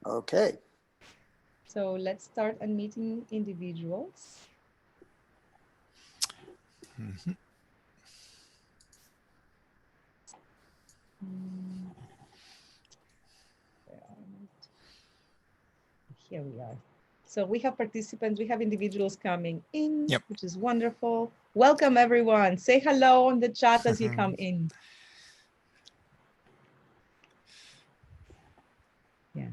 Okay. So let's start unmuting individuals. Mm-hmm. Here we are. So we have participants, we have individuals coming in, Yep. which is wonderful. Welcome everyone. Say hello on the chat as you come in. Yeah.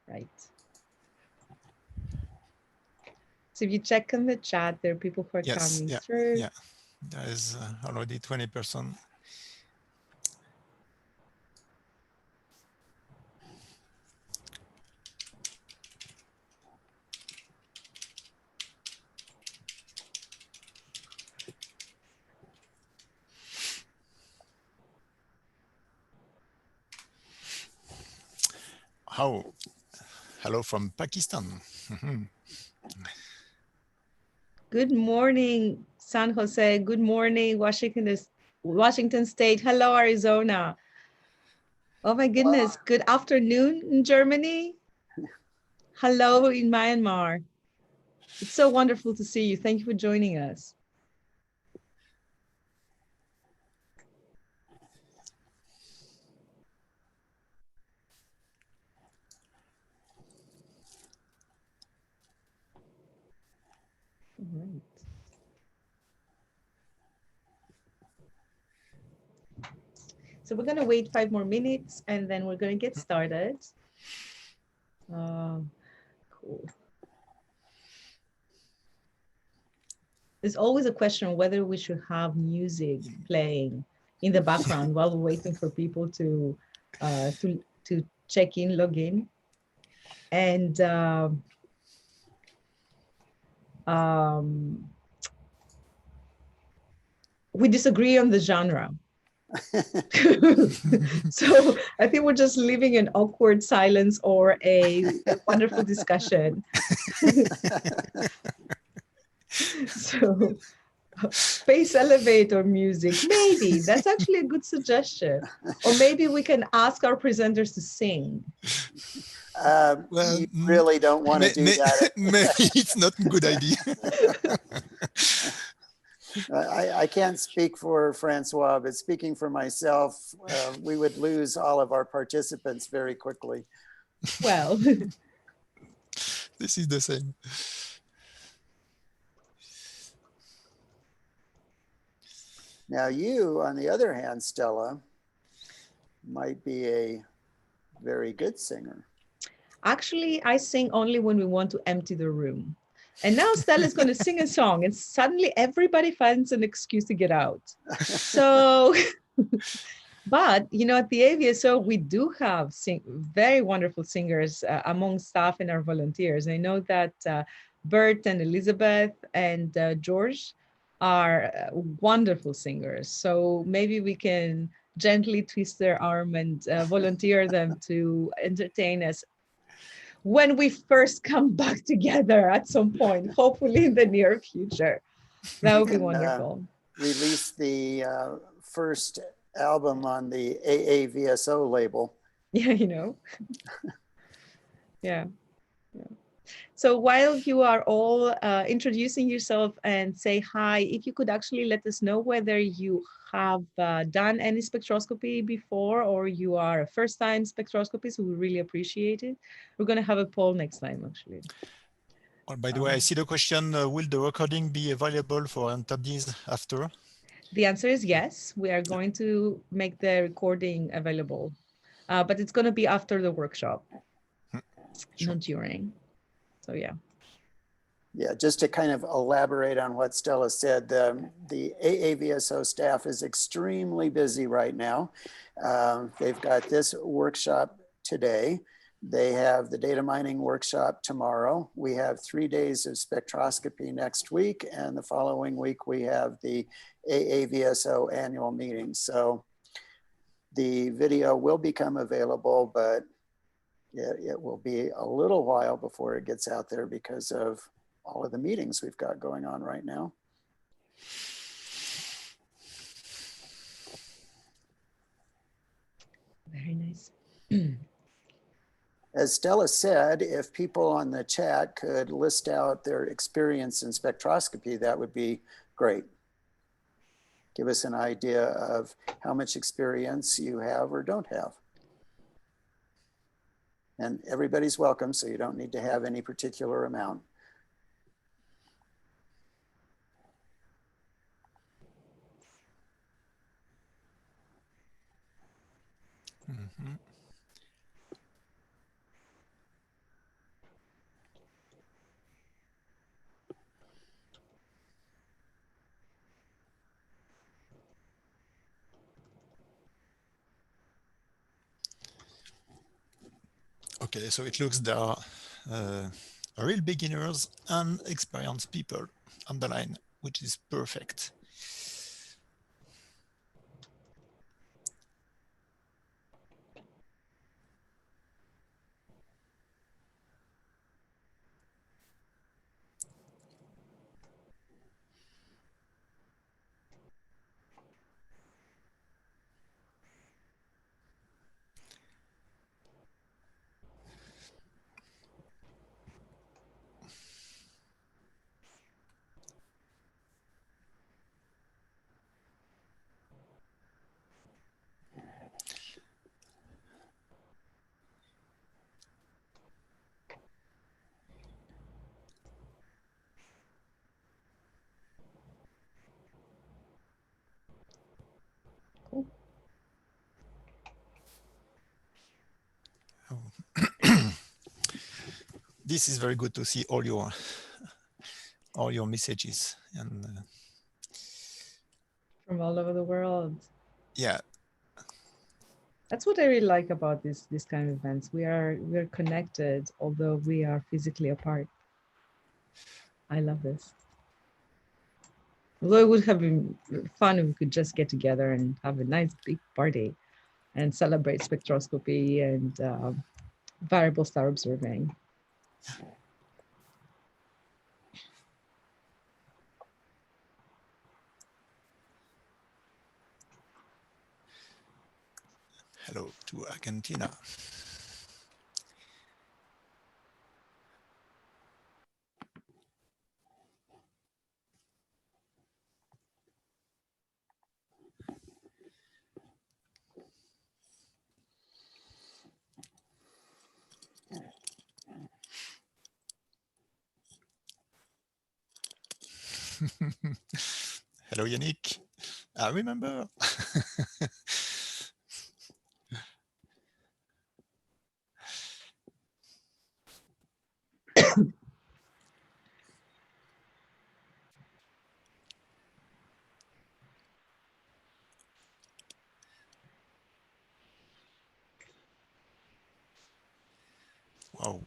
Right. So if you check in the chat, there are people who are coming through. Yeah, there is already 20%. Hello from Pakistan. Good morning, San Jose. Good morning, Washington State. Hello, Arizona. Oh my goodness. Good afternoon in Germany. Hello in Myanmar. It's so wonderful to see you. Thank you for joining us. All right. So we're going to wait 5 more minutes and then we're going to get started. Cool. There's always a question whether we should have music playing in the background while we're waiting for people to check in, log in. And we disagree on the genre. So I think we're just living in awkward silence or a wonderful discussion. So space elevator music, maybe that's actually a good suggestion. Or maybe we can ask our presenters to sing. Well, you really don't want to do that. Maybe it's not a good idea. I can't speak for Francois, but speaking for myself, we would lose all of our participants very quickly. Well, this is the same. Now you, on the other hand, Stella, might be a very good singer. Actually, I sing only when we want to empty the room. And now Stella is going to sing a song and suddenly everybody finds an excuse to get out. So, but, you know, at the AAVSO, we do have very wonderful singers among staff and our volunteers. I know that Bert and Elizabeth and George are wonderful singers. So maybe we can gently twist their arm and volunteer them to entertain us when we first come back together at some point, hopefully in the near future. That would be wonderful. Release the first album on the AAVSO label. Yeah, you know. Yeah. So while you are all introducing yourself and say hi, if you could actually let us know whether you have done any spectroscopy before or you are a first-time spectroscopist, we would really appreciate it. We're going to have a poll next time, actually. Oh, by the way, I see the question, will the recording be available for attendees after? The answer is yes. We are going to make the recording available, but it's going to be after the workshop, not during. So, yeah. Yeah, just to kind of elaborate on what Stella said, the AAVSO staff is extremely busy right now. They've got this workshop today. They have the data mining workshop tomorrow. We have 3 days of spectroscopy next week, and the following week we have the AAVSO annual meeting. So the video will become available, but it will be a little while before it gets out there because of all of the meetings we've got going on right now. Very nice. As Stella said, if people on the chat could list out their experience in spectroscopy, that would be great. Give us an idea of how much experience you have or don't have. And everybody's welcome, so you don't need to have any particular amount. Mm-hmm. Okay, so it looks there are real beginners and experienced people on the line, which is perfect. Cool. This is very good to see all your messages and From all over the world. yeah. That's what I really like about this kind of events. We're connected, although we are physically apart. I love this. Although it would have been fun if we could just get together and have a nice big party and celebrate spectroscopy and variable star observing. Hello to Argentina. Hello, Yannick. I remember. Wow.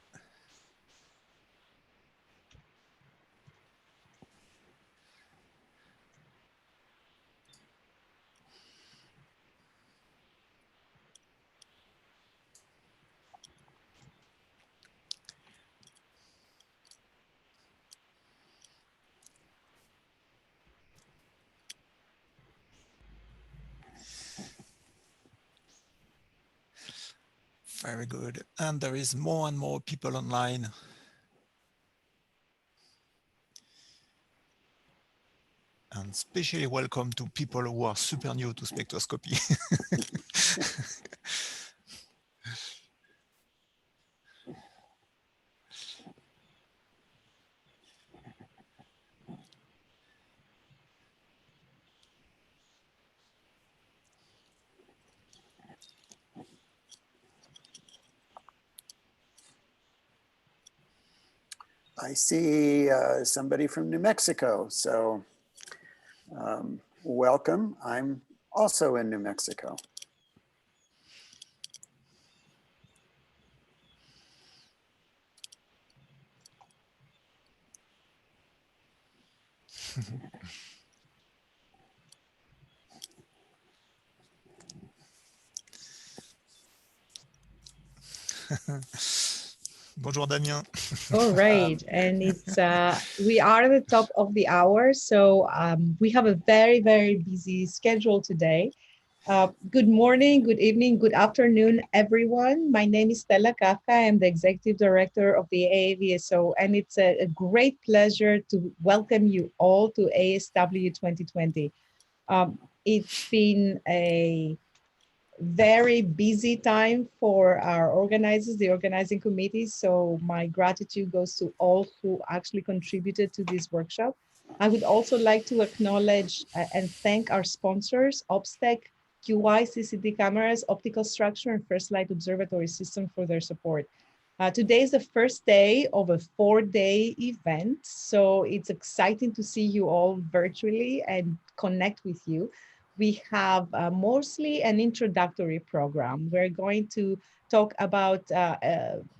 Very good. And there is more and more people online. And especially welcome to people who are super new to spectroscopy. I see somebody from New Mexico, so welcome. I'm also in New Mexico. Bonjour Damien. All right, and it's we are at the top of the hour, so we have a very busy schedule today. Good morning, good evening, good afternoon, everyone. My name is Stella Kafka. I am the Executive Director of the AAVSO, and it's a great pleasure to welcome you all to ASW 2020. It's been a very busy time for our organizers, the organizing committee. So my gratitude goes to all who actually contributed to this workshop. I would also like to acknowledge and thank our sponsors, OBSTEC, QI, CCD cameras, Optical Structure, and First Light Observatory System for their support. Today is the first day of a 4-day event. So it's exciting to see you all virtually and connect with you. We have mostly an introductory program. We're going to talk about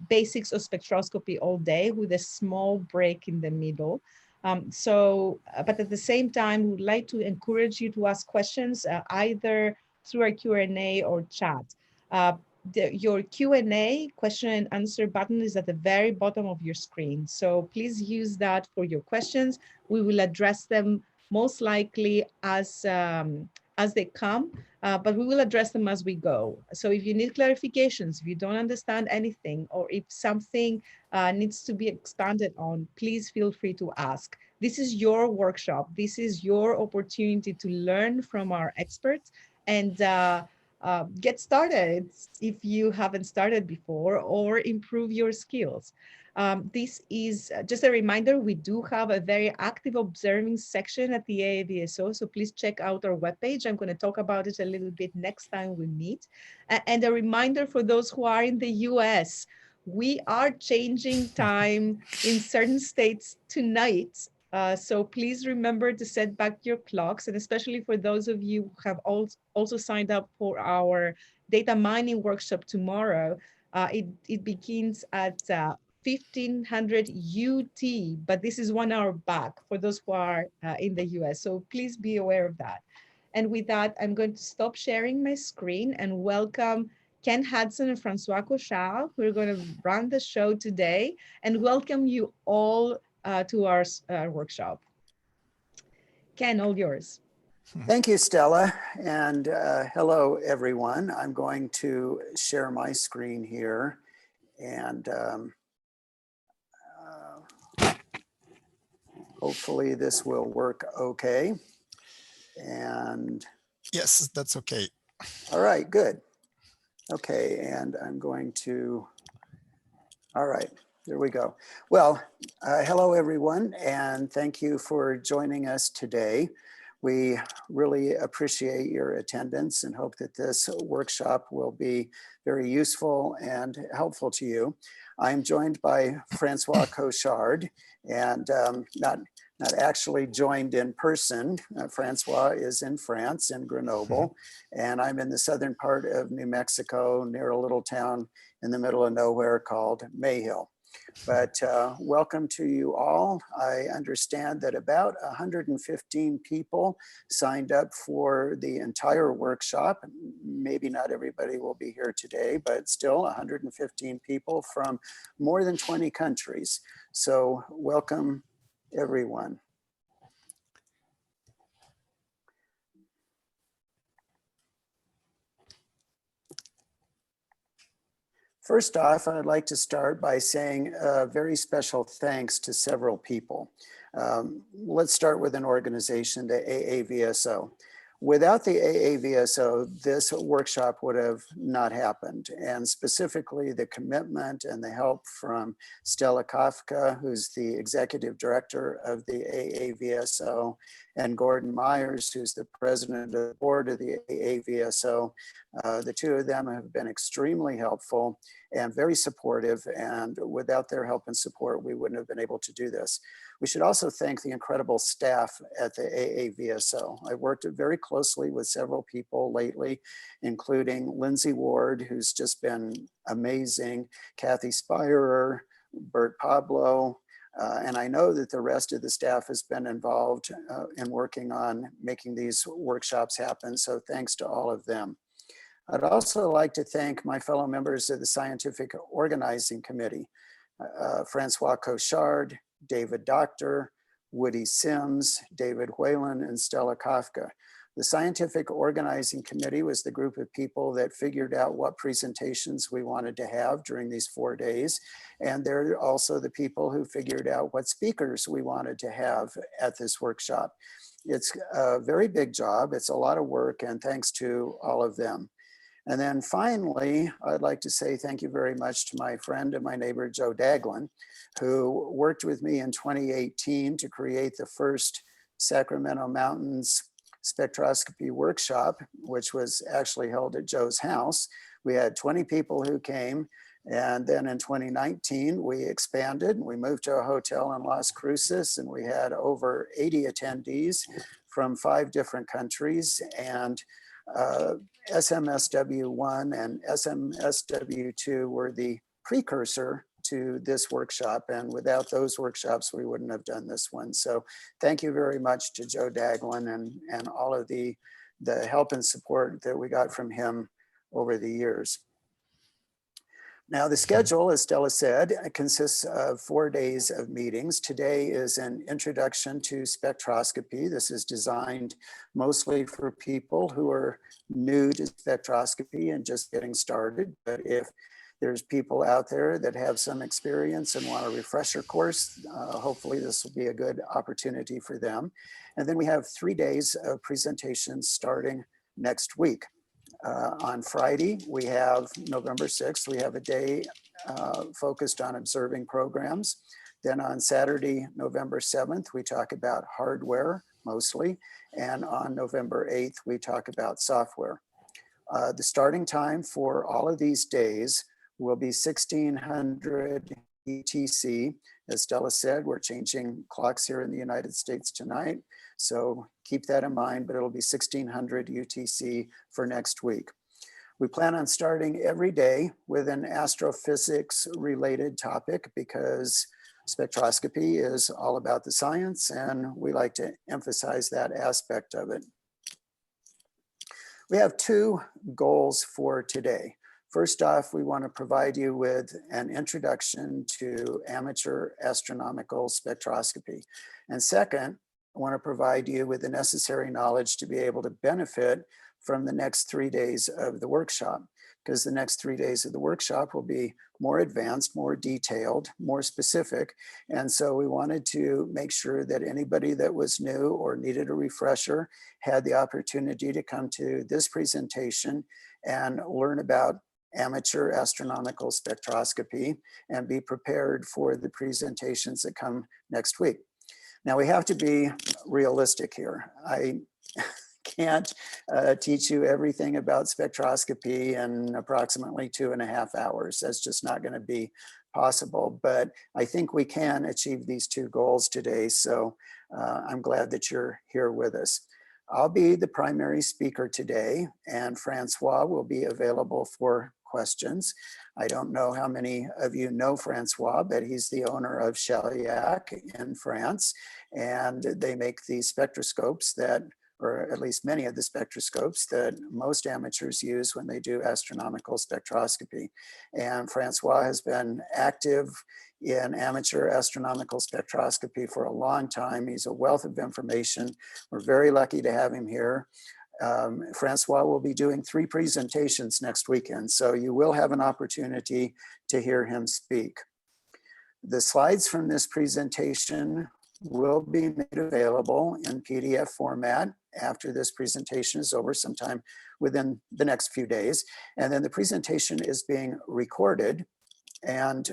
basics of spectroscopy all day with a small break in the middle. But at the same time, we would like to encourage you to ask questions either through our Q&A or chat. Your Q&A, question and answer button, is at the very bottom of your screen. So please use that for your questions. We will address them most likely as they come, but we will address them as we go. So if you need clarifications, if you don't understand anything, or if something needs to be expanded on, please feel free to ask. This is your workshop. This is your opportunity to learn from our experts and get started if you haven't started before, or improve your skills. This is just a reminder, we do have a very active observing section at the AAVSO, so please check out our webpage. I'm going to talk about it a little bit next time we meet. And a reminder for those who are in the US, we are changing time in certain states tonight. So please remember to set back your clocks, and especially for those of you who have also signed up for our data mining workshop tomorrow. It begins at 1500 UT, but this is 1 hour back for those who are in the US. So please be aware of that. And with that, I'm going to stop sharing my screen and welcome Ken Hudson and Francois Cochard, who are going to run the show today, and welcome you all to our workshop. Ken, all yours. Thank you, Stella, and hello, everyone. I'm going to share my screen here, and hopefully this will work okay. And yes, that's okay. All right, good. Okay, and I'm going to, all right, there we go. Well, hello everyone, and thank you for joining us today. We really appreciate your attendance and hope that this workshop will be very useful and helpful to you. I'm joined by Francois Cochard, and not actually joined in person. Francois is in France, in Grenoble, and I'm in the southern part of New Mexico, near a little town in the middle of nowhere called Mayhill. But welcome to you all. I understand that about 115 people signed up for the entire workshop. Maybe not everybody will be here today, but still 115 people from more than 20 countries. So welcome, everyone. First off, I'd like to start by saying a very special thanks to several people. Let's start with an organization, the AAVSO. Without the AAVSO, this workshop would have not happened. And specifically the commitment and the help from Stella Kafka, who's the executive director of the AAVSO, and Gordon Myers, who's the president of the board of the AAVSO. The two of them have been extremely helpful and very supportive, and without their help and support, we wouldn't have been able to do this. We should also thank the incredible staff at the AAVSO. I worked very closely with several people lately, including Lindsay Ward, who's just been amazing, Kathy Spirer, Bert Pablo, And I know that the rest of the staff has been involved in working on making these workshops happen. So thanks to all of them. I'd also like to thank my fellow members of the Scientific Organizing Committee, Francois Cochard, David Doctor, Woody Sims, David Whalen, and Stella Kafka. The Scientific Organizing Committee was the group of people that figured out what presentations we wanted to have during these 4 days. And they're also the people who figured out what speakers we wanted to have at this workshop. It's a very big job. It's a lot of work, and thanks to all of them. And then finally, I'd like to say thank you very much to my friend and my neighbor, Joe Daglin, who worked with me in 2018 to create the first Sacramento Mountains spectroscopy workshop, which was actually held at Joe's house. We had 20 people who came. And then in 2019, we expanded. We moved to a hotel in Las Cruces, and we had over 80 attendees from 5 different countries. And SMSW1 and SMSW2 were the precursor to this workshop. And without those workshops, we wouldn't have done this one. So thank you very much to Joe Daglin and all of the help and support that we got from him over the years. Now the schedule, as Stella said, consists of 4 days of meetings. Today is an introduction to spectroscopy. This is designed mostly for people who are new to spectroscopy and just getting started. But if there's people out there that have some experience and want a refresher course, hopefully this will be a good opportunity for them. And then we have 3 days of presentations starting next week. On Friday, we have November 6th, we have a day focused on observing programs. Then on Saturday, November 7th, we talk about hardware mostly. And on November 8th, we talk about software. The starting time for all of these days will be 1600 UTC. As Stella said, we're changing clocks here in the United States tonight. So keep that in mind, but it'll be 1600 UTC for next week. We plan on starting every day with an astrophysics related topic because spectroscopy is all about the science and we like to emphasize that aspect of it. We have 2 goals for today. First off, we want to provide you with an introduction to amateur astronomical spectroscopy. And second, I want to provide you with the necessary knowledge to be able to benefit from the next 3 days of the workshop, because the next 3 days of the workshop will be more advanced, more detailed, more specific. And so we wanted to make sure that anybody that was new or needed a refresher had the opportunity to come to this presentation and learn about amateur astronomical spectroscopy and be prepared for the presentations that come next week. Now we have to be realistic here. I can't teach you everything about spectroscopy in approximately 2.5 hours. That's just not going to be possible, but I think we can achieve these 2 goals today. So I'm glad that you're here with us. I'll be the primary speaker today, and Francois will be available for questions. I don't know how many of you know Francois, but he's the owner of Chaliac in France, and they make these spectroscopes that, or at least many of the spectroscopes that most amateurs use when they do astronomical spectroscopy. And Francois has been active in amateur astronomical spectroscopy for a long time. He's a wealth of information. We're very lucky to have him here. Francois will be doing 3 presentations next weekend, so you will have an opportunity to hear him speak. The slides from this presentation will be made available in PDF format after this presentation is over, sometime within the next few days. And then the presentation is being recorded, and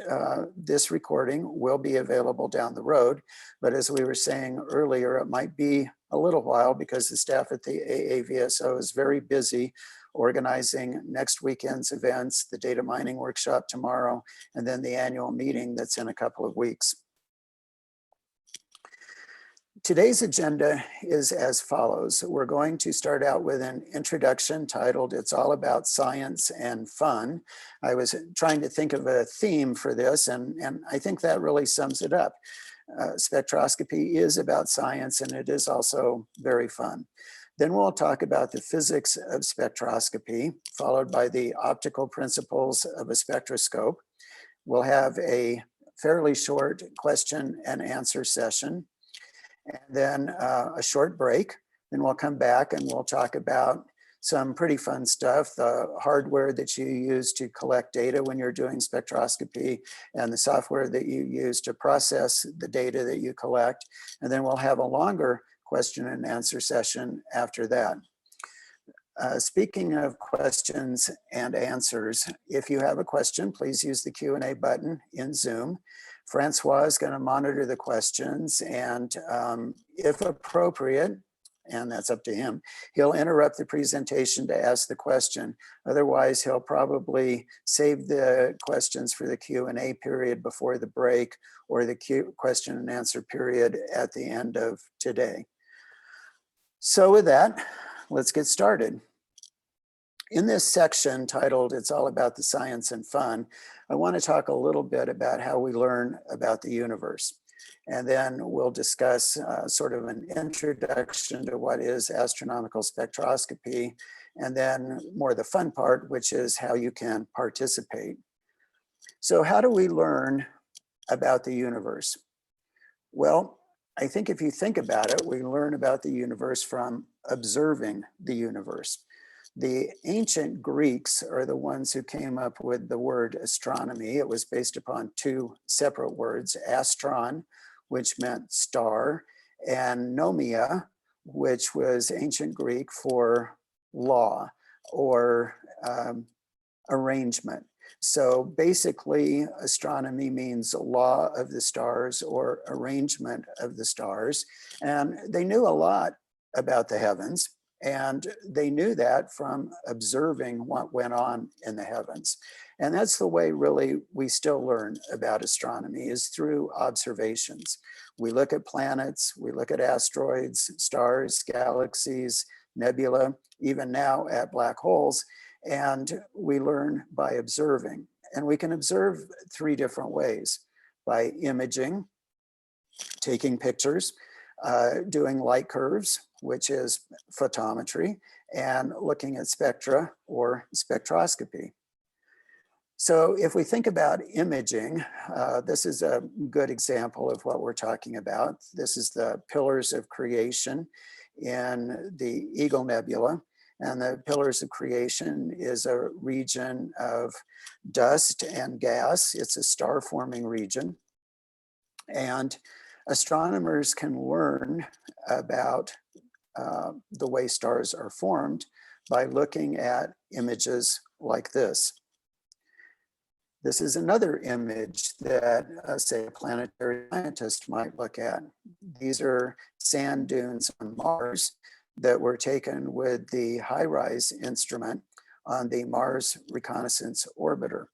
this recording will be available down the road. But as we were saying earlier, it might be a little while because the staff at the AAVSO is very busy organizing next weekend's events, the data mining workshop tomorrow, and then the annual meeting that's in a couple of weeks. Today's agenda is as follows. We're going to start out with an introduction titled It's All About Science and Fun. I was trying to think of a theme for this, and I think that really sums it up. Spectroscopy is about science, and it is also very fun. Then we'll talk about the physics of spectroscopy, followed by the optical principles of a spectroscope. We'll have a fairly short question and answer session, and then a short break. Then we'll come back and we'll talk about some pretty fun stuff, the hardware that you use to collect data when you're doing spectroscopy and the software that you use to process the data that you collect. And then we'll have a longer question and answer session after that. Speaking of questions and answers, if you have a question, please use the Q&A button in Zoom. Francois is going to monitor the questions, and if appropriate, and that's up to him, he'll interrupt the presentation to ask the question. Otherwise, he'll probably save the questions for the Q&A period before the break, or the question and answer period at the end of today. So with that, let's get started. In this section titled It's All About the Science and Fun, I want to talk a little bit about how we learn about the universe. And then we'll discuss sort of an introduction to what is astronomical spectroscopy, and then more the fun part, which is how you can participate. So how do we learn about the universe? Well, I think if you think about it, we learn about the universe from observing the universe. The ancient Greeks are the ones who came up with the word astronomy. It was based upon two separate words, astron, which meant star, and nomia, which was ancient Greek for law or arrangement. So basically, astronomy means law of the stars or arrangement of the stars. And they knew a lot about the heavens. And they knew that from observing what went on in the heavens. And that's the way really we still learn about astronomy, is through observations. We look at planets, we look at asteroids, stars, galaxies, nebula, even now at black holes, and we learn by observing. And we can observe three different ways: by imaging, taking pictures, doing light curves, which is photometry, and looking at spectra or spectroscopy. So if we think about imaging, this is a good example of what we're talking about. This is the pillars of creation in the Eagle Nebula. And the pillars of creation is a region of dust and gas. It's a star-forming region. And astronomers can learn about the way stars are formed by looking at images like this. This is another image that, say, a planetary scientist might look at. These are sand dunes on Mars that were taken with the HiRISE instrument on the Mars Reconnaissance Orbiter.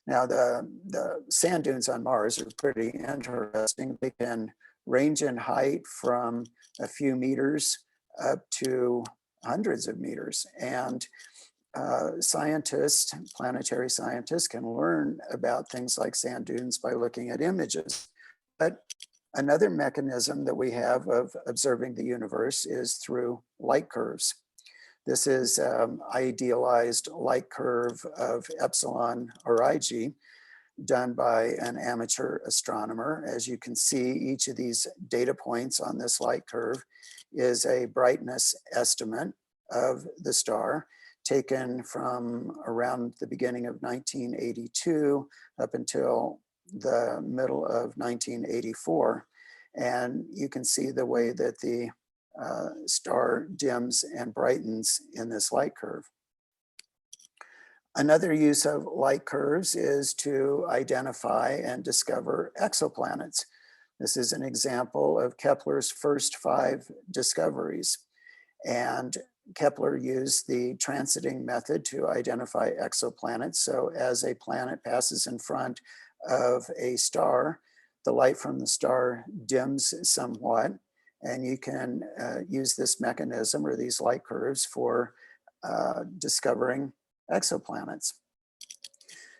Now, the sand dunes on Mars are pretty interesting. They can range in height from a few meters up to hundreds of meters. And scientists, planetary scientists, can learn about things like sand dunes by looking at images. But another mechanism that we have of observing the universe is through light curves. This is idealized light curve of epsilon or IG done by an amateur astronomer. As you can see, each of these data points on this light curve is a brightness estimate of the star taken from around the beginning of 1982 up until the middle of 1984. And you can see the way that the star dims and brightens in this light curve. Another use of light curves is to identify and discover exoplanets. This is an example of Kepler's first 5 discoveries. And Kepler used the transiting method to identify exoplanets. So as a planet passes in front of a star, the light from the star dims somewhat, and you can use this mechanism or these light curves for discovering exoplanets.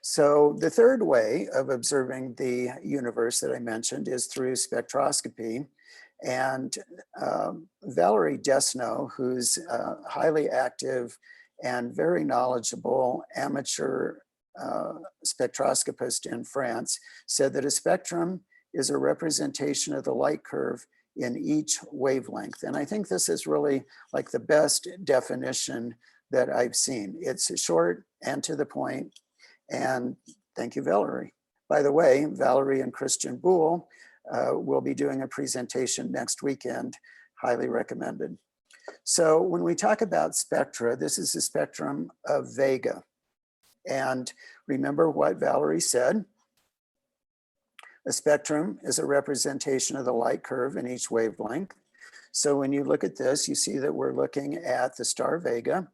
So the third way of observing the universe that I mentioned is through spectroscopy. And Valerie Desno, who's a highly active and very knowledgeable amateur spectroscopist in France, said that a spectrum is a representation of the light curve in each wavelength. And I think this is really like the best definition that I've seen. It's short and to the point. And thank you, Valerie. By the way, Valerie and Christian Boole will be doing a presentation next weekend, highly recommended. So when we talk about spectra, this is a spectrum of Vega. And remember what Valerie said. A spectrum is a representation of the light curve in each wavelength. So when you look at this, you see that we're looking at the star Vega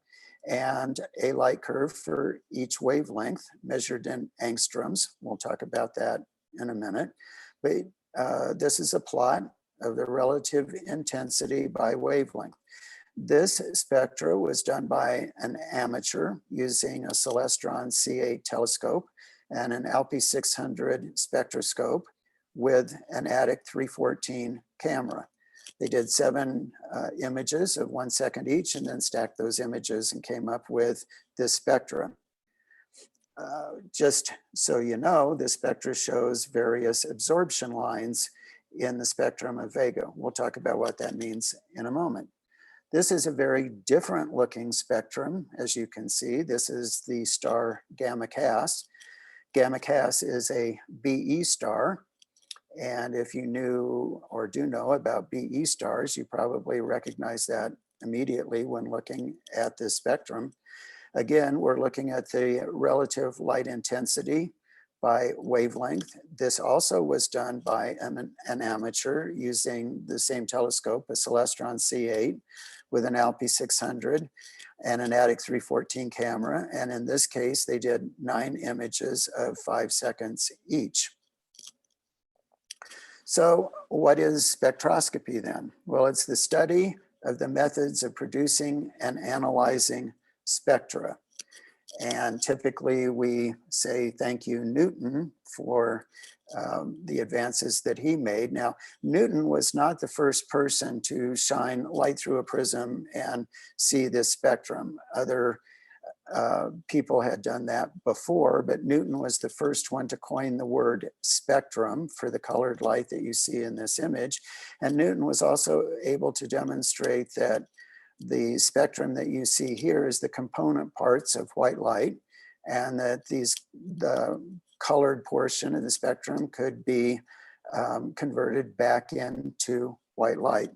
and a light curve for each wavelength measured in angstroms. We'll talk about that in a minute. But this is a plot of the relative intensity by wavelength. This spectra was done by an amateur using a Celestron C8 telescope and an ALPI 600 spectroscope with an ATIC 314 camera. They did 7 images of 1 second each and then stacked those images and came up with this spectra. Just so you know, this spectra shows various absorption lines in the spectrum of Vega. We'll talk about what that means in a moment. This is a very different looking spectrum, as you can see. This is the star Gamma Cass. Gamma Cass is a BE star. And if you knew or do know about BE stars, you probably recognize that immediately when looking at this spectrum. Again, we're looking at the relative light intensity by wavelength. This also was done by an amateur using the same telescope, a Celestron C8 with an ALPI 600 and an ATIC 314 camera. And in this case, they did 9 images of 5 seconds each. So what is spectroscopy then? Well, it's the study of the methods of producing and analyzing spectra. And typically we say, thank you, Newton, for the advances that he made. Now, Newton was not the first person to shine light through a prism and see this spectrum. Other people had done that before, but Newton was the first one to coin the word spectrum for the colored light that you see in this image. And Newton was also able to demonstrate that the spectrum that you see here is the component parts of white light, and that the colored portion of the spectrum could be converted back into white light.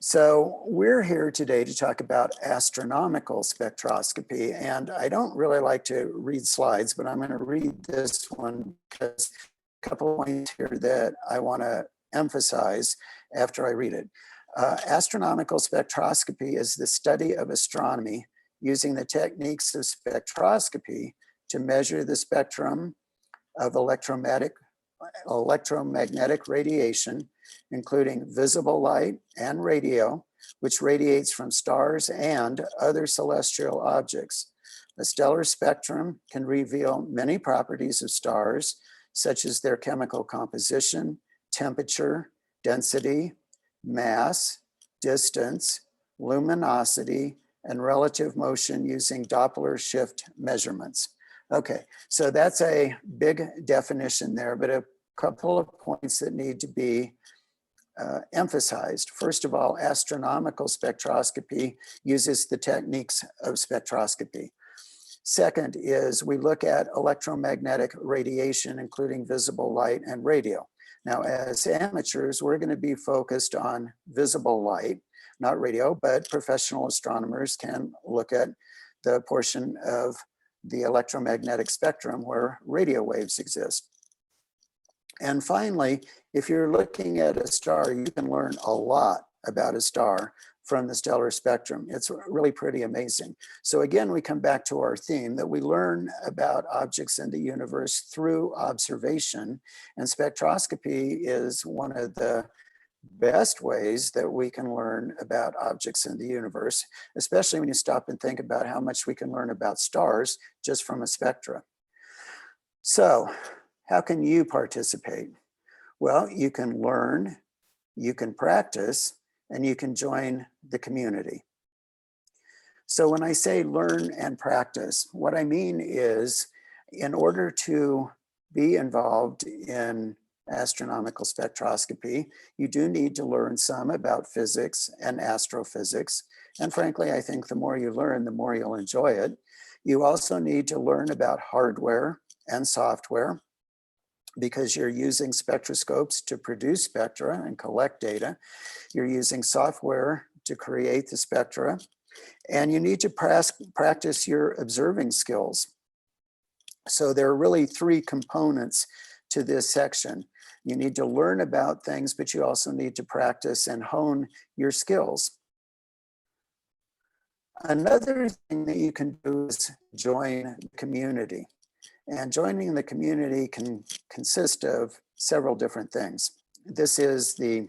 So we're here today to talk about astronomical spectroscopy, and I don't really like to read slides, but I'm going to read this one because a couple of points here that I want to emphasize after I read it. Astronomical spectroscopy is the study of astronomy using the techniques of spectroscopy to measure the spectrum of electromagnetic radiation, including visible light and radio, which radiates from stars and other celestial objects. A stellar spectrum can reveal many properties of stars, such as their chemical composition, temperature, density, mass, distance, luminosity, and relative motion using Doppler shift measurements. Okay, so that's a big definition there, but a couple of points that need to be emphasized. First of all, astronomical spectroscopy uses the techniques of spectroscopy. Second is we look at electromagnetic radiation, including visible light and radio. Now, as amateurs, we're going to be focused on visible light, not radio, but professional astronomers can look at the portion of the electromagnetic spectrum where radio waves exist. And finally, if you're looking at a star, you can learn a lot about a star from the stellar spectrum. It's really pretty amazing. So again, we come back to our theme that we learn about objects in the universe through observation, and spectroscopy is one of the best ways that we can learn about objects in the universe, especially when you stop and think about how much we can learn about stars just from a spectra. So how can you participate? Well, you can learn, you can practice, and you can join the community. So when I say learn and practice, what I mean is in order to be involved in astronomical spectroscopy, you do need to learn some about physics and astrophysics. And frankly, I think the more you learn, the more you'll enjoy it. You also need to learn about hardware and software, because you're using spectroscopes to produce spectra and collect data. You're using software to create the spectra, and you need to practice your observing skills. So there are really three components to this section. You need to learn about things, but you also need to practice and hone your skills. Another thing that you can do is join the community. And joining the community can consist of several different things. This is the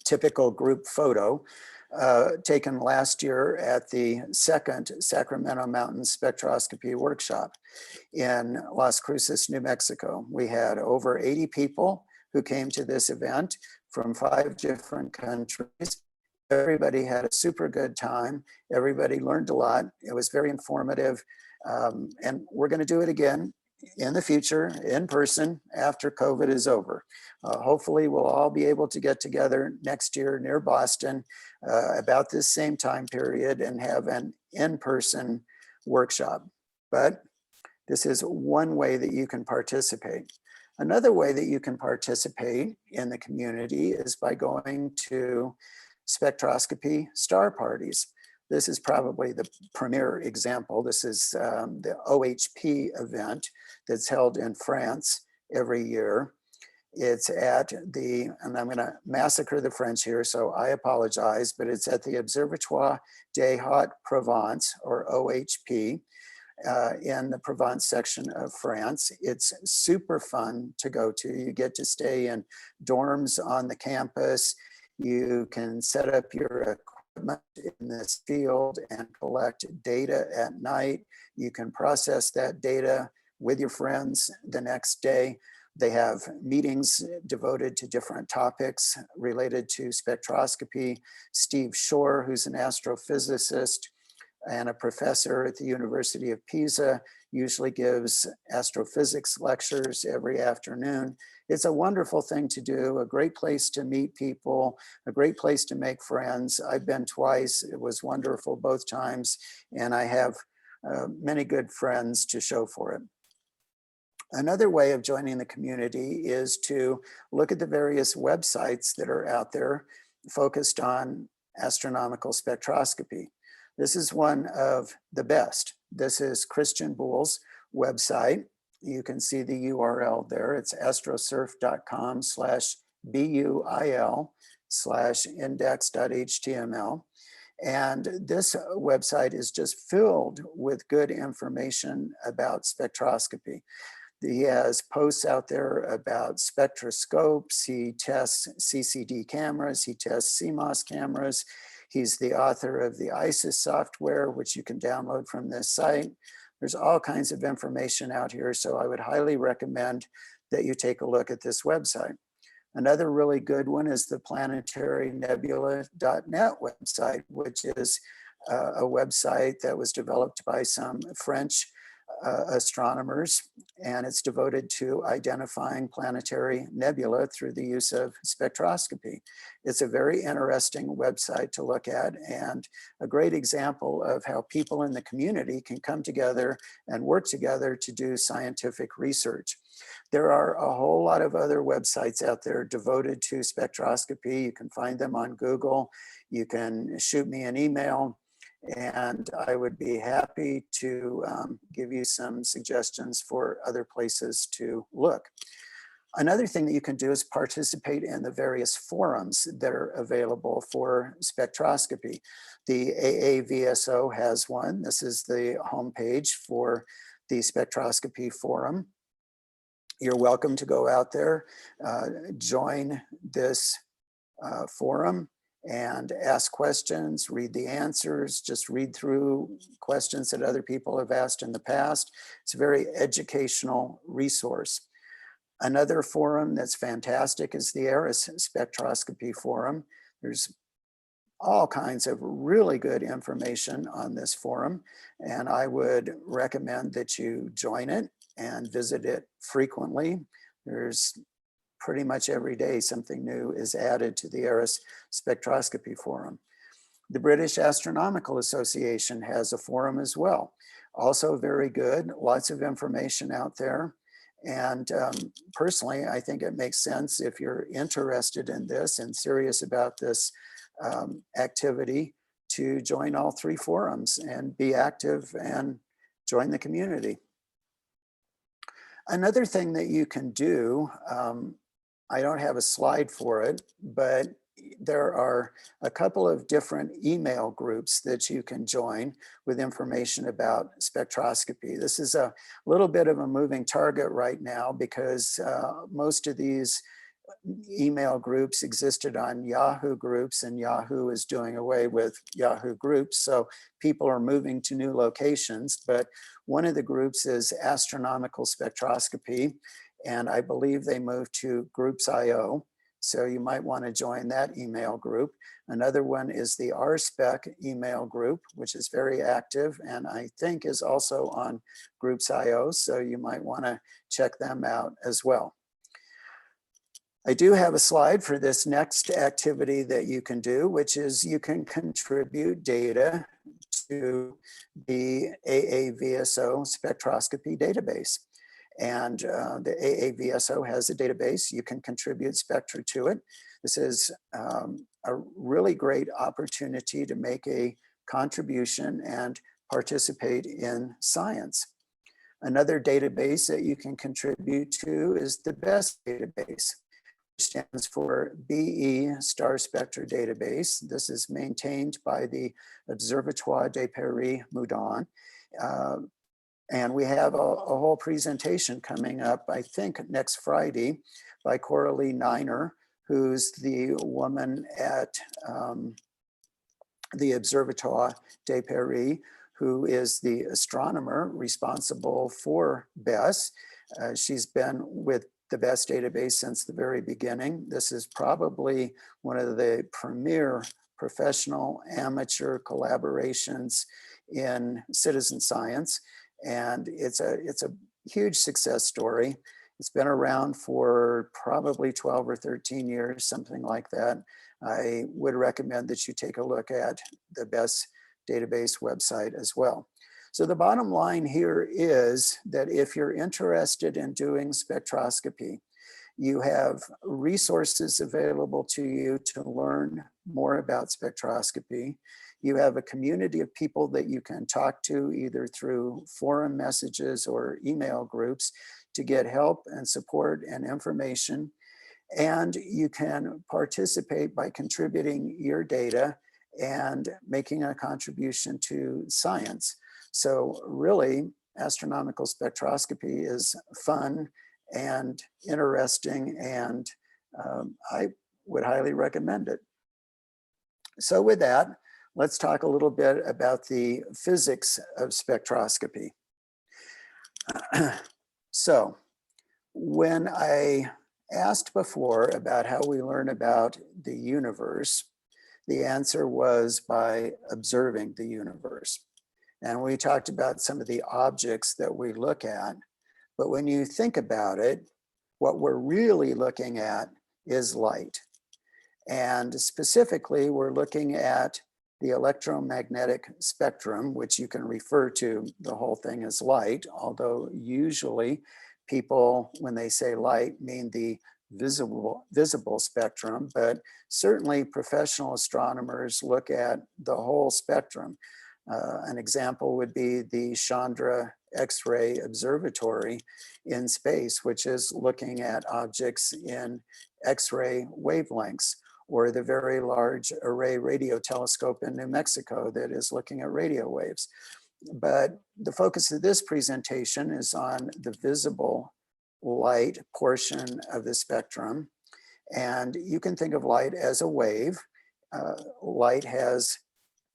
typical group photo taken last year at the second Sacramento Mountain Spectroscopy Workshop in Las Cruces, New Mexico. We had over 80 people who came to this event from 5 different countries. Everybody had a super good time. Everybody learned a lot. It was very informative. And we're going to do it again in the future, in person, after COVID is over. Hopefully, we'll all be able to get together next year near Boston about this same time period and have an in-person workshop. But this is one way that you can participate. Another way that you can participate in the community is by going to spectroscopy star parties. This is probably the premier example. This is the OHP event that's held in France every year. It's at the, and I'm going to massacre the French here, so I apologize, but it's at the Observatoire des Hauts-Provence, or OHP, in the Provence section of France. It's super fun to go to. You get to stay in dorms on the campus. You can set up your in this field and collect data at night. You can process that data with your friends the next day. They have meetings devoted to different topics related to spectroscopy. Steve Shore, who's an astrophysicist and a professor at the University of Pisa, usually gives astrophysics lectures every afternoon. It's a wonderful thing to do, a great place to meet people, a great place to make friends. I've been twice. It was wonderful both times, and I have many good friends to show for it. Another way of joining the community is to look at the various websites that are out there focused on astronomical spectroscopy. This is one of the best. This is Christian Boole's website. You can see the URL there. It's astrosurf.com/BUIL/index.html. And this website is just filled with good information about spectroscopy. He has posts out there about spectroscopes. He tests CCD cameras. He tests CMOS cameras. He's the author of the ISIS software, which you can download from this site. There's all kinds of information out here, so I would highly recommend that you take a look at this website. Another really good one is the PlanetaryNebula.net website, which is a website that was developed by some French astronomers, and it's devoted to identifying planetary nebula through the use of spectroscopy. It's a very interesting website to look at and a great example of how people in the community can come together and work together to do scientific research. There are a whole lot of other websites out there devoted to spectroscopy. You can find them on Google. You can shoot me an email, and I would be happy to give you some suggestions for other places to look. Another thing that you can do is participate in the various forums that are available for spectroscopy. The AAVSO has one. This is the homepage for the spectroscopy forum. You're welcome to go out there, join this forum and ask questions, read the answers, just read through questions that other people have asked in the past. It's a very educational resource. Another forum that's fantastic is the ARIS Spectroscopy Forum. There's all kinds of really good information on this forum, and I would recommend that you join it and visit it frequently. There's pretty much every day something new is added to the ARIS Spectroscopy Forum. The British Astronomical Association has a forum as well. Also very good, lots of information out there. And personally, I think it makes sense if you're interested in this and serious about this activity to join all three forums and be active and join the community. Another thing that you can do, I don't have a slide for it, but there are a couple of different email groups that you can join with information about spectroscopy. This is a little bit of a moving target right now because most of these email groups existed on Yahoo groups, and Yahoo is doing away with Yahoo groups. So people are moving to new locations, but one of the groups is Astronomical Spectroscopy, and I believe they moved to Groups.io. So you might want to join that email group. Another one is the RSpec email group, which is very active and I think is also on Groups.io. So you might want to check them out as well. I do have a slide for this next activity that you can do, which is you can contribute data to the AAVSO spectroscopy database. And the AAVSO has a database. You can contribute spectra to it. This is a really great opportunity to make a contribution and participate in science. Another database that you can contribute to is the BEST database, which stands for BE Star Spectra Database. This is maintained by the Observatoire de Paris Moudon. And we have a whole presentation coming up, I think next Friday, by Coralie Niner, who's the woman at the Observatoire de Paris, who is the astronomer responsible for BESS. She's been with the BESS database since the very beginning. This is probably one of the premier professional amateur collaborations in citizen science. And it's a huge success story. It's been around for probably 12 or 13 years, something like that. I would recommend that you take a look at the BESS database website as well. So the bottom line here is that if you're interested in doing spectroscopy, you have resources available to you to learn more about spectroscopy. You have a community of people that you can talk to either through forum messages or email groups to get help and support and information. And you can participate by contributing your data and making a contribution to science. So really, astronomical spectroscopy is fun and interesting, and I would highly recommend it. So with that, let's talk a little bit about the physics of spectroscopy. So when I asked before about how we learn about the universe, the answer was by observing the universe. And we talked about some of the objects that we look at. But when you think about it, what we're really looking at is light. And specifically, we're looking at the electromagnetic spectrum, which you can refer to the whole thing as light, although usually people, when they say light, mean the visible spectrum, but certainly professional astronomers look at the whole spectrum. An example would be the Chandra X-ray observatory in space, which is looking at objects in X-ray wavelengths, or the Very Large Array Radio Telescope in New Mexico that is looking at radio waves. But the focus of this presentation is on the visible light portion of the spectrum. And you can think of light as a wave. Light has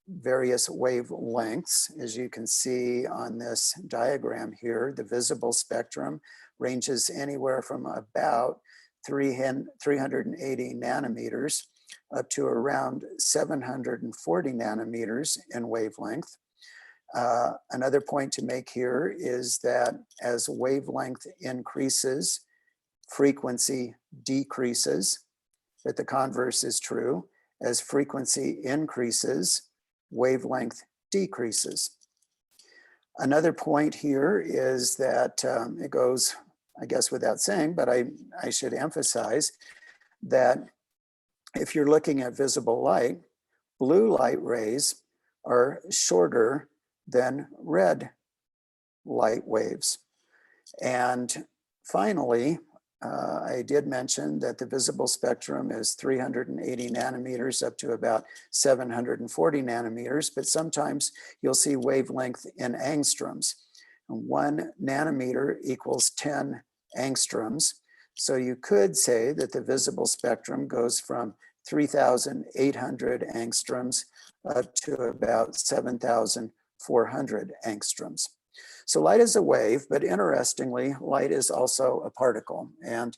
various wavelengths, as you can see on this diagram here. The visible spectrum ranges anywhere from about 380 nanometers up to around 740 nanometers in wavelength. Another point to make here is that as wavelength increases, frequency decreases, but the converse is true. As frequency increases, wavelength decreases. Another point here is that it goes, I guess, without saying, but I should emphasize that if you're looking at visible light, blue light rays are shorter than red light waves. And finally, I did mention that the visible spectrum is 380 nanometers up to about 740 nanometers, but sometimes you'll see wavelength in angstroms. 1 nanometer equals 10 angstroms. So you could say that the visible spectrum goes from 3,800 angstroms up to about 7,400 angstroms. So light is a wave, but interestingly, light is also a particle. And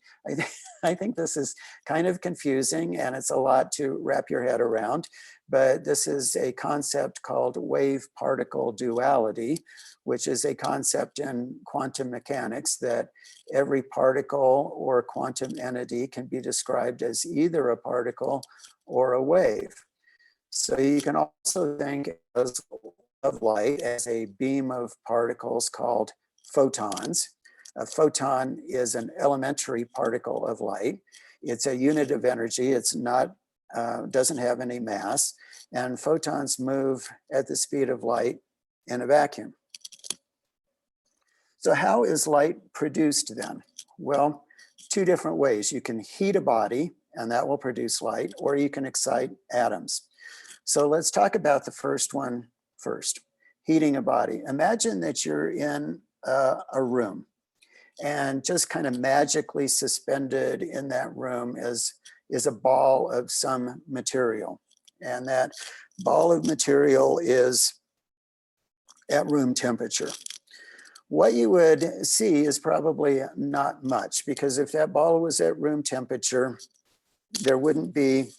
I think this is kind of confusing and it's a lot to wrap your head around, but this is a concept called wave-particle duality, which is a concept in quantum mechanics that every particle or quantum entity can be described as either a particle or a wave. So you can also think of light as a beam of particles called photons. A photon is an elementary particle of light. It's a unit of energy. It's not, doesn't have any mass, and photons move at the speed of light in a vacuum. So how is light produced then? Well, 2 different ways. You can heat a body and that will produce light, or you can excite atoms. So let's talk about the first one first, heating a body. Imagine that you're in a room and just kind of magically suspended in that room is a ball of some material. And that ball of material is at room temperature. What you would see is probably not much, because if that ball was at room temperature, there wouldn't be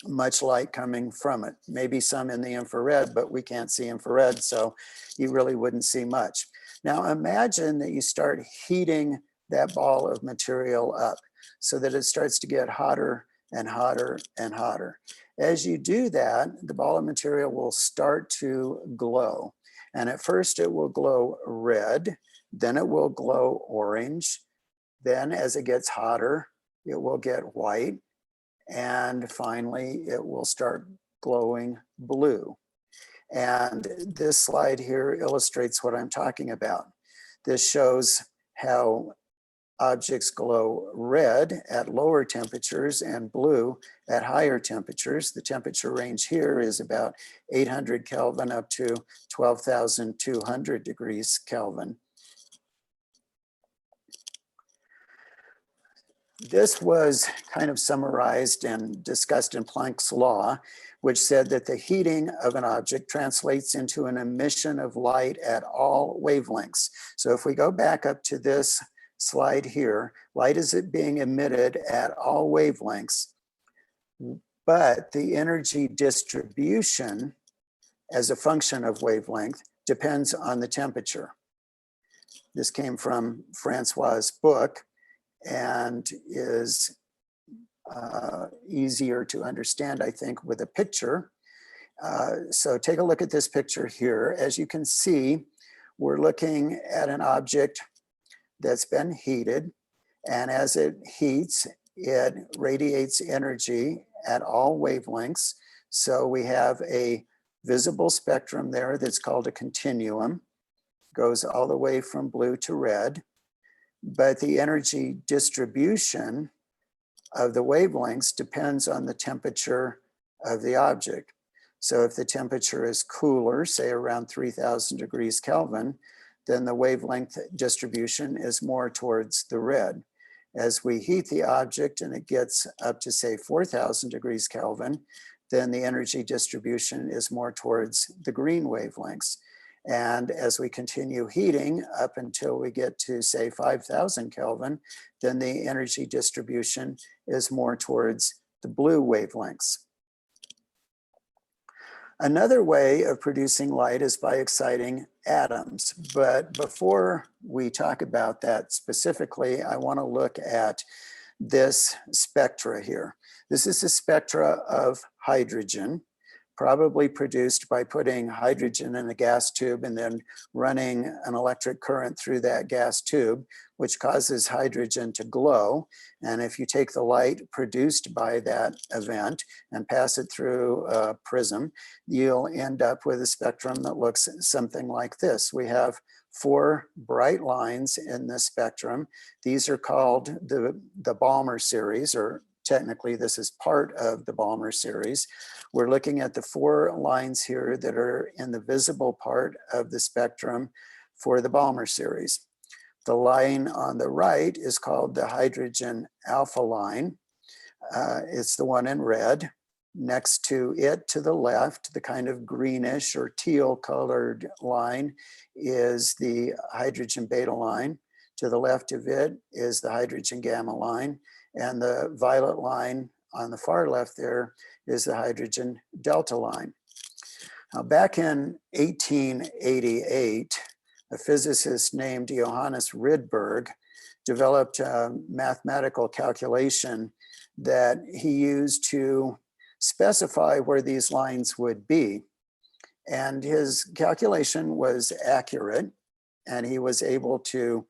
much light coming from it. Maybe some in the infrared, but we can't see infrared, so you really wouldn't see much. Now imagine that you start heating that ball of material up so that it starts to get hotter and hotter and hotter. As you do that, the ball of material will start to glow. And at first it will glow red, then it will glow orange. Then as it gets hotter, it will get white. And finally, it will start glowing blue. And this slide here illustrates what I'm talking about. This shows how objects glow red at lower temperatures and blue at higher temperatures. The temperature range here is about 800 Kelvin up to 12,200 degrees Kelvin. This was kind of summarized and discussed in Planck's law, which said that the heating of an object translates into an emission of light at all wavelengths. So if we go back up to this slide here, light is being emitted at all wavelengths, but the energy distribution as a function of wavelength depends on the temperature. This came from Francois' book and is easier to understand, I think, with a picture. So take a look at this picture here. As you can see, we're looking at an object that's been heated, and as it heats, it radiates energy at all wavelengths. So we have a visible spectrum there that's called a continuum. goes all the way from blue to red, but the energy distribution of the wavelengths depends on the temperature of the object. So if the temperature is cooler, say around 3000 degrees Kelvin, then the wavelength distribution is more towards the red. As we heat the object and it gets up to say 4000 degrees Kelvin, then the energy distribution is more towards the green wavelengths. And as we continue heating up until we get to say 5000 Kelvin, then the energy distribution is more towards the blue wavelengths. Another way of producing light is by exciting atoms. But before we talk about that specifically, I want to look at this spectra here. This is a spectra of hydrogen, probably produced by putting hydrogen in a gas tube and then running an electric current through that gas tube, which causes hydrogen to glow. And if you take the light produced by that event and pass it through a prism, you'll end up with a spectrum that looks something like this. We have 4 bright lines in the spectrum. These are called the Balmer series, or technically this is part of the Balmer series. We're looking at the 4 lines here that are in the visible part of the spectrum for the Balmer series. The line on the right is called the hydrogen alpha line. It's the one in red. Next to it, to the left, the kind of greenish or teal colored line is the hydrogen beta line. To the left of it is the hydrogen gamma line. And the violet line on the far left there is the hydrogen delta line. Now, back in 1888, a physicist named Johannes Rydberg developed a mathematical calculation that he used to specify where these lines would be. And his calculation was accurate, and he was able to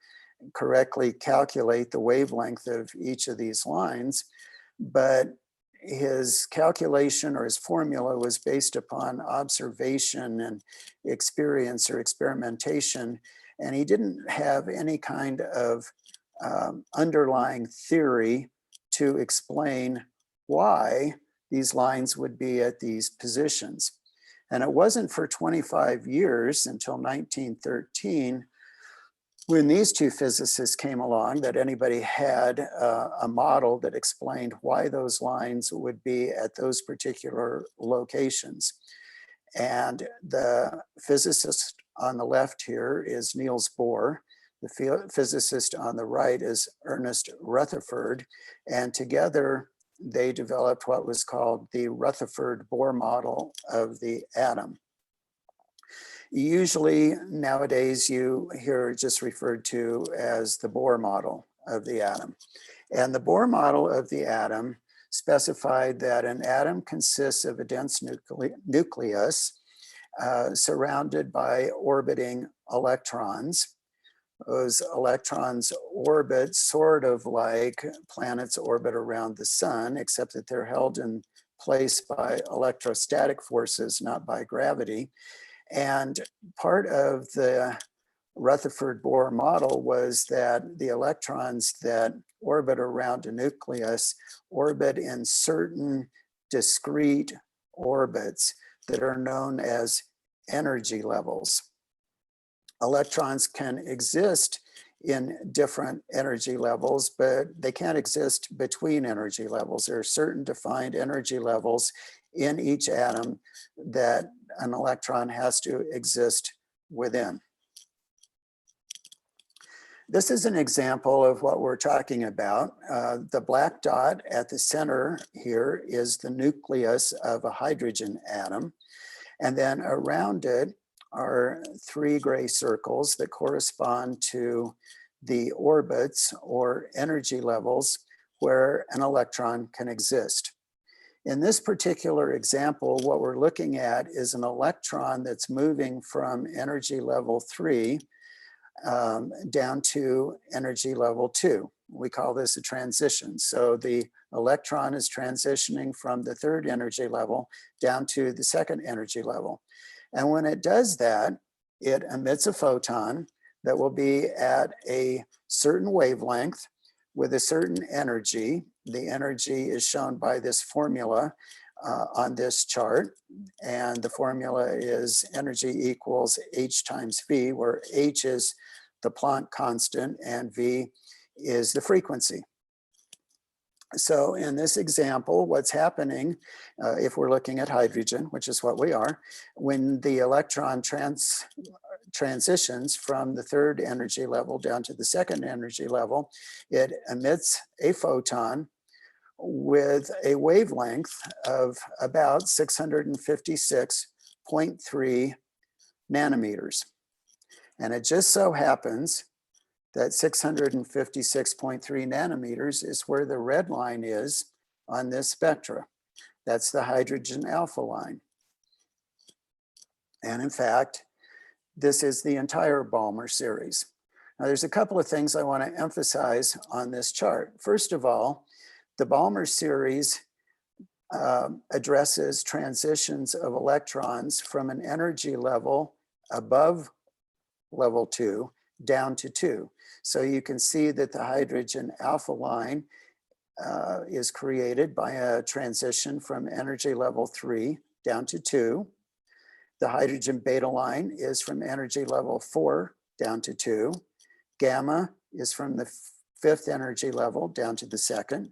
correctly calculate the wavelength of each of these lines, but his calculation or his formula was based upon observation and experience or experimentation, and he didn't have any kind of underlying theory to explain why these lines would be at these positions. And it wasn't for 25 years until 1913 when these 2 physicists came along that anybody had a model that explained why those lines would be at those particular locations. And the physicist on the left here is Niels Bohr. The physicist on the right is Ernest Rutherford. And together they developed what was called the Rutherford-Bohr model of the atom. Usually nowadays you hear just referred to as the Bohr model of the atom. And the Bohr model of the atom specified that an atom consists of a dense nucleus surrounded by orbiting electrons. Those electrons orbit sort of like planets orbit around the sun, except that they're held in place by electrostatic forces, not by gravity. And part of the Rutherford-Bohr model was that the electrons that orbit around a nucleus orbit in certain discrete orbits that are known as energy levels. Electrons can exist in different energy levels, but they can't exist between energy levels. There are certain defined energy levels in each atom that an electron has to exist within. This is an example of what we're talking about. The black dot at the center here is the nucleus of a hydrogen atom. And then around it are 3 gray circles that correspond to the orbits or energy levels where an electron can exist. In this particular example, what we're looking at is an electron that's moving from energy level 3 down to energy level 2. We call this a transition. So the electron is transitioning from the 3rd energy level down to the 2nd energy level. And when it does that, it emits a photon that will be at a certain wavelength with a certain energy. The energy is shown by this formula on this chart. And the formula is energy equals H times V, where H is the Planck constant and V is the frequency. So in this example, what's happening, if we're looking at hydrogen, which is what we are, when the electron transitions from the third energy level down to the second energy level, it emits a photon with a wavelength of about 656.3 nanometers. And it just so happens that 656.3 nanometers is where the red line is on this spectra. That's the hydrogen alpha line. And in fact, this is the entire Balmer series. Now, there's a couple of things I want to emphasize on this chart. First of all, the Balmer series addresses transitions of electrons from an energy level above level 2 down to 2. So you can see that the hydrogen alpha line is created by a transition from energy level 3 down to 2. The hydrogen beta line is from energy level 4 down to 2. Gamma is from the 5th energy level down to the 2nd,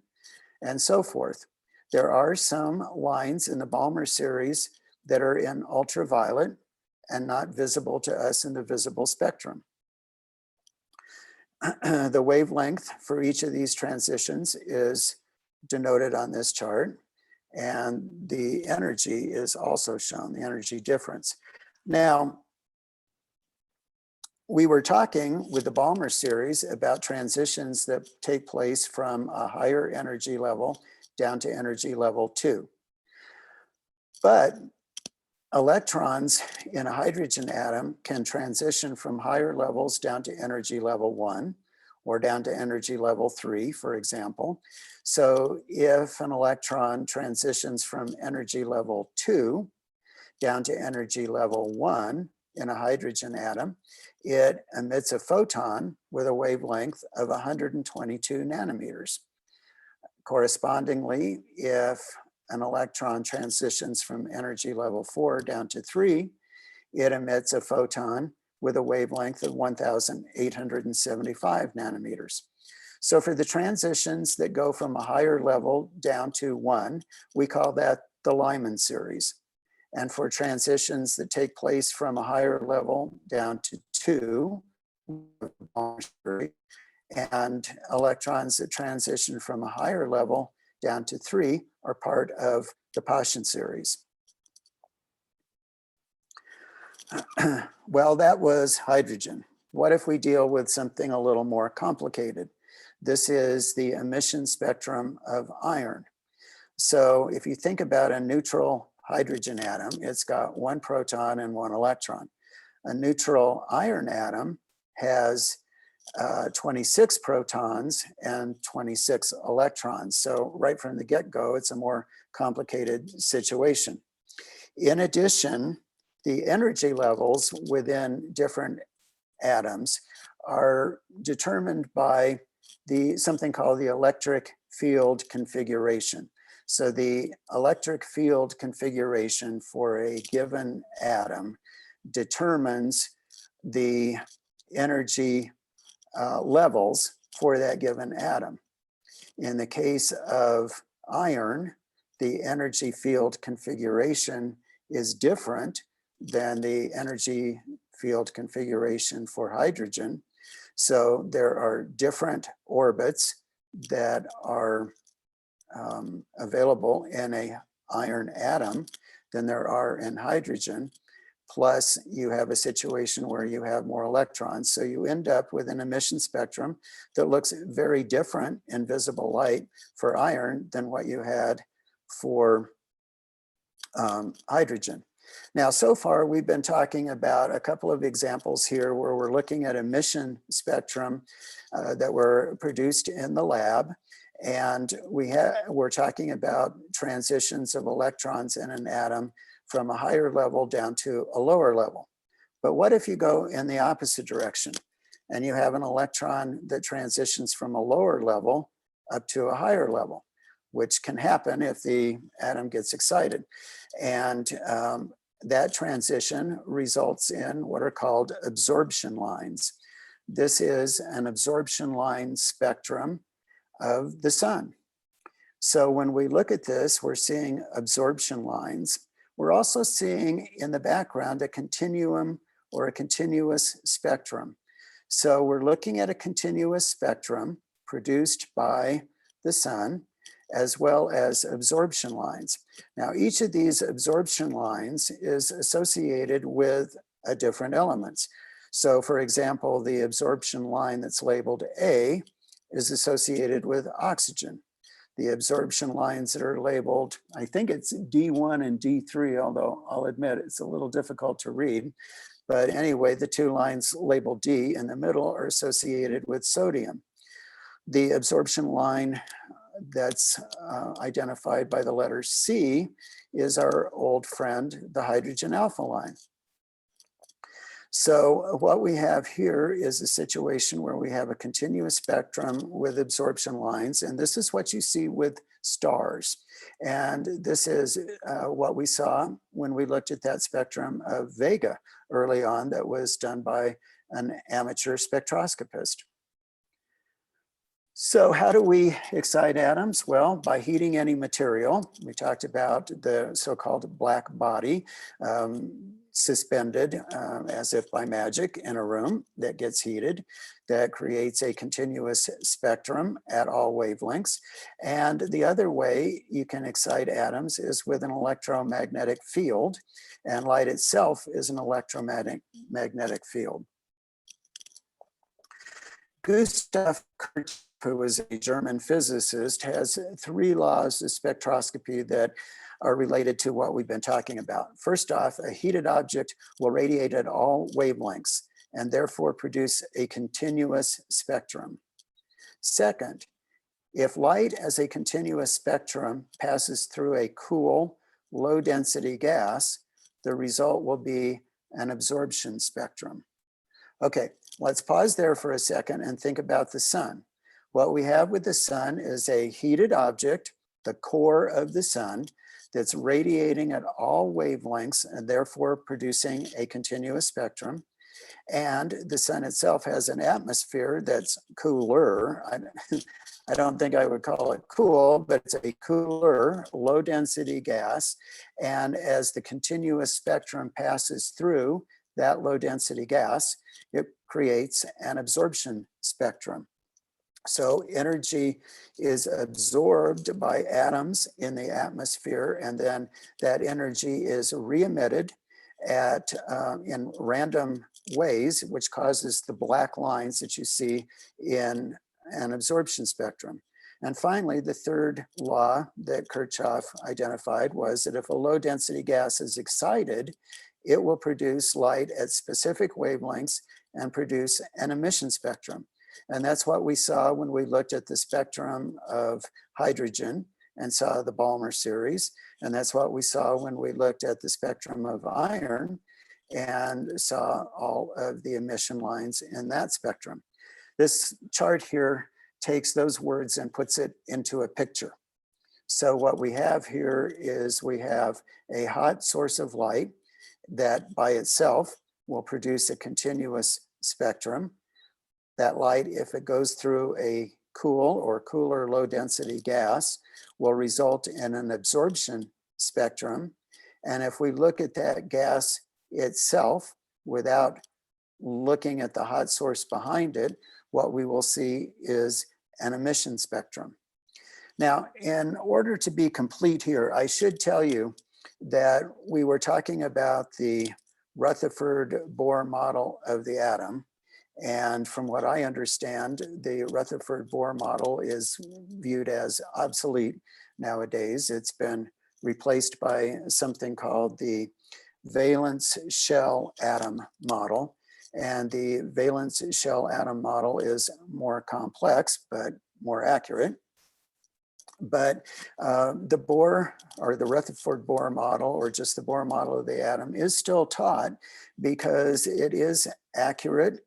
and so forth. There are some lines in the Balmer series that are in ultraviolet and not visible to us in the visible spectrum. The wavelength for each of these transitions is denoted on this chart, and the energy is also shown, the energy difference. Now, we were talking with the Balmer series about transitions that take place from a higher energy level down to energy level 2. But electrons in a hydrogen atom can transition from higher levels down to energy level 1 or down to energy level 3, for example. So if an electron transitions from energy level 2 down to energy level 1 in a hydrogen atom, it emits a photon with a wavelength of 122 nanometers. Correspondingly, if an electron transitions from energy level 4 down to 3, it emits a photon with a wavelength of 1,875 nanometers. So for the transitions that go from a higher level down to 1, we call that the Lyman series. And for transitions that take place from a higher level down to 2, and electrons that transition from a higher level down to 3 are part of the Paschen series. Well, that was hydrogen. What if we deal with something a little more complicated? This is the emission spectrum of iron. So if you think about a neutral hydrogen atom, it's got 1 proton and 1 electron. A neutral iron atom has 26 protons and 26 electrons. So right from the get-go, it's a more complicated situation. In addition, the energy levels within different atoms are determined by something called the electric field configuration. So the electric field configuration for a given atom determines the energy levels for that given atom. In the case of iron, the energy field configuration is different than the energy field configuration for hydrogen. So there are different orbits that are available in a iron atom than there are in hydrogen. Plus you have a situation where you have more electrons. So you end up with an emission spectrum that looks very different in visible light for iron than what you had for hydrogen. Now, so far we've been talking about a couple of examples here where we're looking at emission spectrum that were produced in the lab. And we're talking about transitions of electrons in an atom from a higher level down to a lower level. But what if you go in the opposite direction and you have an electron that transitions from a lower level up to a higher level, which can happen if the atom gets excited. And that transition results in what are called absorption lines. This is an absorption line spectrum of the sun. So when we look at this, we're seeing absorption lines. We're also seeing in the background a continuum or a continuous spectrum. So we're looking at a continuous spectrum produced by the sun, as well as absorption lines. Now, each of these absorption lines is associated with a different elements. So for example, the absorption line that's labeled A is associated with oxygen. The absorption lines that are labeled, I think it's D1 and D3, although I'll admit it's a little difficult to read. But anyway, the two lines labeled D in the middle are associated with sodium. The absorption line that's identified by the letter C is our old friend, the hydrogen alpha line. So what we have here is a situation where we have a continuous spectrum with absorption lines, and this is what you see with stars. And this is what we saw when we looked at that spectrum of Vega early on that was done by an amateur spectroscopist. So how do we excite atoms? Well, by heating any material. We talked about the so-called black body suspended as if by magic in a room that gets heated, that creates a continuous spectrum at all wavelengths. And the other way you can excite atoms is with an electromagnetic field, and light itself is an electromagnetic field. Gustav Kurtz, who was a German physicist, has 3 laws of spectroscopy that are related to what we've been talking about. First off, a heated object will radiate at all wavelengths and therefore produce a continuous spectrum. Second, if light as a continuous spectrum passes through a cool, low density gas, the result will be an absorption spectrum. Okay, let's pause there for a second and think about the sun. What we have with the sun is a heated object, the core of the sun, that's radiating at all wavelengths and therefore producing a continuous spectrum. And the sun itself has an atmosphere that's cooler. I don't think I would call it cool, but it's a cooler, low density gas. And as the continuous spectrum passes through that low density gas, it creates an absorption spectrum. So energy is absorbed by atoms in the atmosphere, and then that energy is re-emitted in random ways, which causes the black lines that you see in an absorption spectrum. And finally, the third law that Kirchhoff identified was that if a low density gas is excited, it will produce light at specific wavelengths and produce an emission spectrum. And that's what we saw when we looked at the spectrum of hydrogen and saw the Balmer series. And that's what we saw when we looked at the spectrum of iron and saw all of the emission lines in that spectrum. This chart here takes those words and puts it into a picture. So what we have here is we have a hot source of light that by itself will produce a continuous spectrum. That light, if it goes through a cool or cooler low density gas, will result in an absorption spectrum. And if we look at that gas itself without looking at the hot source behind it, what we will see is an emission spectrum. Now, in order to be complete here, I should tell you that we were talking about the Rutherford-Bohr model of the atom. And from what I understand, the Rutherford-Bohr model is viewed as obsolete nowadays. It's been replaced by something called the valence shell atom model. And the valence shell atom model is more complex, but more accurate. But the Bohr, or the Rutherford Bohr model, or just the Bohr model of the atom, is still taught because it is accurate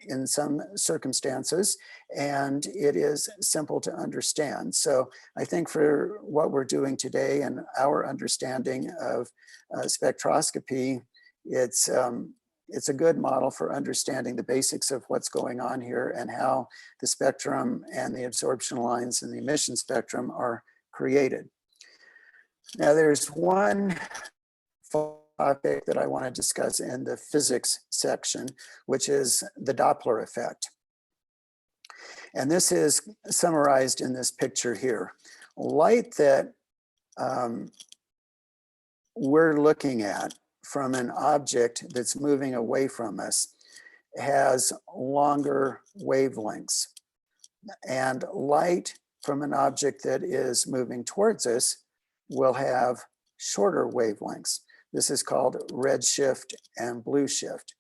in some circumstances, and it is simple to understand. So I think for what we're doing today and our understanding of spectroscopy, it's a good model for understanding the basics of what's going on here and how the spectrum and the absorption lines and the emission spectrum are created. Now, there's one topic that I want to discuss in the physics section, which is the Doppler effect. And this is summarized in this picture here. Light that we're looking at from an object that's moving away from us has longer wavelengths. And light from an object that is moving towards us will have shorter wavelengths. This is called redshift and blue shift.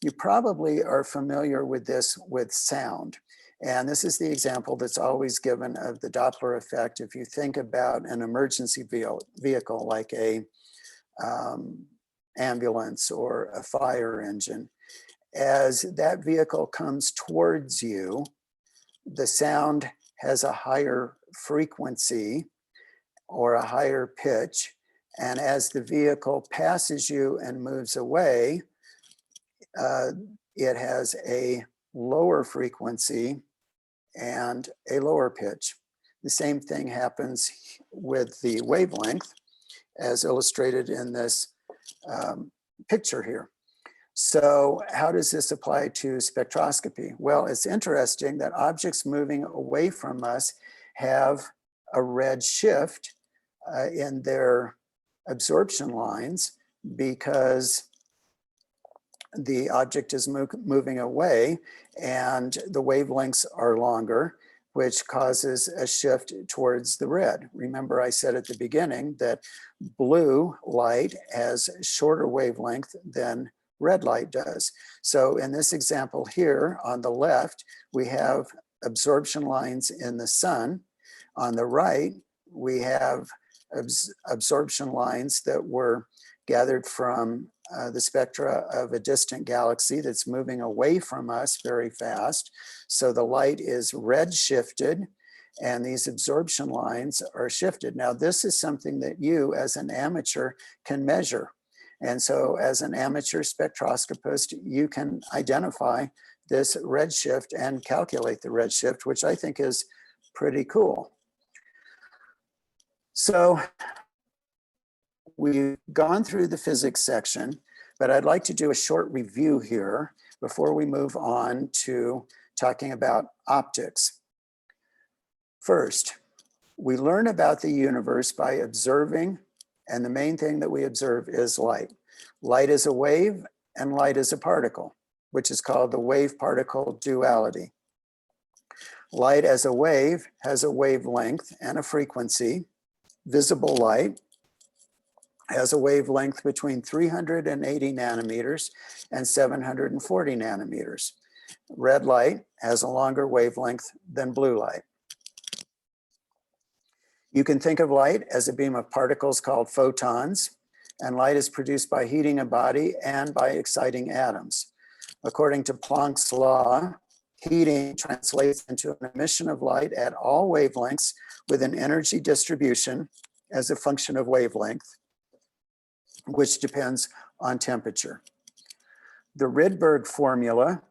You probably are familiar with this with sound. And this is the example that's always given of the Doppler effect. If you think about an emergency vehicle like a ambulance or a fire engine, as that vehicle comes towards you, the sound has a higher frequency or a higher pitch. And as the vehicle passes you and moves away, it has a lower frequency and a lower pitch. The same thing happens with the wavelength, as illustrated in this picture here. So how does this apply to spectroscopy? Well, it's interesting that objects moving away from us have a red shift in their absorption lines because the object is moving away and the wavelengths are longer, which causes a shift towards the red. Remember, I said at the beginning that blue light has shorter wavelength than red light does. So in this example here on the left, we have absorption lines in the sun. On the right, we have absorption lines that were gathered from the spectra of a distant galaxy that's moving away from us very fast. So the light is red shifted and these absorption lines are shifted. Now, this is something that you as an amateur can measure. And so as an amateur spectroscopist, you can identify this redshift and calculate the redshift, which I think is pretty cool. So we've gone through the physics section, but I'd like to do a short review here before we move on to talking about optics. First, we learn about the universe by observing, and the main thing that we observe is light. Light is a wave and light is a particle, which is called the wave-particle duality. Light as a wave has a wavelength and a frequency. Visible light has a wavelength between 380 nanometers and 740 nanometers. Red light has a longer wavelength than blue light. You can think of light as a beam of particles called photons, and light is produced by heating a body and by exciting atoms. According to Planck's law, heating translates into an emission of light at all wavelengths with an energy distribution as a function of wavelength, which depends on temperature. The Rydberg formula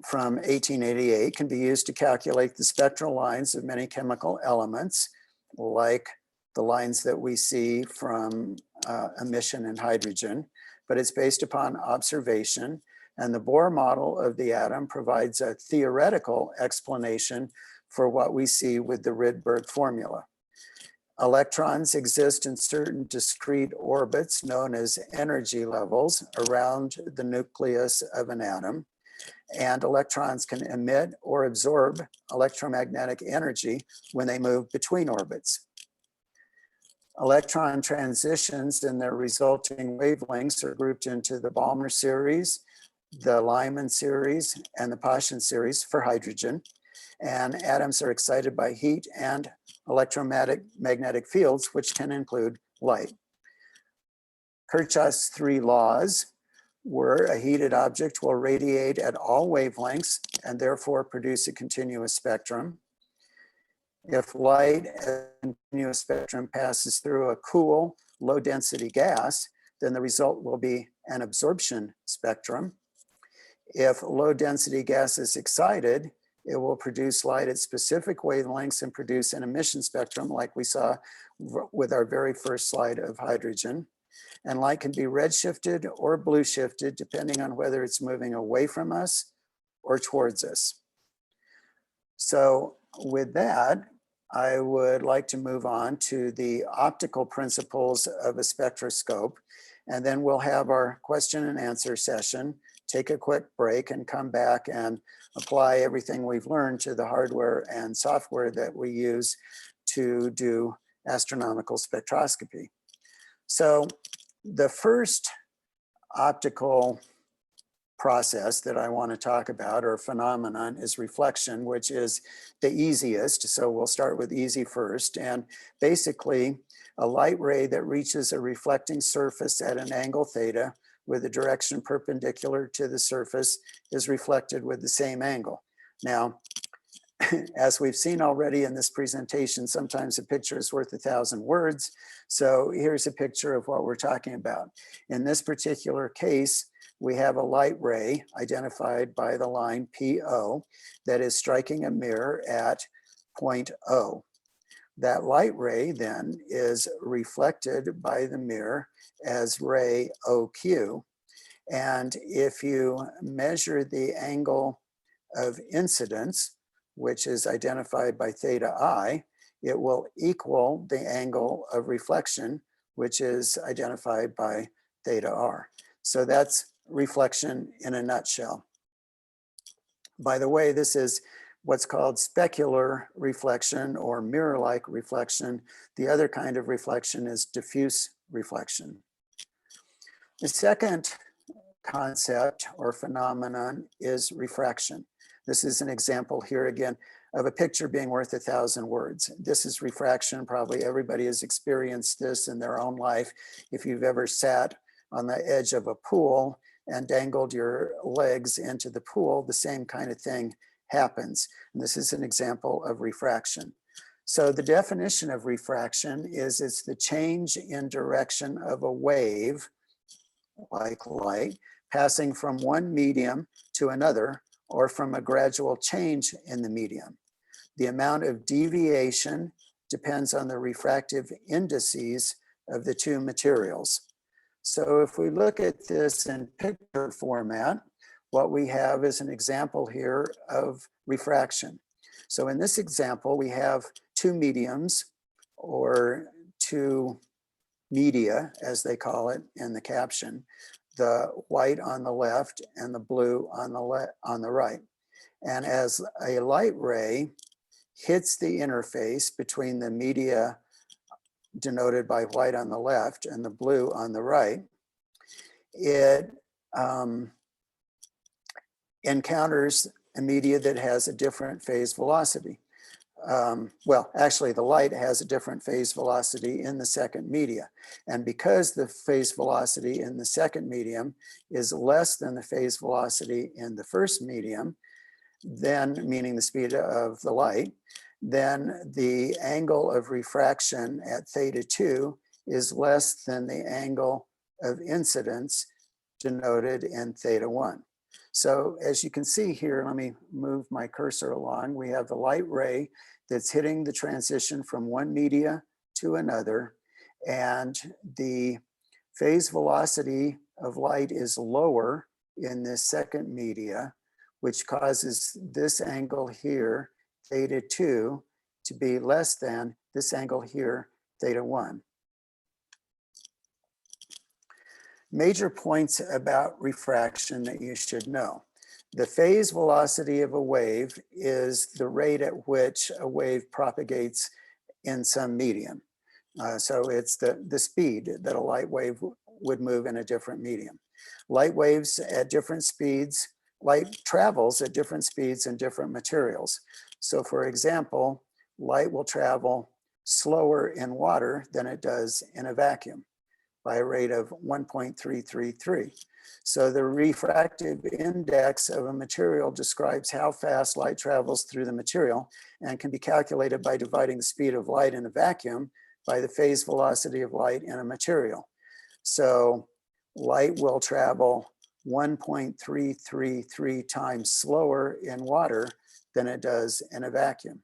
from 1888 can be used to calculate the spectral lines of many chemical elements, like the lines that we see from emission in hydrogen, but it's based upon observation. And the Bohr model of the atom provides a theoretical explanation for what we see with the Rydberg formula. Electrons exist in certain discrete orbits known as energy levels around the nucleus of an atom. And electrons can emit or absorb electromagnetic energy when they move between orbits. Electron transitions and their resulting wavelengths are grouped into the Balmer series, the Lyman series, and the Paschen series for hydrogen. And atoms are excited by heat and electromagnetic fields, which can include light. Kirchhoff's three laws were a heated object will radiate at all wavelengths and therefore produce a continuous spectrum. If light as a continuous spectrum passes through a cool, low density gas, then the result will be an absorption spectrum. If low density gas is excited, it will produce light at specific wavelengths and produce an emission spectrum like we saw with our very first slide of hydrogen. And light can be redshifted or blue shifted depending on whether it's moving away from us or towards us. So with that, I would like to move on to the optical principles of a spectroscope, and then we'll have our question and answer session, take a quick break and come back and apply everything we've learned to the hardware and software that we use to do astronomical spectroscopy. So the first optical process that I want to talk about, or phenomenon, is reflection, which is the easiest. So we'll start with easy first. And basically, a light ray that reaches a reflecting surface at an angle theta with a direction perpendicular to the surface is reflected with the same angle. Now, as we've seen already in this presentation, sometimes a picture is worth 1,000 words. So here's a picture of what we're talking about. In this particular case, we have a light ray identified by the line PO that is striking a mirror at point O. That light ray then is reflected by the mirror as ray OQ. And if you measure the angle of incidence, which is identified by theta I, it will equal the angle of reflection, which is identified by theta R. So that's reflection in a nutshell. By the way, this is what's called specular reflection or mirror-like reflection. The other kind of reflection is diffuse reflection. The second concept or phenomenon is refraction. This is an example here again of a picture being worth 1,000 words. This is refraction. Probably everybody has experienced this in their own life. If you've ever sat on the edge of a pool and dangled your legs into the pool, the same kind of thing happens. And this is an example of refraction. So the definition of refraction is it's the change in direction of a wave, like light, passing from one medium to another, or from a gradual change in the medium. The amount of deviation depends on the refractive indices of the two materials. So if we look at this in picture format, what we have is an example here of refraction. So in this example, we have two mediums, or two media, as they call it in the caption, the white on the left and the blue on the right. And as a light ray hits the interface between the media denoted by white on the left and the blue on the right, it encounters a media that has a different phase velocity. Well, actually the light has a different phase velocity in the second media. And because the phase velocity in the second medium is less than the phase velocity in the first medium, then, meaning the speed of the light, then the angle of refraction at theta 2 is less than the angle of incidence denoted in theta 1. So as you can see here, let me move my cursor along. We have the light ray that's hitting the transition from one media to another, and the phase velocity of light is lower in this second media, which causes this angle here, theta 2, to be less than this angle here, theta 1. Major points about refraction that you should know. The phase velocity of a wave is the rate at which a wave propagates in some medium. So it's the speed that a light wave would move in a different medium. Light waves at different speeds, light travels at different speeds in different materials. So for example, light will travel slower in water than it does in a vacuum by a rate of 1.333. So the refractive index of a material describes how fast light travels through the material and can be calculated by dividing the speed of light in a vacuum by the phase velocity of light in a material. So light will travel 1.333 times slower in water than it does in a vacuum.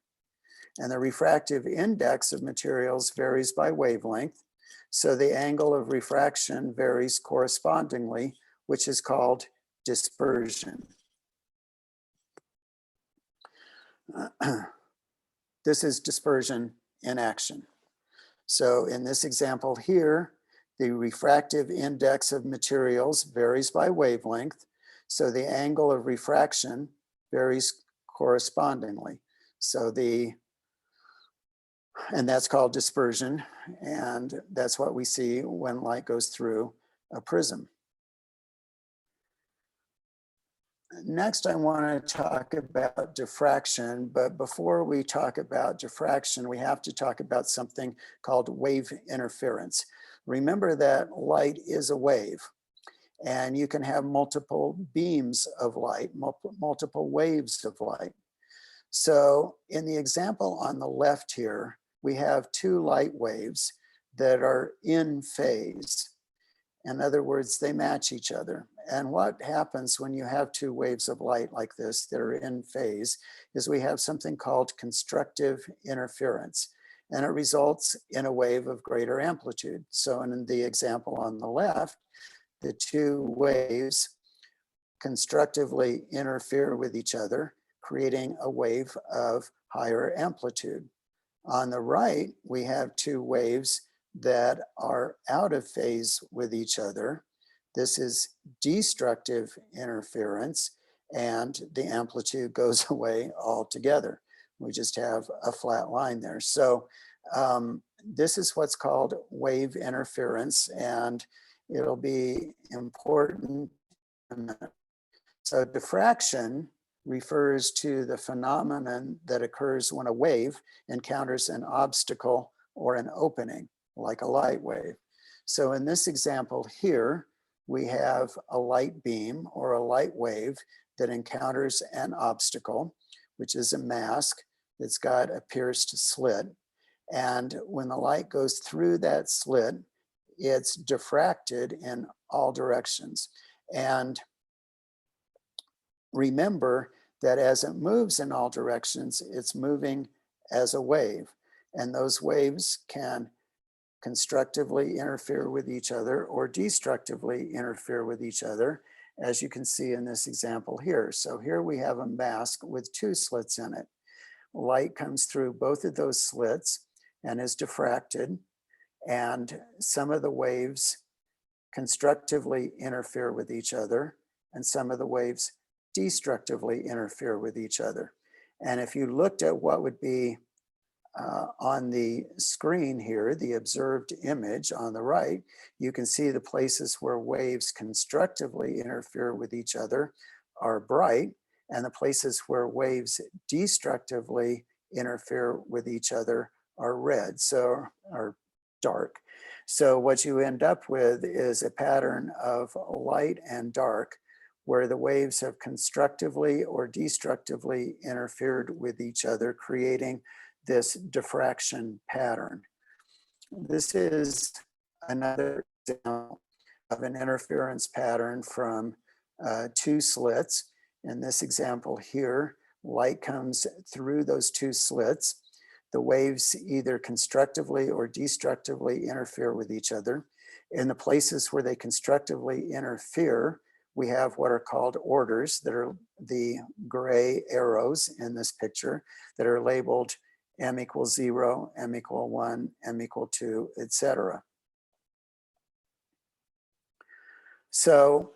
And the refractive index of materials varies by wavelength. So the angle of refraction varies correspondingly, which is called dispersion. This is dispersion in action. So in this example here, the refractive index of materials varies by wavelength. So the angle of refraction varies correspondingly. So and that's called dispersion. And that's what we see when light goes through a prism. Next, I want to talk about diffraction, but before we talk about diffraction, we have to talk about something called wave interference. Remember that light is a wave, and you can have multiple beams of light, multiple waves of light. So in the example on the left here, we have two light waves that are in phase. In other words, they match each other. And what happens when you have two waves of light like this that are in phase is we have something called constructive interference. And it results in a wave of greater amplitude. So in the example on the left, the two waves constructively interfere with each other, creating a wave of higher amplitude. On the right, we have two waves that are out of phase with each other. This is destructive interference, and the amplitude goes away altogether. We just have a flat line there. So this is what's called wave interference, and it'll be important in a minute. So diffraction refers to the phenomenon that occurs when a wave encounters an obstacle or an opening, like a light wave. So in this example here, we have a light beam or a light wave that encounters an obstacle, which is a mask that's got a pierced slit. And when the light goes through that slit, it's diffracted in all directions. And remember that as it moves in all directions, it's moving as a wave. And those waves can constructively interfere with each other or destructively interfere with each other, as you can see in this example here. So here we have a mask with two slits in it. Light comes through both of those slits and is diffracted, and some of the waves constructively interfere with each other, and some of the waves destructively interfere with each other. And if you looked at what would be on the screen here, the observed image on the right, you can see the places where waves constructively interfere with each other are bright, and the places where waves destructively interfere with each other are red, so are dark. So what you end up with is a pattern of light and dark where the waves have constructively or destructively interfered with each other, creating this diffraction pattern. This is another example of an interference pattern from two slits. In this example here, light comes through those two slits. The waves either constructively or destructively interfere with each other. In the places where they constructively interfere, we have what are called orders that are the gray arrows in this picture that are labeled m equals 0, m equal 1, m equal 2, etc. So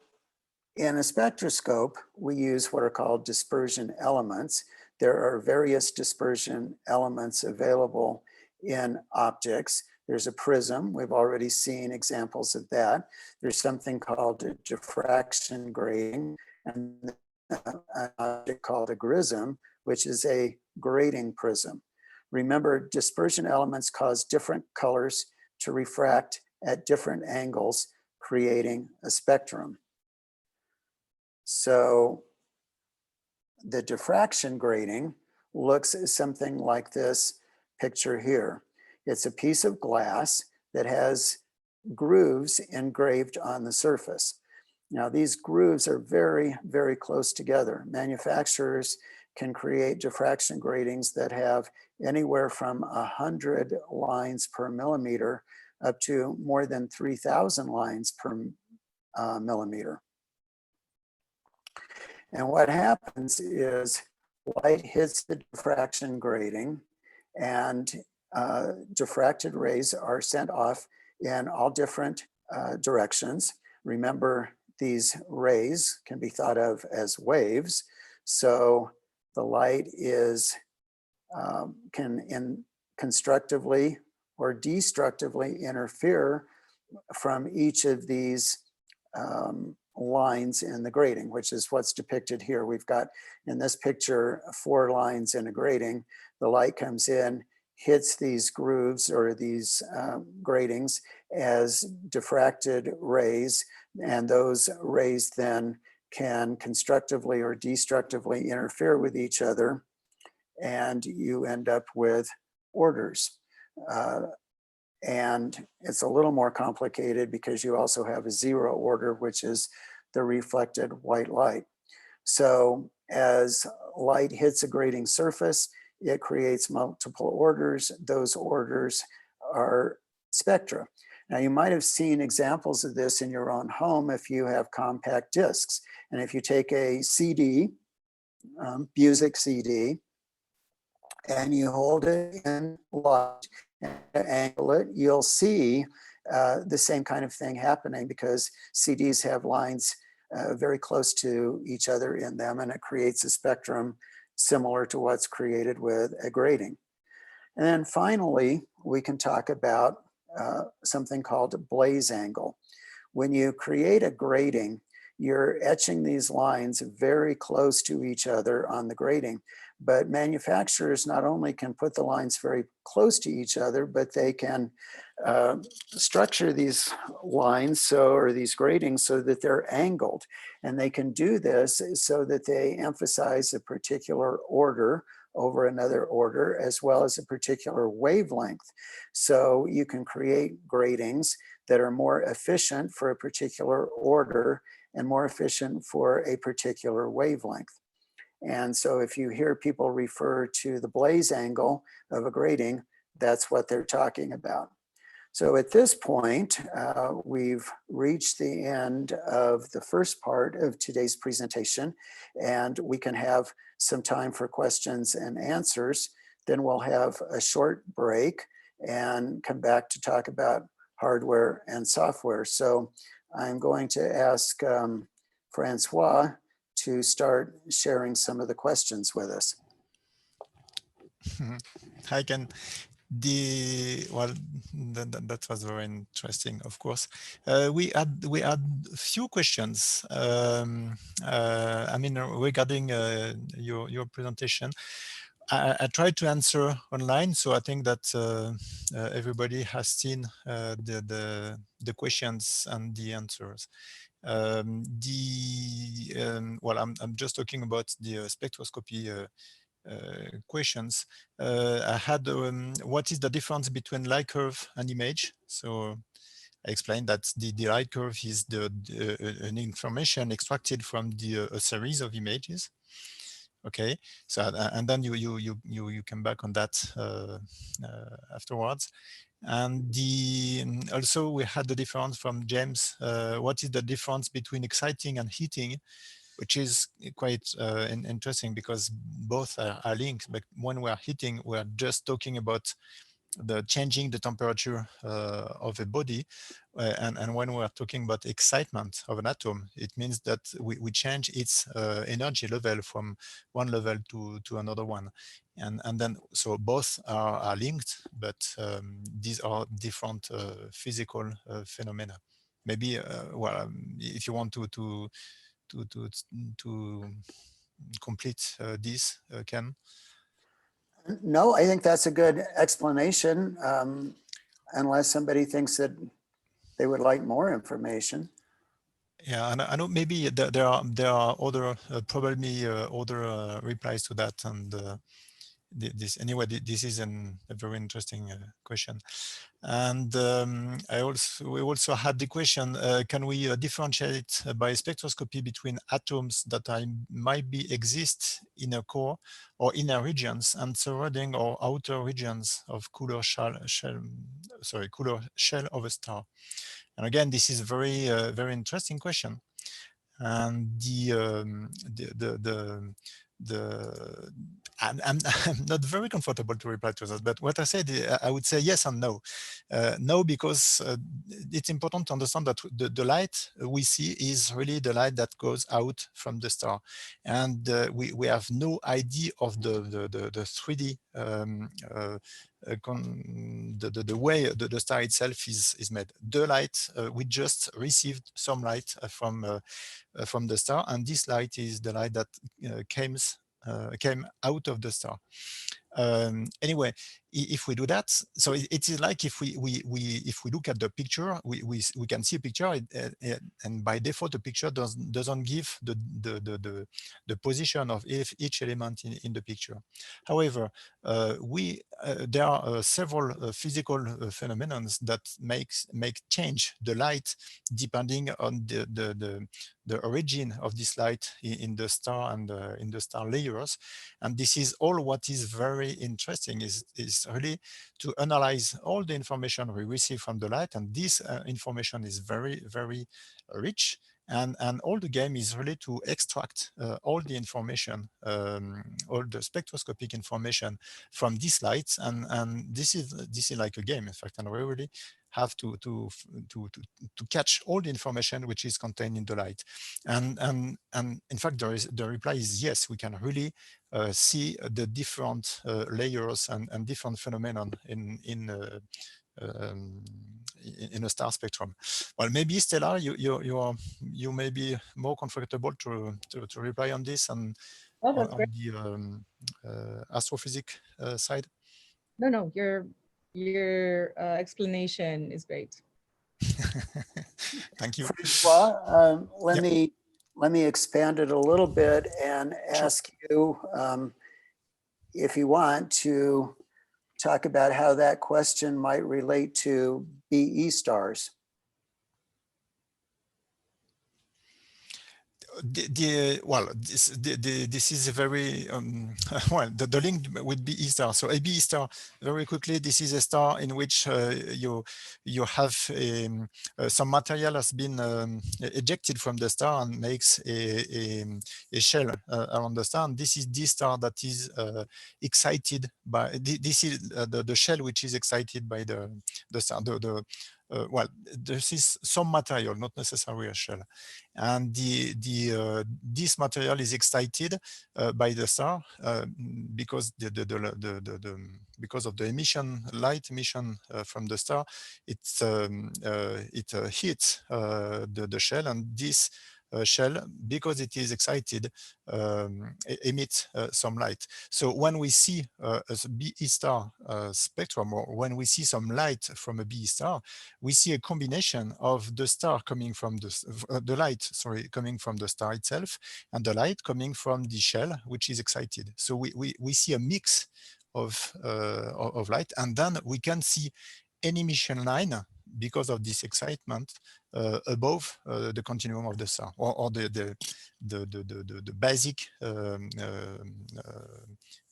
in a spectroscope, we use what are called dispersion elements. There are various dispersion elements available in optics. There's a prism. We've already seen examples of that. There's something called a diffraction grating, and an object called a grism, which is a grating prism. Remember, dispersion elements cause different colors to refract at different angles, creating a spectrum. So the diffraction grating looks something like this picture here. It's a piece of glass that has grooves engraved on the surface. Now, these grooves are very, very close together. Manufacturers can create diffraction gratings that have anywhere from 100 lines per millimeter up to more than 3,000 lines per millimeter. And what happens is light hits the diffraction grating, and diffracted rays are sent off in all different directions. Remember, these rays can be thought of as waves. So the light is can constructively or destructively interfere from each of these lines in the grating, which is what's depicted here. We've got in this picture 4 lines in a grating. The light comes in, hits these grooves or these gratings as diffracted rays, and those rays then can constructively or destructively interfere with each other, and you end up with orders. And it's a little more complicated because you also have a 0 order, which is the reflected white light. So as light hits a grating surface, it creates multiple orders. Those orders are spectra. Now, you might have seen examples of this in your own home if you have compact discs. And if you take a CD, music CD, and you hold it in light and angle it, you'll see the same kind of thing happening because CDs have lines very close to each other in them, and it creates a spectrum similar to what's created with a grating. And then finally, we can talk about something called blaze angle. When you create a grating, you're etching these lines very close to each other on the grating. But manufacturers not only can put the lines very close to each other, but they can structure these lines or these gratings so that they're angled. And they can do this so that they emphasize a particular order over another order, as well as a particular wavelength. So you can create gratings that are more efficient for a particular order and more efficient for a particular wavelength. And so if you hear people refer to the blaze angle of a grating, that's what they're talking about. So at this point, we've reached the end of the first part of today's presentation, and we can have some time for questions and answers. Then we'll have a short break and come back to talk about hardware and software. So I'm going to ask Francois to start sharing some of the questions with us. Hi, Ken. That was very interesting. Of course, we had a few questions. I mean, regarding your presentation. I tried to answer online, so I think that everybody has seen the questions and the answers. Well, I'm just talking about the spectroscopy questions. I had what is the difference between light curve and image? So I explained that the light curve is an information extracted from a series of images. Okay, so and then you come back on that afterwards. And also we had the difference from James. What is the difference between exciting and heating? Which is quite interesting because both are linked. But when we are heating, we are just talking about changing the temperature of a body. And when we are talking about excitement of an atom, it means that we change its energy level from one level to another one. And then, so both are linked, but these are different physical phenomena. Maybe, well, if you want to complete this, Ken? No, I think that's a good explanation, unless somebody thinks that they would like more information. Yeah, and I know maybe there are other probably other replies to that, and this anyway. This is a very interesting question. And we also had the question: can we differentiate by spectroscopy between atoms that might be exist in a core or inner regions and surrounding or outer regions of cooler shell of a star? And again, this is very very interesting question. And I'm not very comfortable to reply to that, but what I said, I would say yes and no. No, because it's important to understand that the light we see is really the light that goes out from the star, and we have no idea of the 3D the way the star itself is made. The light, we just received some light from the star, and this light is the light that came out of the star. Anyway, if we do that, so it is like if we look at the picture, we can see a picture, and by default the picture doesn't give the position of each element in the picture. However, there are several physical phenomena that make change the light depending on the origin of this light in the star and in the star layers. And this is all what is very interesting is really to analyze all the information we receive from the light. And this information is very, very rich. And all the game is really to extract all the information, all the spectroscopic information from these lights. And this is like a game, in fact, and we really have to catch all the information which is contained in the light. And in fact, the reply is yes, we can really see the different layers and different phenomena in a star spectrum. Well, maybe Stella, you may be more comfortable to reply on this and Oh, that's on great. the astrophysics side. No, your explanation is great. Thank you. Francois, Yep. let me expand it a little bit and Sure. ask you if you want to talk about how that question might relate to BE stars. This is a very well. The link with BE star. So a BE star, very quickly, this is a star in which you have some material has been ejected from the star and makes a shell around the star. And this is this star that is excited by this is the shell which is excited by the star. Well, this is some material, not necessarily a shell, and this material is excited by the star because because of the light emission from the star. It hits the shell, and this shell, because it is excited, emits some light. So when we see a BE star spectrum, or when we see some light from a BE star, we see a combination of the star coming from the light, sorry, coming from the star itself, and the light coming from the shell, which is excited. So we see a mix of light, and then we can see an emission line because of this excitement above the continuum of the star, or the basic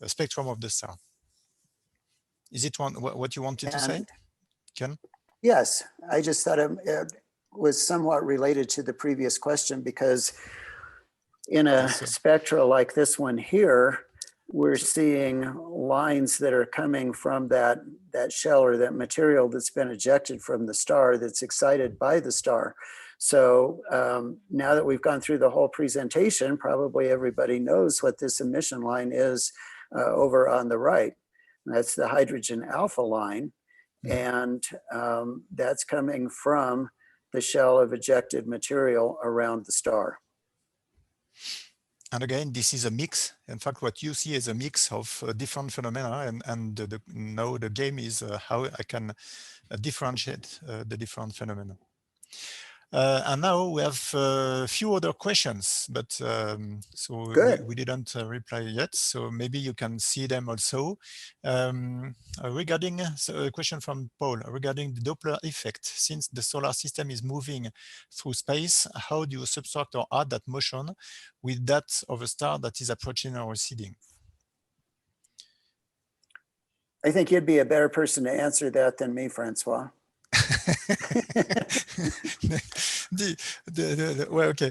spectrum of the star. Is it what you wanted to say, Ken? Yes, I just thought it was somewhat related to the previous question, because in a spectra like this one here, we're seeing lines that are coming from that shell or that material that's been ejected from the star that's excited by the star. So now that we've gone through the whole presentation, probably everybody knows what this emission line is over on the right. That's the hydrogen alpha line. And that's coming from the shell of ejected material around the star. And again, this is a mix. In fact, what you see is a mix of different phenomena, and now the game is how I can differentiate the different phenomena. And now we have a few other questions, but so we didn't reply yet. So maybe you can see them also. Regarding a question from Paul regarding the Doppler effect, since the solar system is moving through space, how do you subtract or add that motion with that of a star that is approaching or receding? I think you'd be a better person to answer that than me, Francois. Well, okay.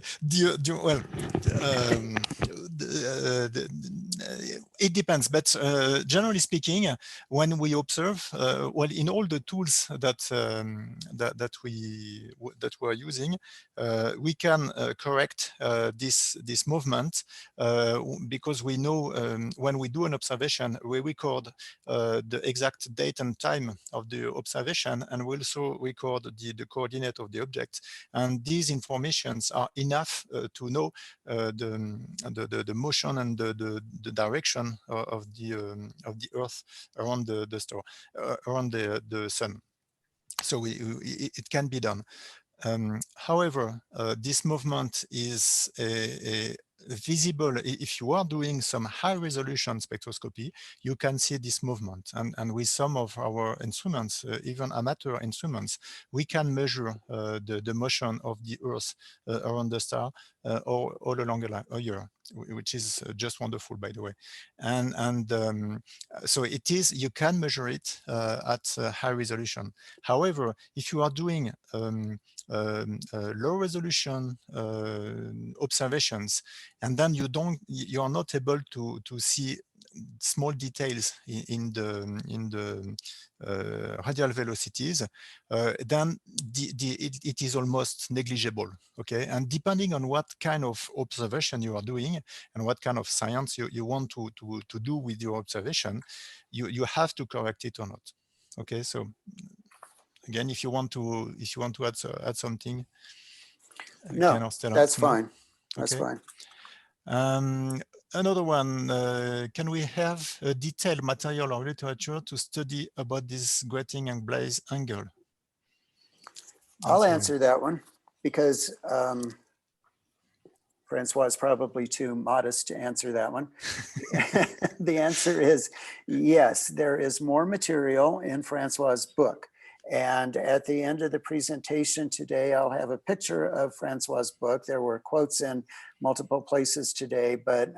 It depends, but generally speaking, when we observe, well, in all the tools that that we are using, we can correct this movement because we know when we do an observation, we record the exact date and time of the observation, and we also record the coordinate of the object. And these informations are enough to know the motion and the direction of the Earth around the star, around the sun. So it can be done. However, this movement is visible if you are doing some high resolution spectroscopy. You can see this movement, and with some of our instruments, even amateur instruments, we can measure the motion of the Earth around the star all along a year, which is just wonderful, by the way. And so it is, you can measure it at high resolution. However, if you are doing low resolution observations, and then you are not able to see small details in the radial velocities, then it is almost negligible. Okay, and depending on what kind of observation you are doing and what kind of science you want to do with your observation, you have to correct it or not. Okay, so again, if you want to add something, no, that's fine. That's okay. fine. Another one, can we have a detailed material or literature to study about this grating and blaze angle? I'll answer that one because Francois is probably too modest to answer that one. The answer is yes, there is more material in Francois's book. And at the end of the presentation today, I'll have a picture of Francois's book. There were quotes in multiple places today, but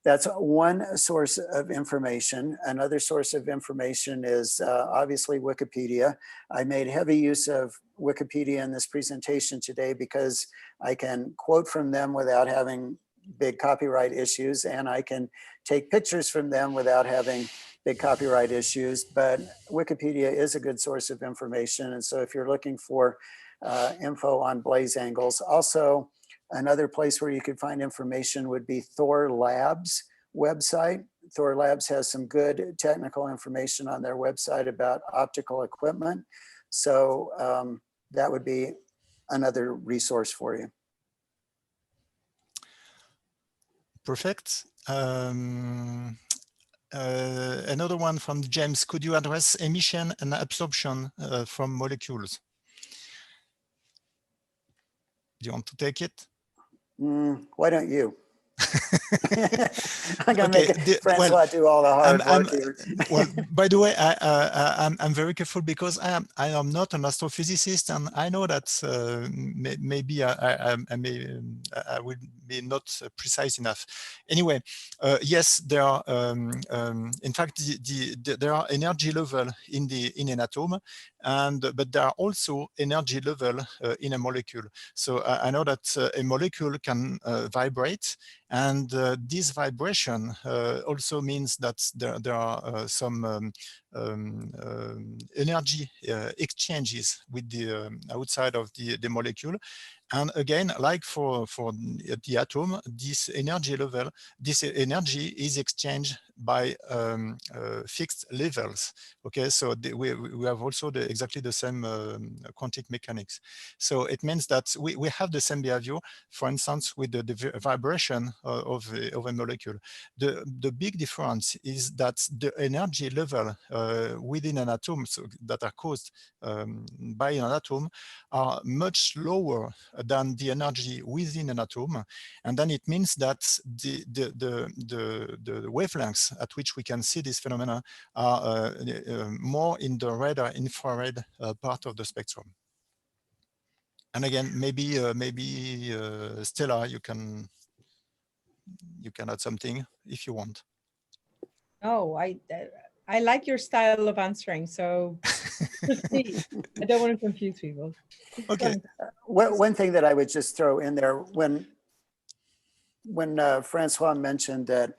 that's one source of information. Another source of information is obviously Wikipedia. I made heavy use of Wikipedia in this presentation today because I can quote from them without having big copyright issues, and I can take pictures from them without having big copyright issues. But Wikipedia is a good source of information. And so if you're looking for info on blaze angles, also another place where you could find information would be Thor Labs website. Thor Labs has some good technical information on their website about optical equipment. So that would be another resource for you. Perfect. Another one from James, could you address emission and absorption from molecules? Do you want to take it? Why don't you? I'm gonna make Francois do all the hard work here. Well, by the way, I'm very careful because I am not an astrophysicist, and I know that maybe I will be not precise enough. Anyway, yes, there are in fact there are energy level in an atom, but there are also energy level in a molecule. So I know that a molecule can vibrate, and this vibration also means that there are some energy exchanges with the outside of the molecule, And again, like for the atom, this energy level, this energy is exchanged by fixed levels. Okay, so we have also exactly the same quantum mechanics. So it means that we have the same behavior, for instance, with the vibration of a molecule. The big difference is that the energy level within an atom, so that are caused by an atom, are much lower than the energy within an atom, and then it means that the wavelengths at which we can see this phenomena are more in the red or infrared part of the spectrum. And again, maybe Stella, you can add something if you want. Oh, I like your style of answering, so proceed. I don't want to confuse people. Okay. One thing that I would just throw in there, when Francois mentioned that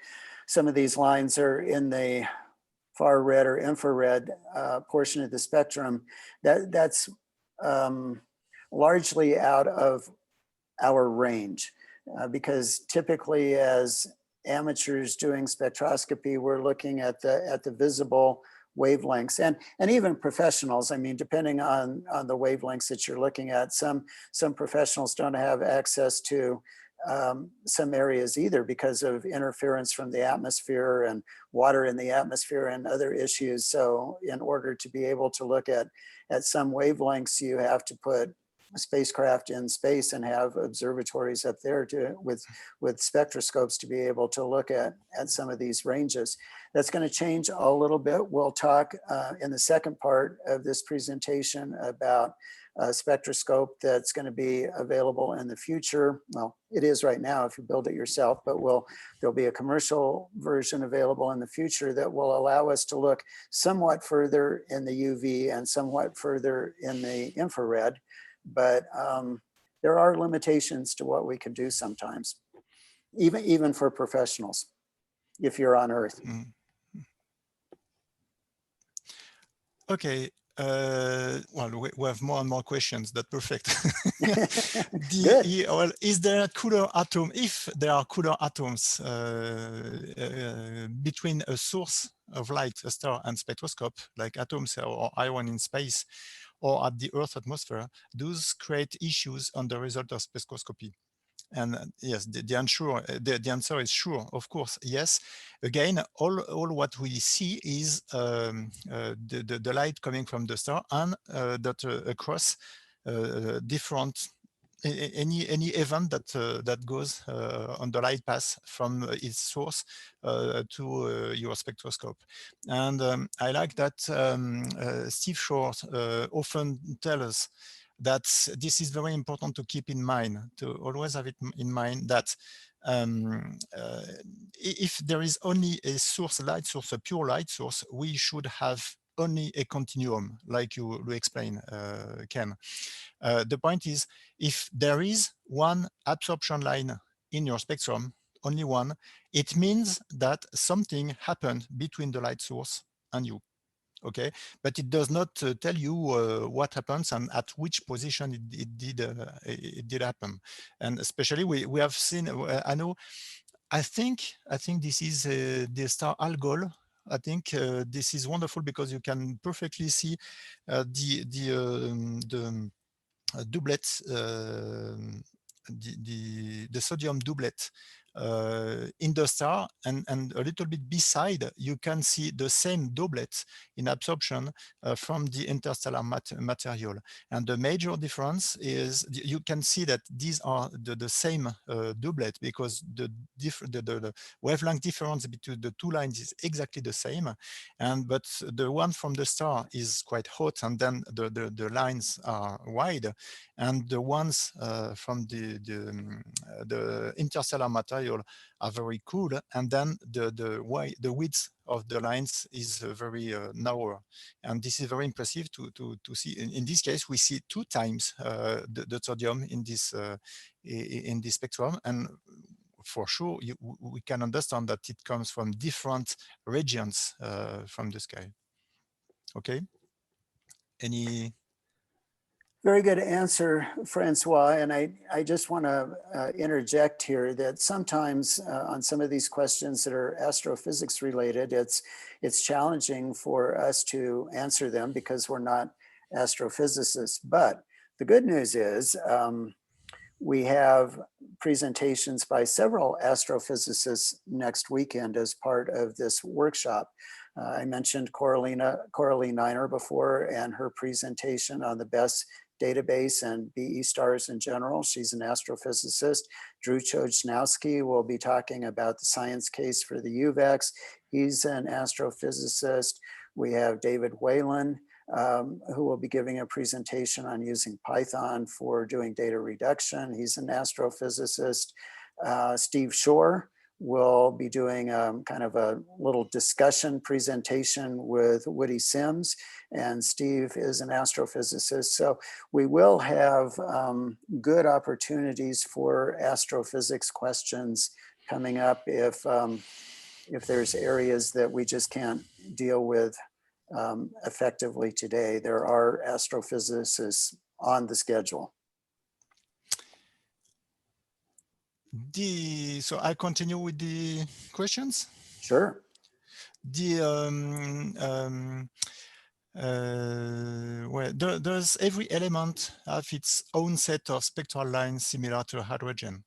some of these lines are in the far red or infrared portion of the spectrum, that's largely out of our range, because typically as amateurs doing spectroscopy, we're looking at the visible wavelengths, and even professionals. I mean, depending on the wavelengths that you're looking at, some professionals don't have access to some areas either because of interference from the atmosphere and water in the atmosphere and other issues. So in order to be able to look at some wavelengths, you have to put a spacecraft in space and have observatories up there with spectroscopes to be able to look at some of these ranges. That's going to change a little bit. We'll talk in the second part of this presentation about a spectroscope that's going to be available in the future. Well, it is right now if you build it yourself, but there'll be a commercial version available in the future that will allow us to look somewhat further in the UV and somewhat further in the infrared. But there are limitations to what we can do sometimes, even for professionals, if you're on Earth. Mm. Okay. Well, we have more and more questions. That's perfect. Well, is there a cooler atom? If there are cooler atoms between a source of light, a star, and spectroscope, like atoms or ion in space, or at the Earth atmosphere, those create issues on the result of spectroscopy. And yes, the answer is sure, of course, yes. Again, all what we see is the light coming from the star, and that across different any event that goes on the light path from its source to your spectroscope. And I like that Steve Short often tells us that this is very important to keep in mind, to always have it in mind that if there is only a source, light source, a pure light source, we should have only a continuum, like you explained, Ken. The point is, if there is one absorption line in your spectrum, only one, it means that something happened between the light source and you. Okay, but it does not tell you what happens and at which position it did happen. And especially we have seen, I think this is the star Algol. I think this is wonderful because you can perfectly see the doublet, the sodium doublet in the star, and a little bit beside, you can see the same doublet in absorption from the interstellar material. And the major difference is you can see that these are the same doublet, because the wavelength difference between the two lines is exactly the same. But the one from the star is quite hot, and then the lines are wide, and the ones from the interstellar material are very cool, and then the width of the lines is very narrow. And this is very impressive to see. In this case, we see 2 times the sodium in this spectrum, and for sure we can understand that it comes from different regions from the sky. Okay, any Very good answer, Francois. And I just want to interject here that sometimes on some of these questions that are astrophysics related, it's challenging for us to answer them because we're not astrophysicists. But the good news is we have presentations by several astrophysicists next weekend as part of this workshop. I mentioned Coralie Niner before and her presentation on the best database and BE stars in general. She's an astrophysicist. Drew Chojnowski will be talking about the science case for the UVAX. He's an astrophysicist. We have David Whalen, who will be giving a presentation on using Python for doing data reduction. He's an astrophysicist. Steve Shore will be doing kind of a little discussion presentation with Woody Sims, and Steve is an astrophysicist. So we will have good opportunities for astrophysics questions coming up if there's areas that we just can't deal with effectively today. There are astrophysicists on the schedule. So I continue with the questions. Sure. Well, does every element have its own set of spectral lines similar to hydrogen?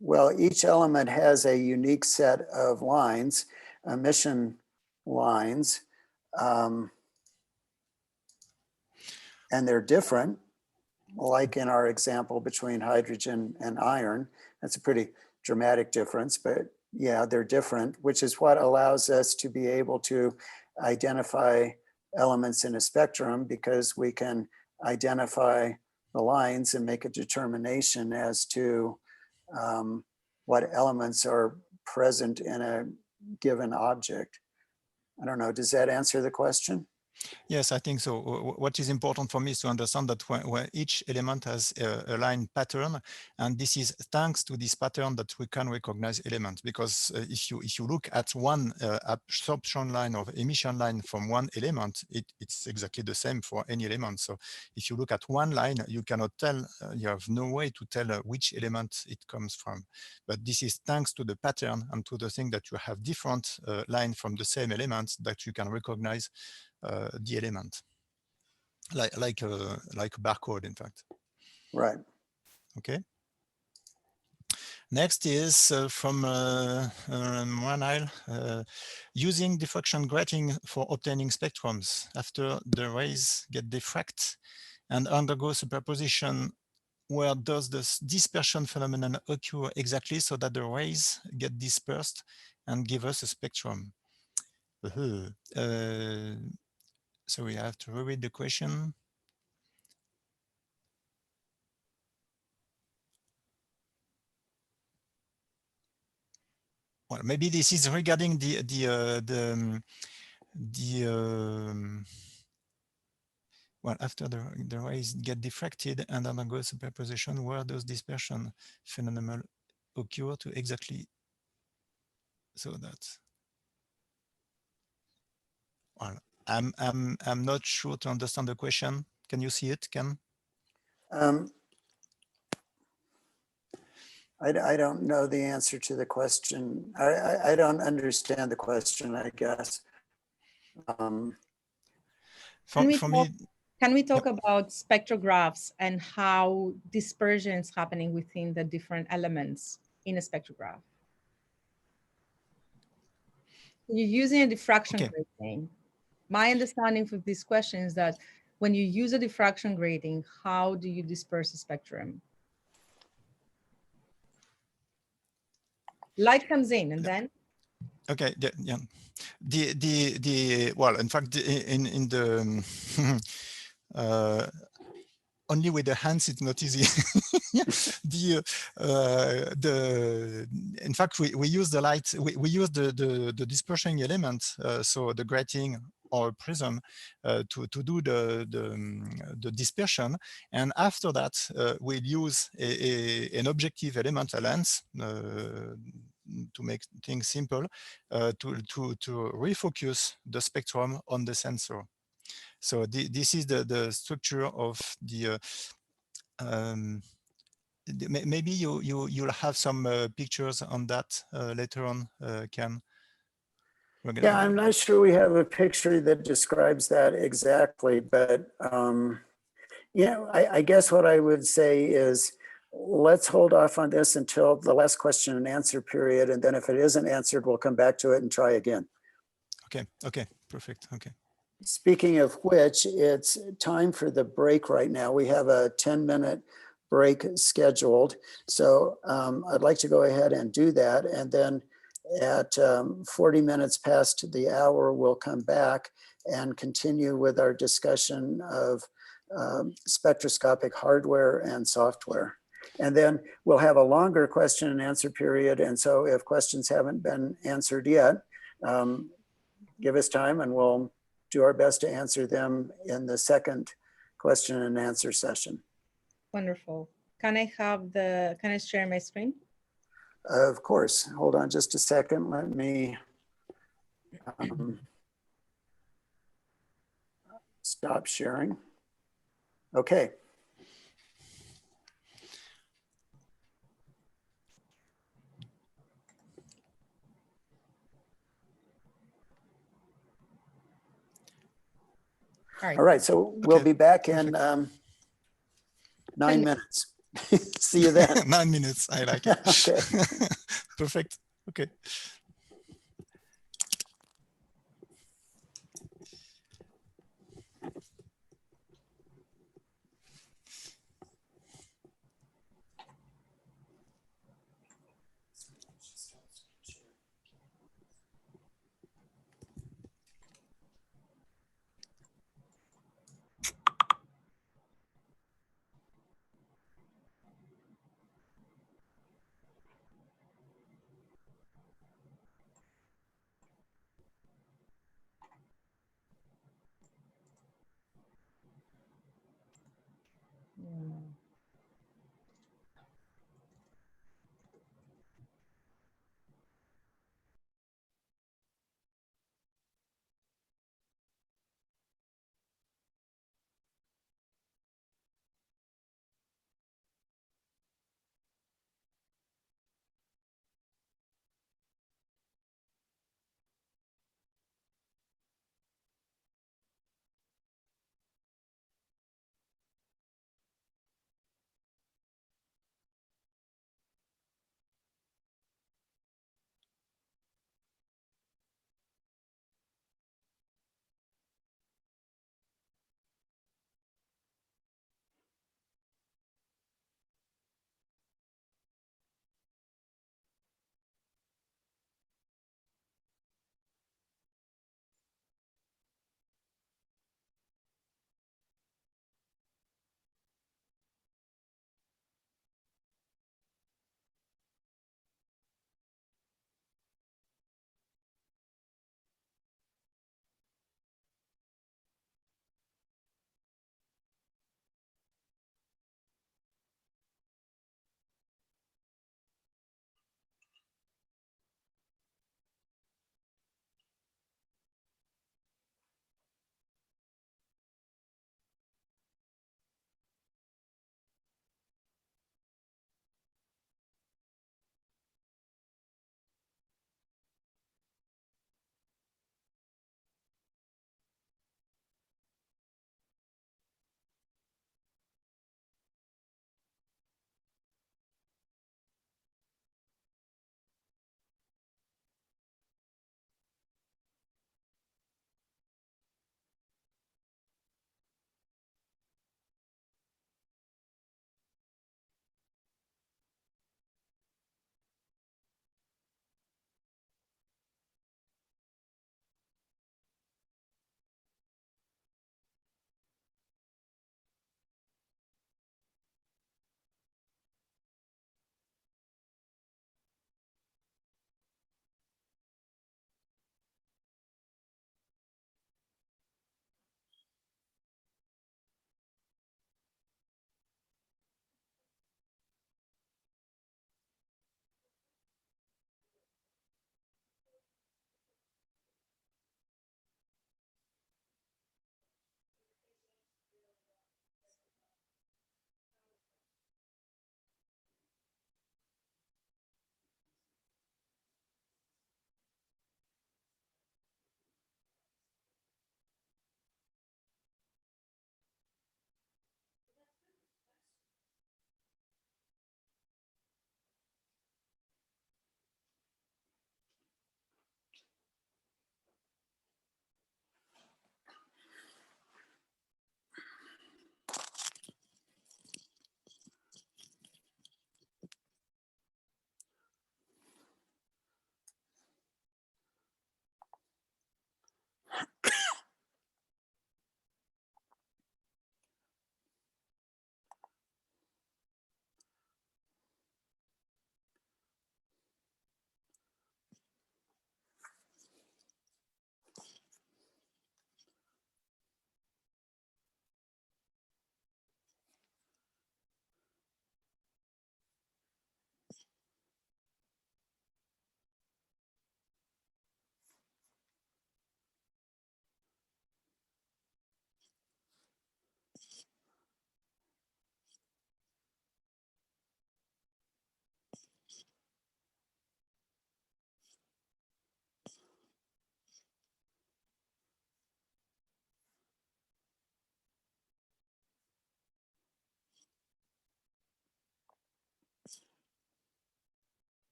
Well, each element has a unique set of lines, emission lines, and they're different. Like in our example between hydrogen and iron, that's a pretty dramatic difference, but yeah, they're different, which is what allows us to be able to identify elements in a spectrum, because we can identify the lines and make a determination as to what elements are present in a given object. I don't know, does that answer the question? Yes, I think so. What is important for me is to understand that when each element has a line pattern, and this is thanks to this pattern that we can recognize elements. Because if you look at one absorption line or emission line from one element, it's exactly the same for any element. So if you look at one line, you cannot tell, you have no way to tell which element it comes from. But this is thanks to the pattern and to the thing that you have different lines from the same element that you can recognize the element, like a barcode, in fact. Right. Okay. Next is from Ranil, using diffraction grating for obtaining spectrums after the rays get diffract and undergo superposition. Where does this dispersion phenomenon occur exactly so that the rays get dispersed and give us a spectrum? So we have to reread the question. Well, maybe this is regarding well, after the rays get diffracted and undergo superposition, where does dispersion phenomenon occur to exactly so that? Well, I'm not sure to understand the question. Can you see it, Ken? I don't know the answer to the question. I don't understand the question, I guess. Can we talk about spectrographs and how dispersion is happening within the different elements in a spectrograph? You're using a diffraction grating. My understanding for this question is that when you use a diffraction grating, how do you disperse a spectrum? Light comes in and then? Okay, yeah. Well, in fact, in the only with the hands it's not easy. In fact, we use the light. We use the dispersion element, so the grating or prism, to do the dispersion, and after that we'll use an objective element, a lens, to make things simple, to refocus the spectrum on the sensor. So this is the structure of the maybe you'll have some pictures on that later on, Ken. Yeah, I'm not sure we have a picture that describes that exactly, but I guess what I would say is let's hold off on this until the last question and answer period, and then if it isn't answered, we'll come back to it and try again. Okay, perfect. Okay. Speaking of which, it's time for the break right now. We have a 10-minute break scheduled. So I'd like to go ahead and do that. And then at 40 minutes past the hour, we'll come back and continue with our discussion of spectroscopic hardware and software. And then we'll have a longer question and answer period. And so if questions haven't been answered yet, give us time and we'll do our best to answer them in the second question and answer session. Wonderful. Can I share my screen? Of course. Hold on just a second. Let me stop sharing. Okay. All right, so we'll be back in 9 minutes. See you then. 9 minutes, I like it. Okay. Perfect, okay.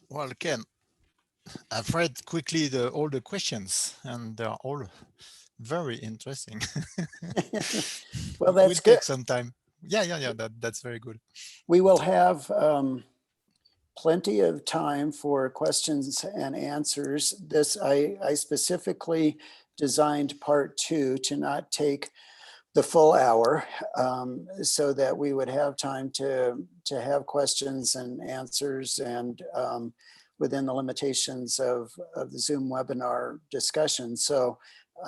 Well, Ken, I've read quickly all the questions, and they're all very interesting. Well, We'll that's good. take some time. Yeah. That's very good. We will have plenty of time for questions and answers. This, I specifically designed part 2 to not take the full hour, so that we would have time to have questions and answers, and within the limitations of the Zoom webinar discussion. So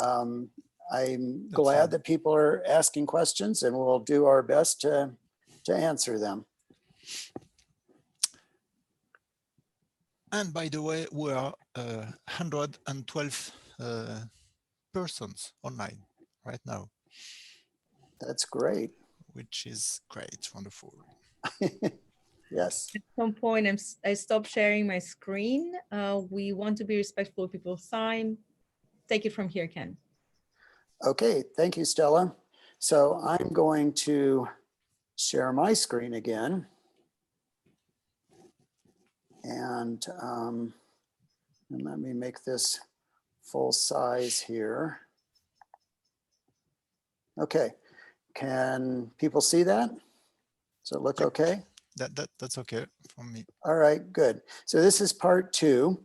I'm That's glad fine. that people are asking questions, and we'll do our best to answer them. And by the way, we are 112 persons online right now, That's great. which is great, wonderful. Yes. At some point, I stopped sharing my screen. We want to be respectful of people's time. Take it from here, Ken. Okay, thank you, Stella. So I'm going to share my screen again. And let me make this full size here. Okay, can people see that? Does it look Yep. okay? That's okay for me. All right, good. So this is part 2.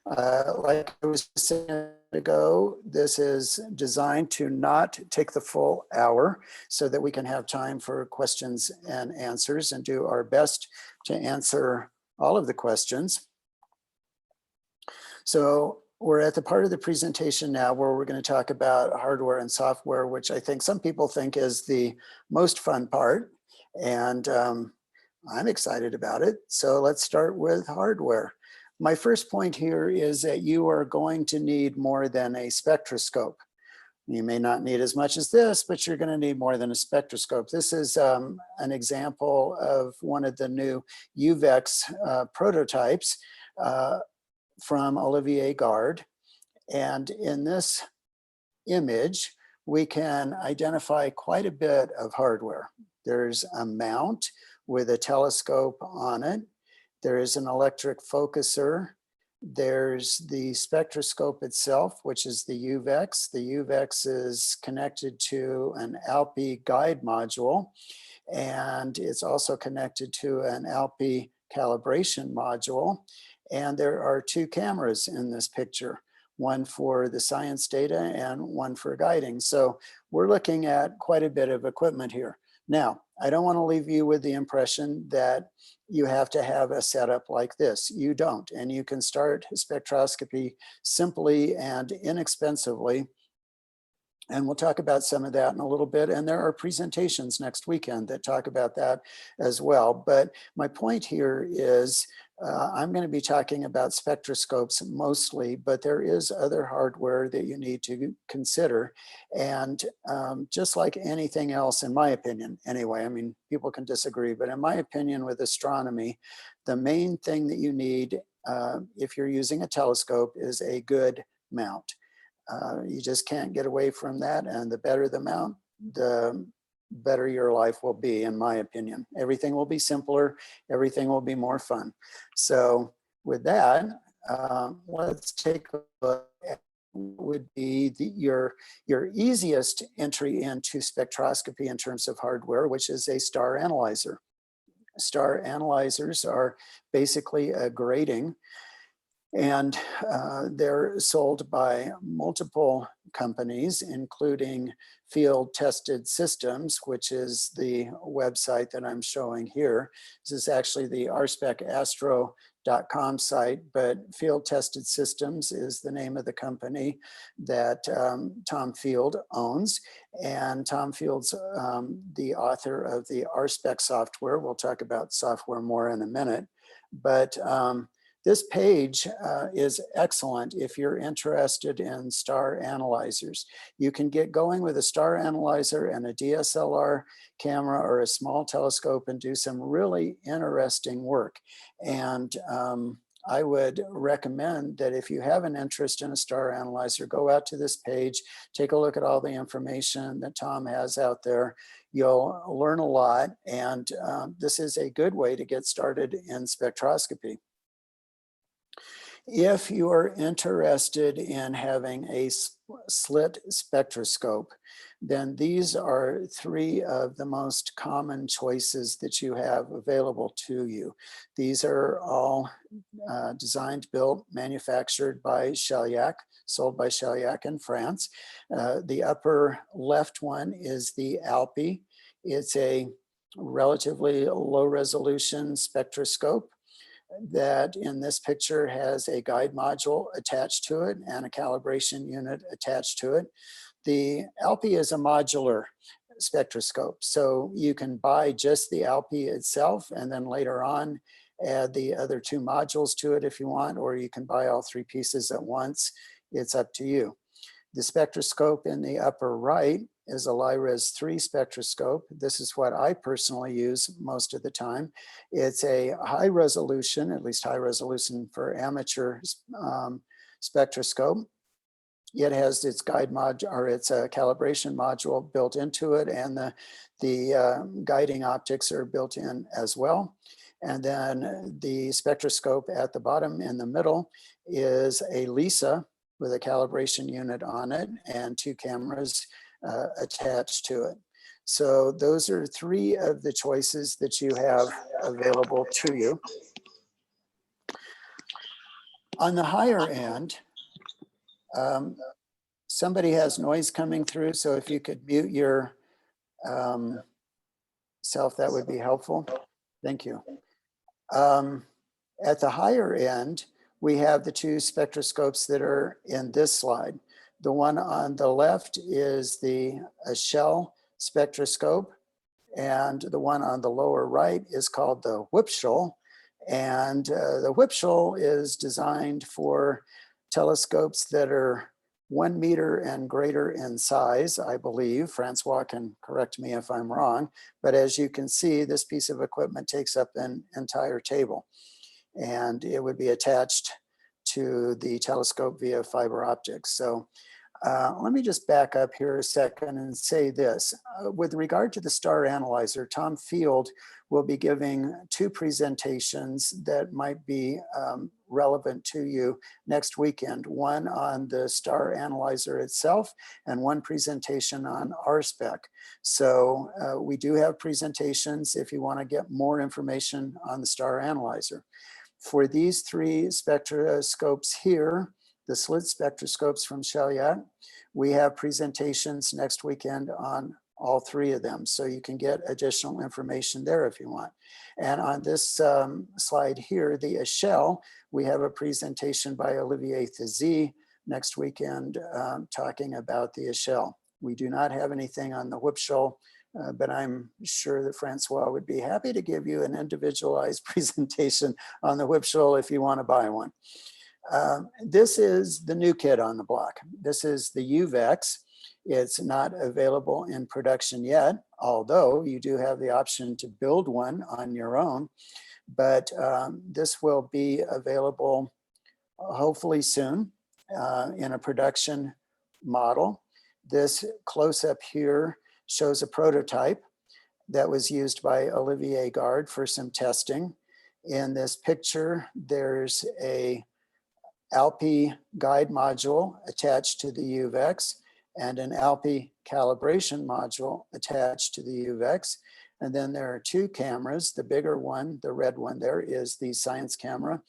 Like I was saying ago, this is designed to not take the full hour, so that we can have time for questions and answers, and do our best to answer all of the questions. So we're at the part of the presentation now where we're going to talk about hardware and software, which I think some people think is the most fun part. And I'm excited about it. So let's start with hardware. My first point here is that you are going to need more than a spectroscope. You may not need as much as this, but you're going to need more than a spectroscope. This is an example of one of the new UVEX prototypes from Olivier Gard. And in this image, we can identify quite a bit of hardware. There's a mount with a telescope on it. There is an electric focuser. There's the spectroscope itself, which is the UVEX. The UVEX is connected to an ALPI guide module, and it's also connected to an ALPI calibration module. And there are 2 cameras in this picture, one for the science data and one for guiding. So we're looking at quite a bit of equipment here. Now, I don't want to leave you with the impression that you have to have a setup like this. You don't, and you can start spectroscopy simply and inexpensively. And we'll talk about some of that in a little bit. And there are presentations next weekend that talk about that as well. But my point here is I'm going to be talking about spectroscopes mostly, but there is other hardware that you need to consider. And just like anything else, in my opinion, anyway, I mean, people can disagree, but in my opinion with astronomy, the main thing that you need if you're using a telescope is a good mount. You just can't get away from that. And the better the mount, the better your life will be, in my opinion. Everything will be simpler. Everything will be more fun. So with that, let's take a look at what would be your easiest entry into spectroscopy in terms of hardware, which is a star analyzer. Star analyzers are basically a grating, and they're sold by multiple companies, including Field Tested Systems, which is the website that I'm showing here. This is actually the rspecastro.com site, but Field Tested Systems is the name of the company that Tom Field owns. And Tom Field's the author of the RSpec software. We'll talk about software more in a minute. But this page is excellent if you're interested in star analyzers. You can get going with a star analyzer and a DSLR camera or a small telescope and do some really interesting work. And I would recommend that if you have an interest in a star analyzer, go out to this page, take a look at all the information that Tom has out there. You'll learn a lot, and this is a good way to get started in spectroscopy. If you are interested in having a slit spectroscope, then these are three of the most common choices that you have available to you. These are all designed, built, manufactured by Chaliac, sold by Chaliac in France. The upper left one is the Alpi. It's a relatively low resolution spectroscope that in this picture has a guide module attached to it and a calibration unit attached to it. The Alpi is a modular spectroscope, so you can buy just the Alpi itself and then later on add the other two modules to it if you want, or you can buy all three pieces at once. It's up to you. The spectroscope in the upper right is a LIRES 3 spectroscope. This is what I personally use most of the time. It's a high resolution, at least high resolution for amateur spectroscope. It has its guide module or its calibration module built into it, and the guiding optics are built in as well. And then the spectroscope at the bottom in the middle is a LISA with a calibration unit on it and two cameras attached to it. So those are three of the choices that you have available to you. On the higher end, somebody has noise coming through, so if you could mute your self, that would be helpful. Thank you. At the higher end, we have the two spectroscopes that are in this slide. The one on the left is the shell spectroscope, and the one on the lower right is called the Whipshell. And the Whipshell is designed for telescopes that are 1 meter and greater in size, I believe. Francois can correct me if I'm wrong, but as you can see, this piece of equipment takes up an entire table, and it would be attached to the telescope via fiber optics. So let me just back up here a second and say this. With regard to the star analyzer, Tom Field will be giving two presentations that might be relevant to you next weekend, one on the star analyzer itself and one presentation on RSpec. So we do have presentations if you want to get more information on the star analyzer. For these three spectroscopes here, the slit spectroscopes from Chaliac, we have presentations next weekend on all three of them. So you can get additional information there if you want. And on this slide here, the Echelle, we have a presentation by Olivier Thizzy next weekend talking about the Echelle. We do not have anything on the Whipshell, but I'm sure that Francois would be happy to give you an individualized presentation on the Whipshell if you want to buy one. This is the new kid on the block. This is the UVEX. It's not available in production yet, although you do have the option to build one on your own. But this will be available hopefully soon in a production model. This close-up here shows a prototype that was used by Olivier Gard for some testing. In this picture, there's a Alpi guide module attached to the UVEX and an Alpi calibration module attached to the UVEX. And then there are two cameras. The bigger one, the red one there, is the science camera,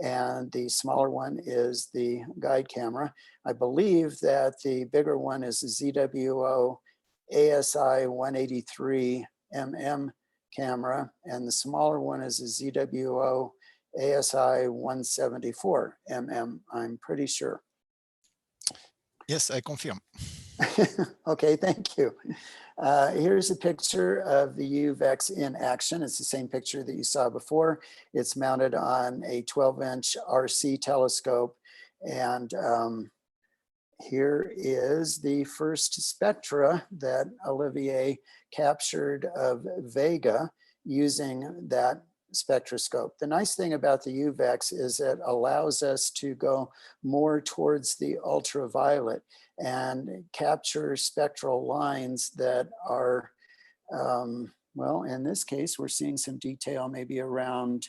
and the smaller one is the guide camera. I believe that the bigger one is the ZWO ASI 183 mm camera, and the smaller one is a ZWO ASI 174 mm, I'm pretty sure. Yes, I confirm. Okay, thank you. Here's a picture of the UVEX in action. It's the same picture that you saw before. It's mounted on a 12-inch RC telescope, and here is the first spectra that Olivier captured of Vega using that spectroscope. The nice thing about the UVEX is it allows us to go more towards the ultraviolet and capture spectral lines that are, well, in this case, we're seeing some detail maybe around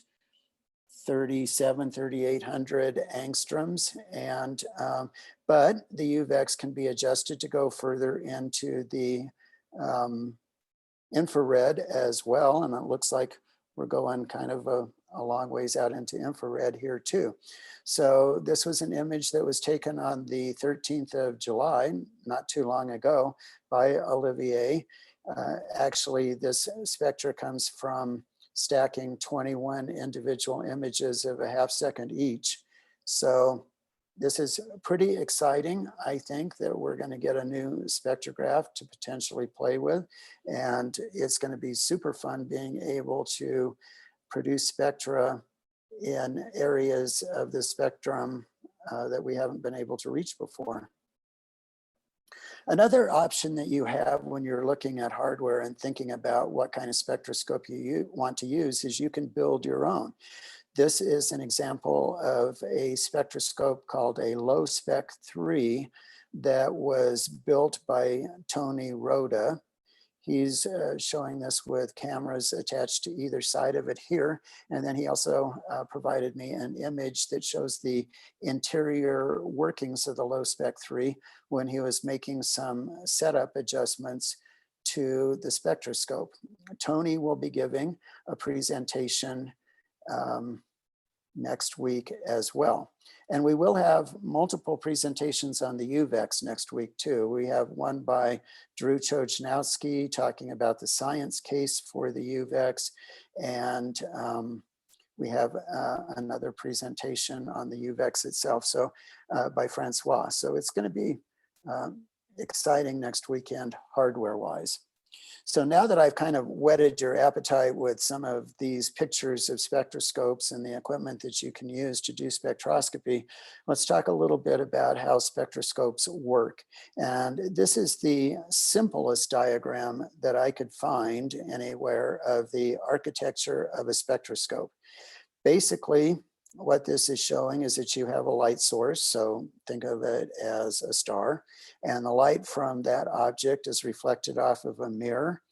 3,800 angstroms. And, but the UVEX can be adjusted to go further into the infrared as well. And it looks like we're going kind of a long ways out into infrared here too. So this was an image that was taken on the 13th of July, not too long ago, by Olivier. Actually, this spectra comes from stacking 21 individual images of a half second each. So this is pretty exciting. I think that we're going to get a new spectrograph to potentially play with, and it's going to be super fun being able to produce spectra in areas of the spectrum that we haven't been able to reach before. Another option that you have when you're looking at hardware and thinking about what kind of spectroscope you want to use is you can build your own. This is an example of a spectroscope called a Low Spec 3 that was built by Tony Rhoda. He's showing this with cameras attached to either side of it here. And then he also provided me an image that shows the interior workings of the Low Spec 3 when he was making some setup adjustments to the spectroscope. Tony will be giving a presentation next week as well. And we will have multiple presentations on the UVEX next week too. We have one by Drew Chojnowski talking about the science case for the UVEX. And we have another presentation on the UVEX itself, so by Francois. So it's going to be exciting next weekend hardware-wise. So now that I've kind of whetted your appetite with some of these pictures of spectroscopes and the equipment that you can use to do spectroscopy, let's talk a little bit about how spectroscopes work. And this is the simplest diagram that I could find anywhere of the architecture of a spectroscope. Basically, what this is showing is that you have a light source, so think of it as a star, and the light from that object is reflected off of a mirror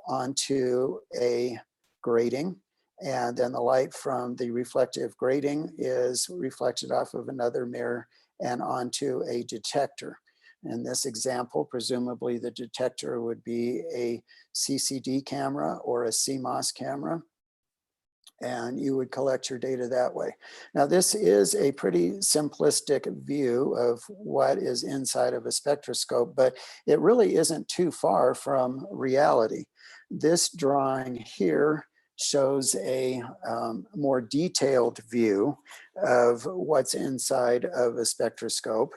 onto a grating, and then the light from the reflective grating is reflected off of another mirror and onto a detector. In this example, presumably the detector would be a CCD camera or a CMOS camera, and you would collect your data that way. Now, this is a pretty simplistic view of what is inside of a spectroscope, but it really isn't too far from reality. This drawing here shows a more detailed view of what's inside of a spectroscope.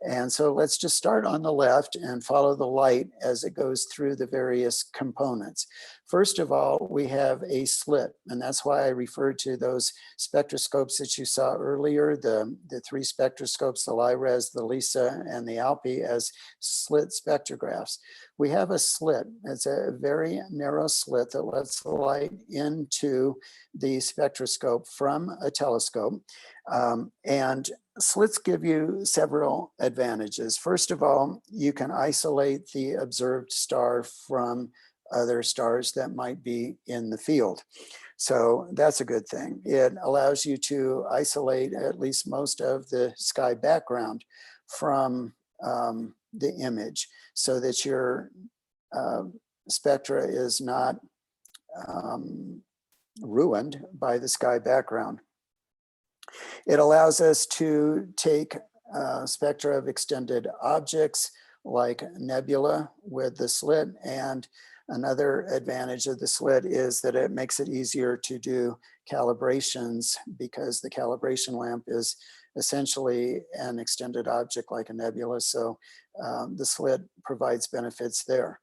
And so let's just start on the left and follow the light as it goes through the various components. First of all, we have a slit, and that's why I referred to those spectroscopes that you saw earlier, the three spectroscopes, the LIRES, the LISA, and the ALPI, as slit spectrographs. We have a slit. It's a very narrow slit that lets the light into the spectroscope from a telescope. And slits give you several advantages. First of all, you can isolate the observed star from other stars that might be in the field. So that's a good thing. It allows you to isolate at least most of the sky background from the image so that your spectra is not ruined by the sky background. It allows us to take spectra of extended objects like nebula with the slit, and another advantage of the slit is that it makes it easier to do calibrations because the calibration lamp is essentially an extended object like a nebula, so the slit provides benefits there.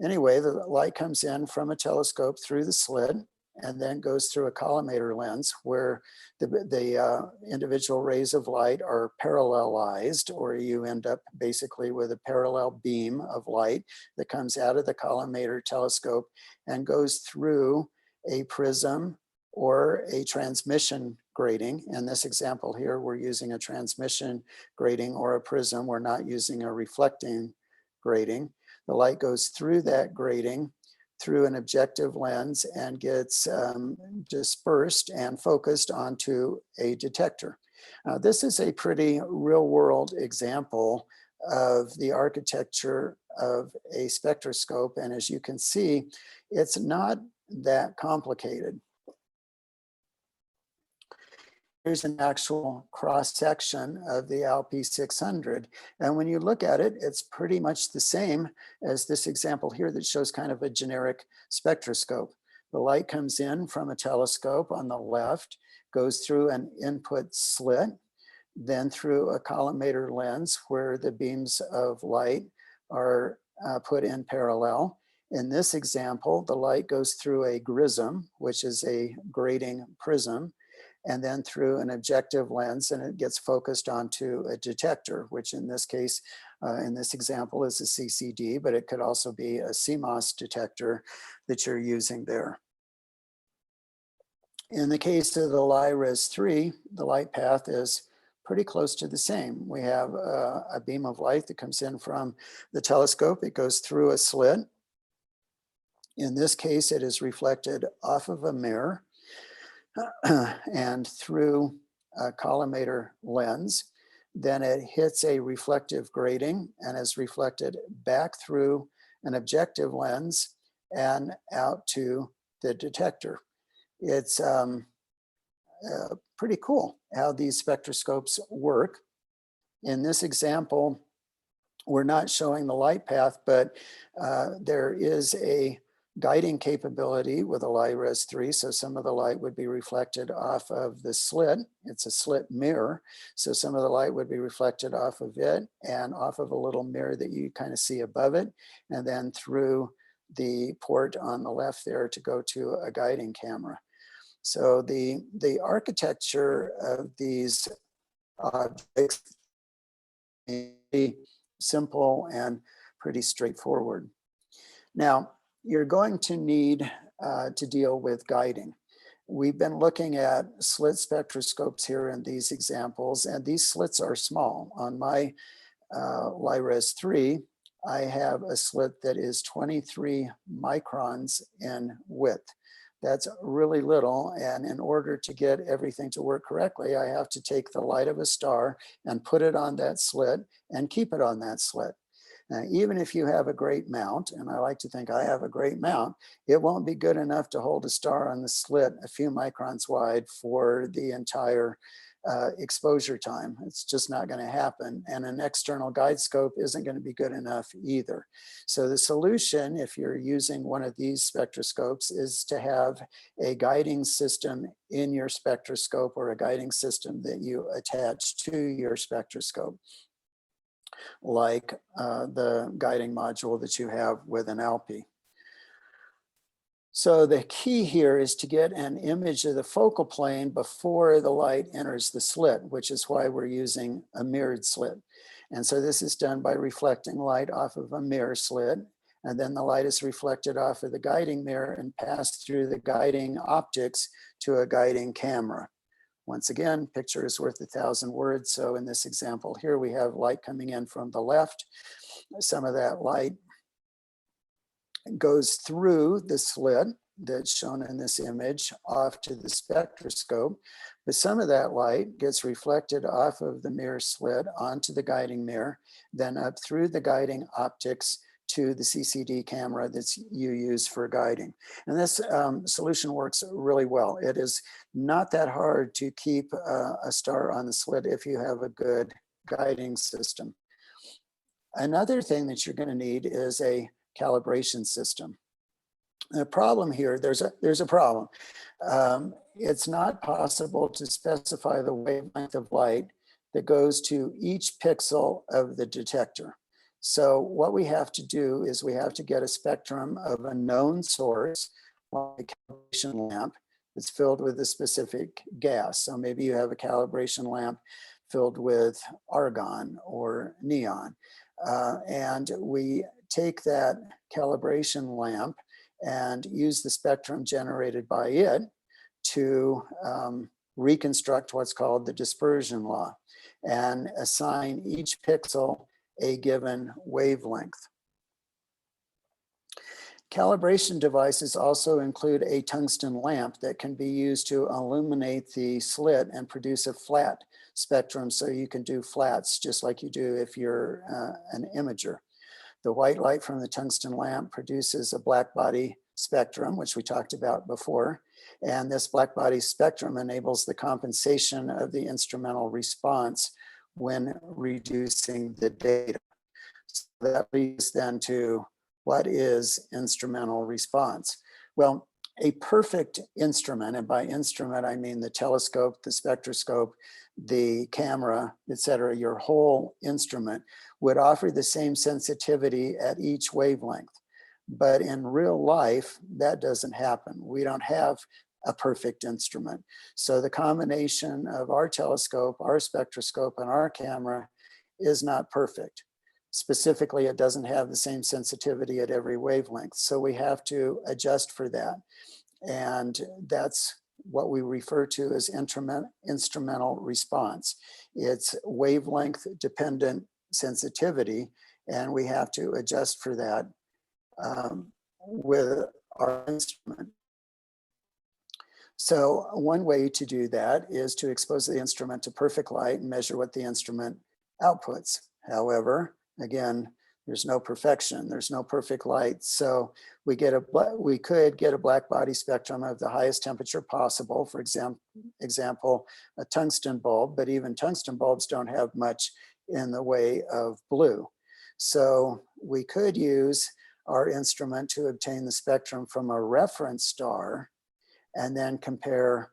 Anyway, the light comes in from a telescope through the slit and then goes through a collimator lens where the individual rays of light are parallelized, or you end up basically with a parallel beam of light that comes out of the collimator telescope and goes through a prism or a transmission grating. In this example here, we're using a transmission grating or a prism. We're not using a reflecting grating. The light goes through that grating, through an objective lens and gets dispersed and focused onto a detector. This is a pretty real-world example of the architecture of a spectroscope, and as you can see, it's not that complicated. Here's an actual cross-section of the ALP 600. And when you look at it, it's pretty much the same as this example here that shows kind of a generic spectroscope. The light comes in from a telescope on the left, goes through an input slit, then through a collimator lens where the beams of light are put in parallel. In this example, the light goes through a grism, which is a grating prism, and then through an objective lens, and it gets focused onto a detector, which in this case, in this example is a CCD, but it could also be a CMOS detector that you're using there. In the case of the LIRES 3, the light path is pretty close to the same. We have a beam of light that comes in from the telescope. It goes through a slit. In this case, it is reflected off of a mirror and through a collimator lens. Then it hits a reflective grating and is reflected back through an objective lens and out to the detector. It's pretty cool how these spectroscopes work. In this example, we're not showing the light path, but there is a guiding capability with a LIRES 3. So some of the light would be reflected off of the slit. It's a slit mirror. So some of the light would be reflected off of it and off of a little mirror that you kind of see above it, and then through the port on the left there to go to a guiding camera. So the architecture of these objects is pretty simple and pretty straightforward. Now, you're going to need to deal with guiding. We've been looking at slit spectroscopes here in these examples, and these slits are small. On my LIRES 3, I have a slit that is 23 microns in width. That's really little, and in order to get everything to work correctly, I have to take the light of a star and put it on that slit and keep it on that slit. Now, even if you have a great mount, and I like to think I have a great mount, it won't be good enough to hold a star on the slit a few microns wide for the entire exposure time. It's just not going to happen. And an external guide scope isn't going to be good enough either. So the solution, if you're using one of these spectroscopes, is to have a guiding system in your spectroscope, or a guiding system that you attach to your spectroscope, like the guiding module that you have with an ALPI. So the key here is to get an image of the focal plane before the light enters the slit, which is why we're using a mirrored slit. And so this is done by reflecting light off of a mirror slit, and then the light is reflected off of the guiding mirror and passed through the guiding optics to a guiding camera. Once again, picture is worth 1,000 words. So in this example here, we have light coming in from the left. Some of that light goes through the slit that's shown in this image off to the spectroscope, but some of that light gets reflected off of the mirror slit onto the guiding mirror, then up through the guiding optics to the CCD camera that you use for guiding. And this solution works really well. It is not that hard to keep a star on the slit if you have a good guiding system. Another thing that you're going to need is a calibration system. The problem here, there's a problem. It's not possible to specify the wavelength of light that goes to each pixel of the detector. So what we have to do is we have to get a spectrum of a known source, like a calibration lamp, that's filled with a specific gas. So maybe you have a calibration lamp filled with argon or neon. And we take that calibration lamp and use the spectrum generated by it to reconstruct what's called the dispersion law and assign each pixel a given wavelength. Calibration devices also include a tungsten lamp that can be used to illuminate the slit and produce a flat spectrum, so you can do flats just like you do if you're an imager. The white light from the tungsten lamp produces a black body spectrum, which we talked about before, and this black body spectrum enables the compensation of the instrumental response when reducing the data. So that leads then to, what is instrumental response? Well, a perfect instrument, and by instrument I mean the telescope, the spectroscope, the camera, etc., your whole instrument would offer the same sensitivity at each wavelength. But in real life, that doesn't happen. We don't have a perfect instrument. So the combination of our telescope, our spectroscope, and our camera is not perfect. Specifically, it doesn't have the same sensitivity at every wavelength. So we have to adjust for that. And that's what we refer to as instrumental response. It's wavelength dependent sensitivity, and we have to adjust for that with our instrument. So one way to do that is to expose the instrument to perfect light and measure what the instrument outputs. However, again, there's no perfection, there's no perfect light. So we could get a black body spectrum of the highest temperature possible, for example, a tungsten bulb, but even tungsten bulbs don't have much in the way of blue. So we could use our instrument to obtain the spectrum from a reference star and then compare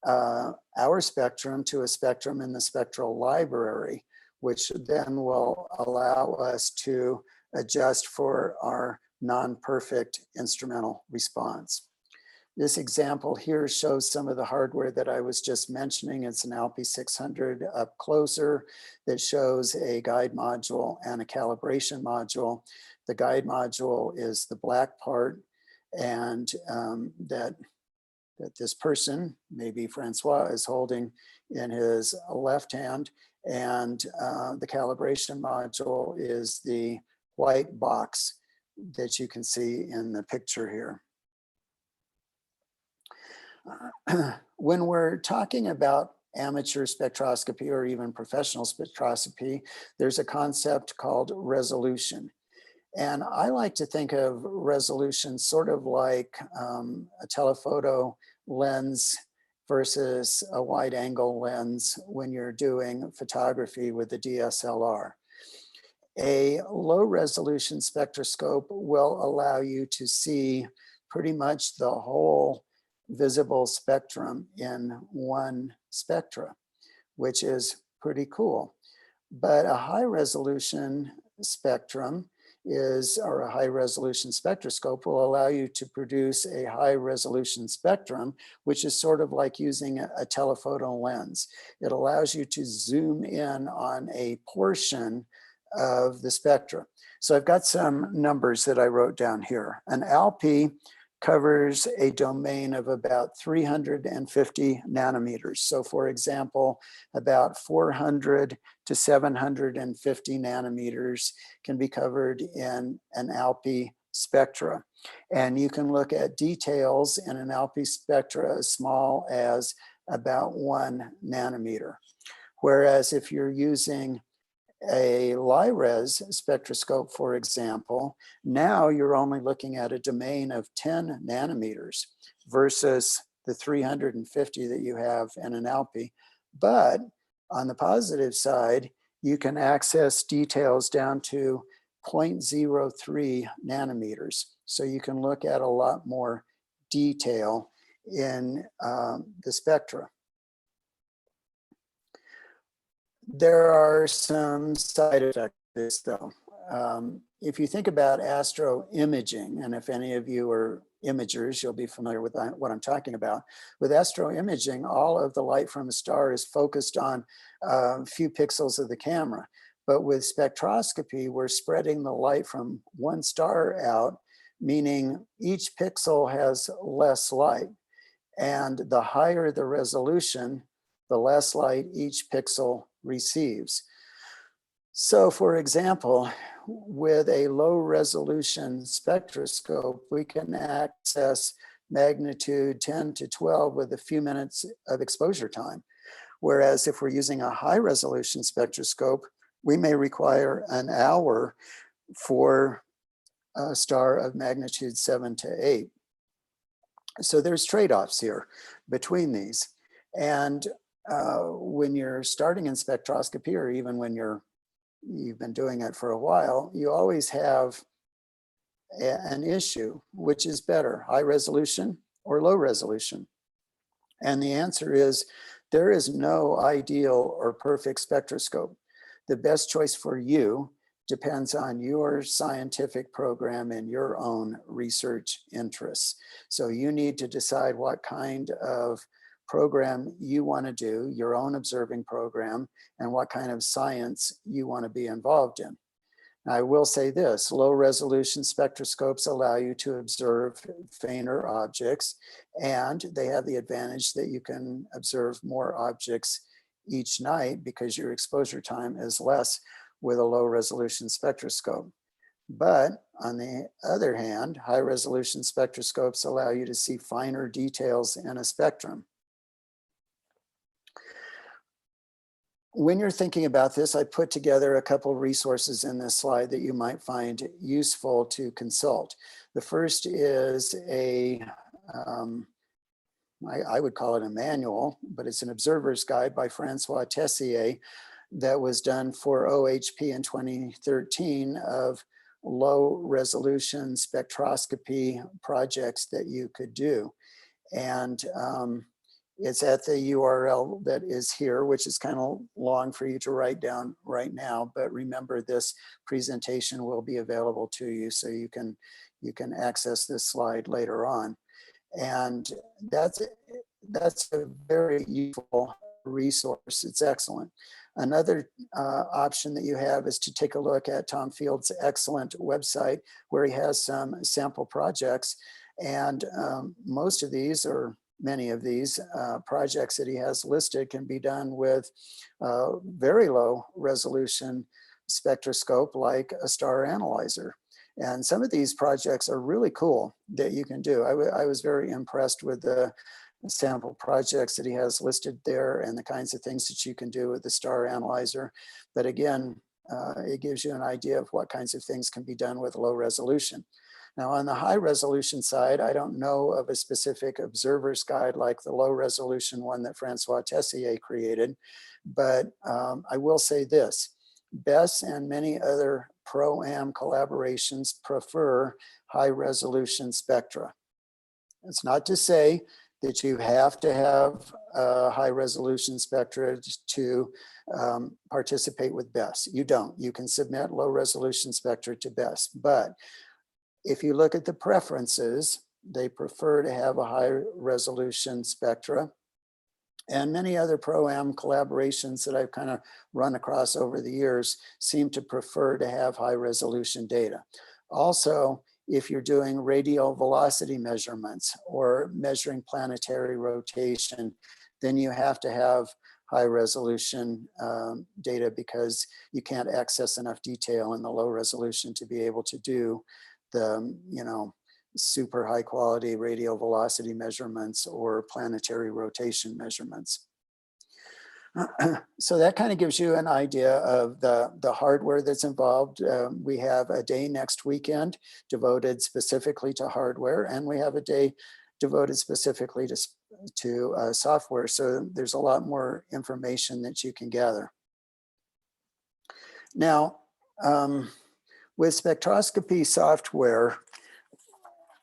our spectrum to a spectrum in the spectral library, which then will allow us to adjust for our non-perfect instrumental response. This example here shows some of the hardware that I was just mentioning. It's an ALPI 600 up closer that shows a guide module and a calibration module. The guide module is the black part, and that this person, maybe Francois, is holding in his left hand, and the calibration module is the white box that you can see in the picture here. When we're talking about amateur spectroscopy or even professional spectroscopy, there's a concept called resolution. And I like to think of resolution sort of like a telephoto lens versus a wide angle lens when you're doing photography with the DSLR. A low resolution spectroscope will allow you to see pretty much the whole visible spectrum in one spectra, which is pretty cool. But a high resolution spectrum or a high resolution spectroscope will allow you to produce a high resolution spectrum, which is sort of like using a telephoto lens. It allows you to zoom in on a portion of the spectrum. So I've got some numbers that I wrote down here. An ALPI covers a domain of about 350 nanometers. So for example, about 400 to 750 nanometers can be covered in an ALPI spectra. And you can look at details in an ALPI spectra as small as about 1 nanometer. Whereas if you're using a low-res spectroscope, for example, now you're only looking at a domain of 10 nanometers versus the 350 that you have in an ALPI. But on the positive side, you can access details down to 0.03 nanometers. So you can look at a lot more detail in the spectra. There are some side effects of this though. If you think about astro imaging, and if any of you are imagers, you'll be familiar with what I'm talking about. With astro imaging, all of the light from a star is focused on a few pixels of the camera. But with spectroscopy, we're spreading the light from one star out, meaning each pixel has less light. And the higher the resolution, the less light each pixel receives. So for example, with a low resolution spectroscope, we can access magnitude 10 to 12 with a few minutes of exposure time. Whereas if we're using a high resolution spectroscope, we may require an hour for a star of magnitude 7 to 8. So there's trade-offs here between these. And when you're starting in spectroscopy, or even when you've been doing it for a while, you always have an issue, which is better, high resolution or low resolution? And the answer is, there is no ideal or perfect spectroscope. The best choice for you depends on your scientific program and your own research interests. So you need to decide what kind of program you want to do, your own observing program, and what kind of science you want to be involved in. Now, I will say this, low resolution spectroscopes allow you to observe fainter objects, and they have the advantage that you can observe more objects each night because your exposure time is less with a low resolution spectroscope. But on the other hand, high resolution spectroscopes allow you to see finer details in a spectrum. When you're thinking about this, I put together a couple resources in this slide that you might find useful to consult. The first is I would call it a manual, but it's an observer's guide by Francois Cochard that was done for OHP in 2013 of low resolution spectroscopy projects that you could do. And it's at the URL that is here, which is kind of long for you to write down right now, but remember this presentation will be available to you, so you can access this slide later on. And that's a very useful resource. It's excellent. Another option that you have is to take a look at Tom Field's excellent website, where he has some sample projects, and most of these, or many of these projects that he has listed, can be done with very low resolution spectroscope like a star analyzer. And some of these projects are really cool that you can do. I was very impressed with the sample projects that he has listed there and the kinds of things that you can do with the star analyzer. But again, it gives you an idea of what kinds of things can be done with low resolution. Now, on the high resolution side, I don't know of a specific observer's guide like the low resolution one that Francois Cochard created, but I will say this, BESS and many other pro-am collaborations prefer high resolution spectra. It's not to say that you have to have high resolution spectra to participate with BESS. You don't. You can submit low resolution spectra to BESS, but if you look at the preferences, they prefer to have a high resolution spectra. And many other pro-am collaborations that I've kind of run across over the years seem to prefer to have high resolution data. Also, if you're doing radial velocity measurements or measuring planetary rotation, then you have to have high resolution data because you can't access enough detail in the low resolution to be able to do the, super high quality radial velocity measurements or planetary rotation measurements. So that kind of gives you an idea of the hardware that's involved. We have a day next weekend devoted specifically to hardware, and we have a day devoted specifically to software. So there's a lot more information that you can gather. Now, with spectroscopy software,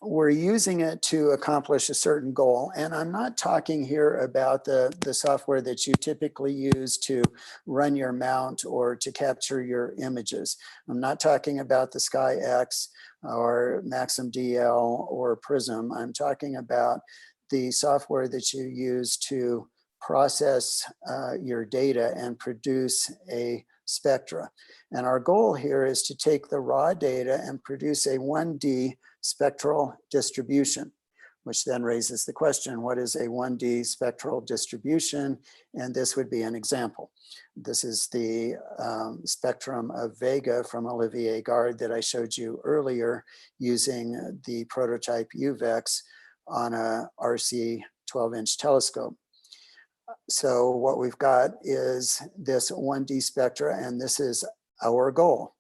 we're using it to accomplish a certain goal. And I'm not talking here about the software that you typically use to run your mount or to capture your images. I'm not talking about the SkyX or Maxim DL or Prism. I'm talking about the software that you use to process your data and produce a spectra. And our goal here is to take the raw data and produce a 1D spectral distribution. which then raises the question, what is a 1D spectral distribution? And this would be an example. This is the spectrum of Vega from Olivier Gard that I showed you earlier using the prototype UVEX on a RC 12-inch telescope. So what we've got is this 1D spectra, and this is our goal.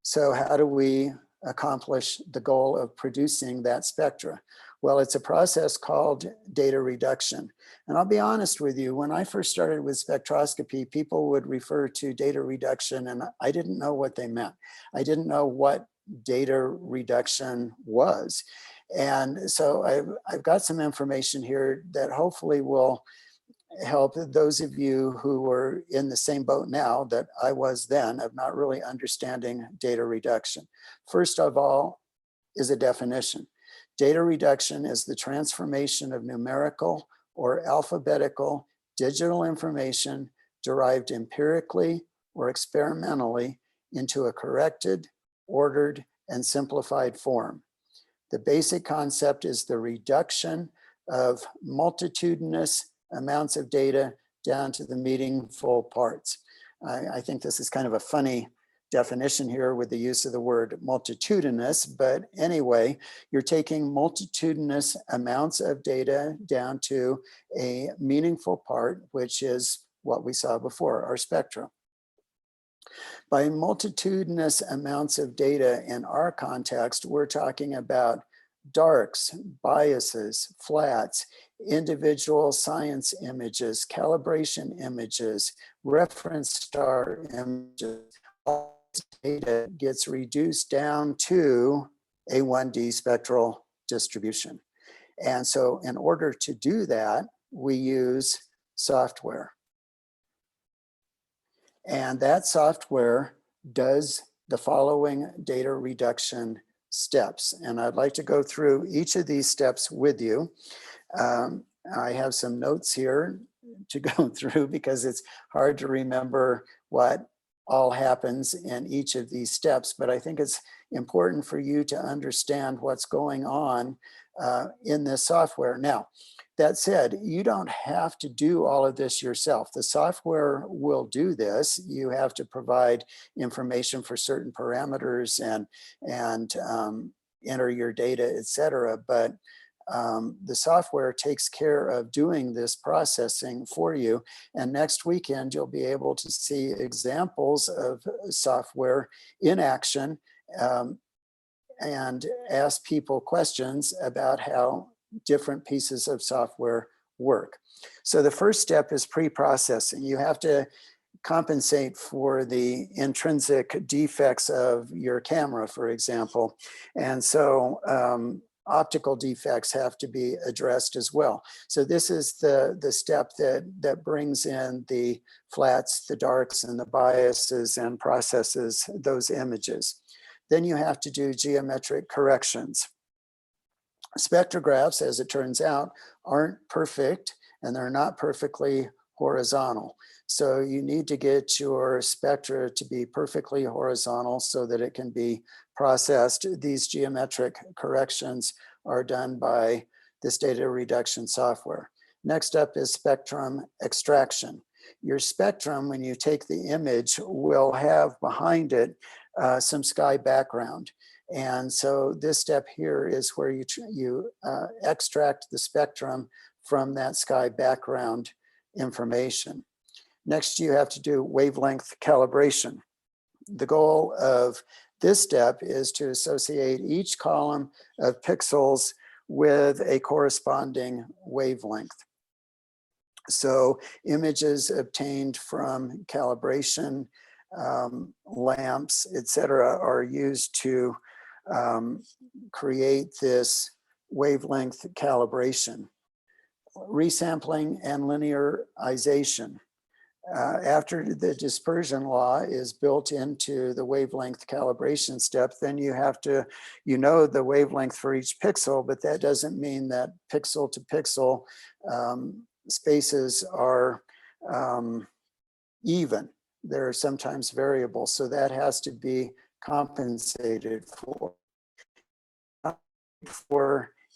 So how do we accomplish the goal of producing that spectra? Well, it's a process called data reduction. And I'll be honest with you, when I first started with spectroscopy, people would refer to data reduction and I didn't know what they meant. I didn't know what data reduction was. And so I've got some information here that hopefully will help those of you who are in the same boat now that I was then of not really understanding data reduction. First of all is a definition. Data reduction is the transformation of numerical or alphabetical digital information derived empirically or experimentally into a corrected, ordered, and simplified form. The basic concept is the reduction of multitudinous amounts of data down to the meaningful parts. I think this is kind of a funny definition here with the use of the word multitudinous, but anyway, you're taking multitudinous amounts of data down to a meaningful part, which is what we saw before, our spectrum. By multitudinous amounts of data in our context, we're talking about darks, biases, flats, individual science images, calibration images, reference star images. All this data gets reduced down to a 1D spectral distribution. And so in order to do that, we use software. And that software does the following data reduction steps. And I'd like to go through each of these steps with you. I have some notes here to go through because it's hard to remember what all happens in each of these steps, but I think it's important for you to understand what's going on in this software. Now, that said, you don't have to do all of this yourself. The software will do this. You have to provide information for certain parameters and enter your data, et cetera. But the software takes care of doing this processing for you. And next weekend, you'll be able to see examples of software in action and ask people questions about how different pieces of software work. So the first step is pre-processing. You have to compensate for the intrinsic defects of your camera, for example. And so optical defects have to be addressed as well. So this is the step that brings in the flats, the darks, and the biases and processes those images. Then you have to do geometric corrections. Spectrographs, as it turns out, aren't perfect and they're not perfectly horizontal. So you need to get your spectra to be perfectly horizontal so that it can be processed. These geometric corrections are done by this data reduction software. Next up is spectrum extraction. Your spectrum, when you take the image, will have behind it some sky background. And so this step here is where you extract the spectrum from that sky background information. Next, you have to do wavelength calibration. The goal of this step is to associate each column of pixels with a corresponding wavelength. So images obtained from calibration lamps, etc., are used to create this wavelength calibration. Resampling and linearization. After the dispersion law is built into the wavelength calibration step, then you have to, the wavelength for each pixel, but that doesn't mean that pixel to pixel spaces are even. They're sometimes variable, so that has to be compensated for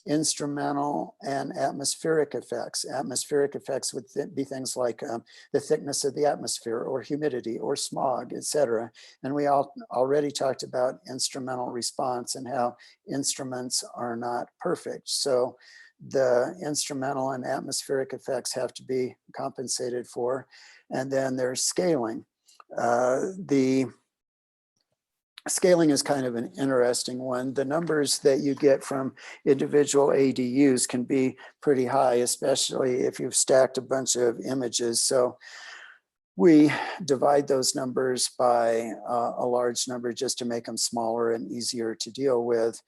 instrumental and atmospheric effects. Atmospheric effects would be things like the thickness of the atmosphere or humidity or smog, etc. And we already talked about instrumental response and how instruments are not perfect. So the instrumental and atmospheric effects have to be compensated for. And then there's scaling. The scaling is kind of an interesting one. The numbers that you get from individual ADUs can be pretty high, especially if you've stacked a bunch of images. So we divide those numbers by a large number just to make them smaller and easier to deal with.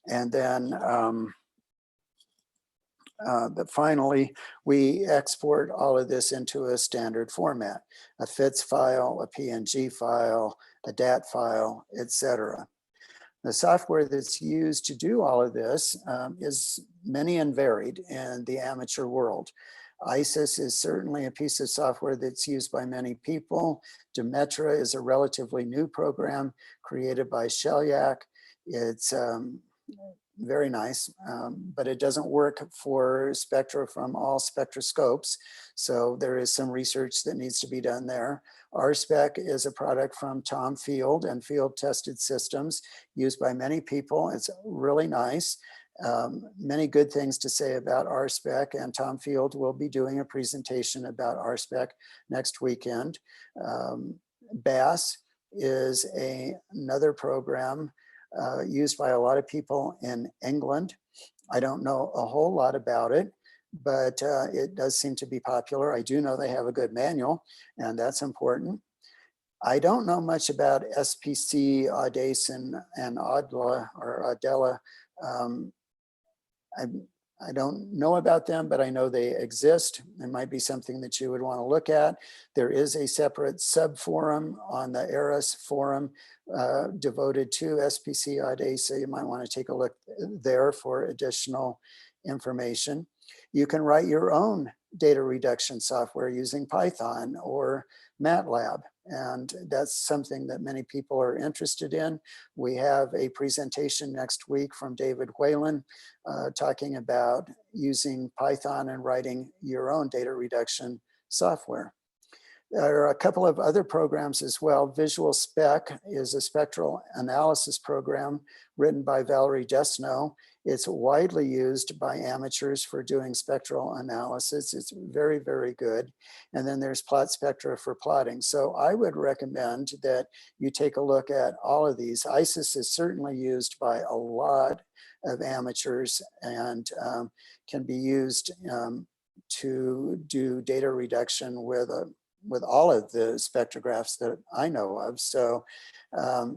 And then but finally, we export all of this into a standard format, a FITS file, a PNG file, a DAT file, etc. The software that's used to do all of this is many and varied in the amateur world. ISIS is certainly a piece of software that's used by many people. Demetra is a relatively new program created by Shellyak. It's very nice, but it doesn't work for spectra from all spectroscopes. So there is some research that needs to be done there. RSpec is a product from Tom Field and Field Tested Systems, used by many people. It's really nice. Many good things to say about RSpec, and Tom Field will be doing a presentation about RSpec next weekend. BAS is another program used by a lot of people in England. I don't know a whole lot about it, but it does seem to be popular. I do know they have a good manual, and that's important. I don't know much about SPC, Audace, and Adla or Adela. I don't know about them, but I know they exist. It might be something that you would want to look at. There is a separate sub-forum on the ERAS forum devoted to SPC Audace, so you might want to take a look there for additional information. You can write your own data reduction software using Python or MATLAB, and that's something that many people are interested in. We have a presentation next week from David Whalen talking about using Python and writing your own data reduction software. There are a couple of other programs as well. Visual Spec is a spectral analysis program written by Valerie Desno. It's widely used by amateurs for doing spectral analysis. It's very, very good. And then there's Plot Spectra for plotting. So I would recommend that you take a look at all of these. ISIS is certainly used by a lot of amateurs and can be used to do data reduction with all of the spectrographs that I know of. So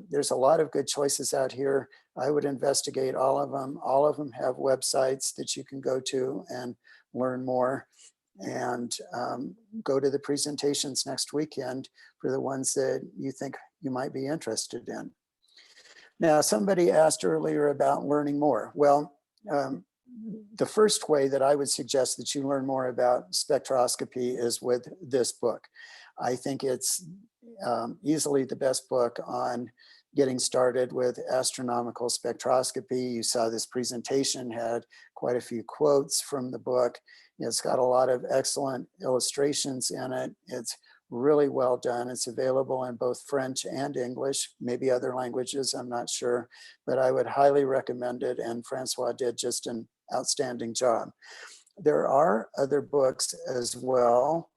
there's a lot of good choices out here. I would investigate all of them. All of them have websites that you can go to and learn more, and go to the presentations next weekend for the ones that you think you might be interested in. Now, somebody asked earlier about learning more. Well, the first way that I would suggest that you learn more about spectroscopy is with this book. I think it's easily the best book on getting started with astronomical spectroscopy. You saw this presentation had quite a few quotes from the book. It's got a lot of excellent illustrations in it. It's really well done. It's available in both French and English, maybe other languages, I'm not sure, but I would highly recommend it, and Francois did just an outstanding job. There are other books as well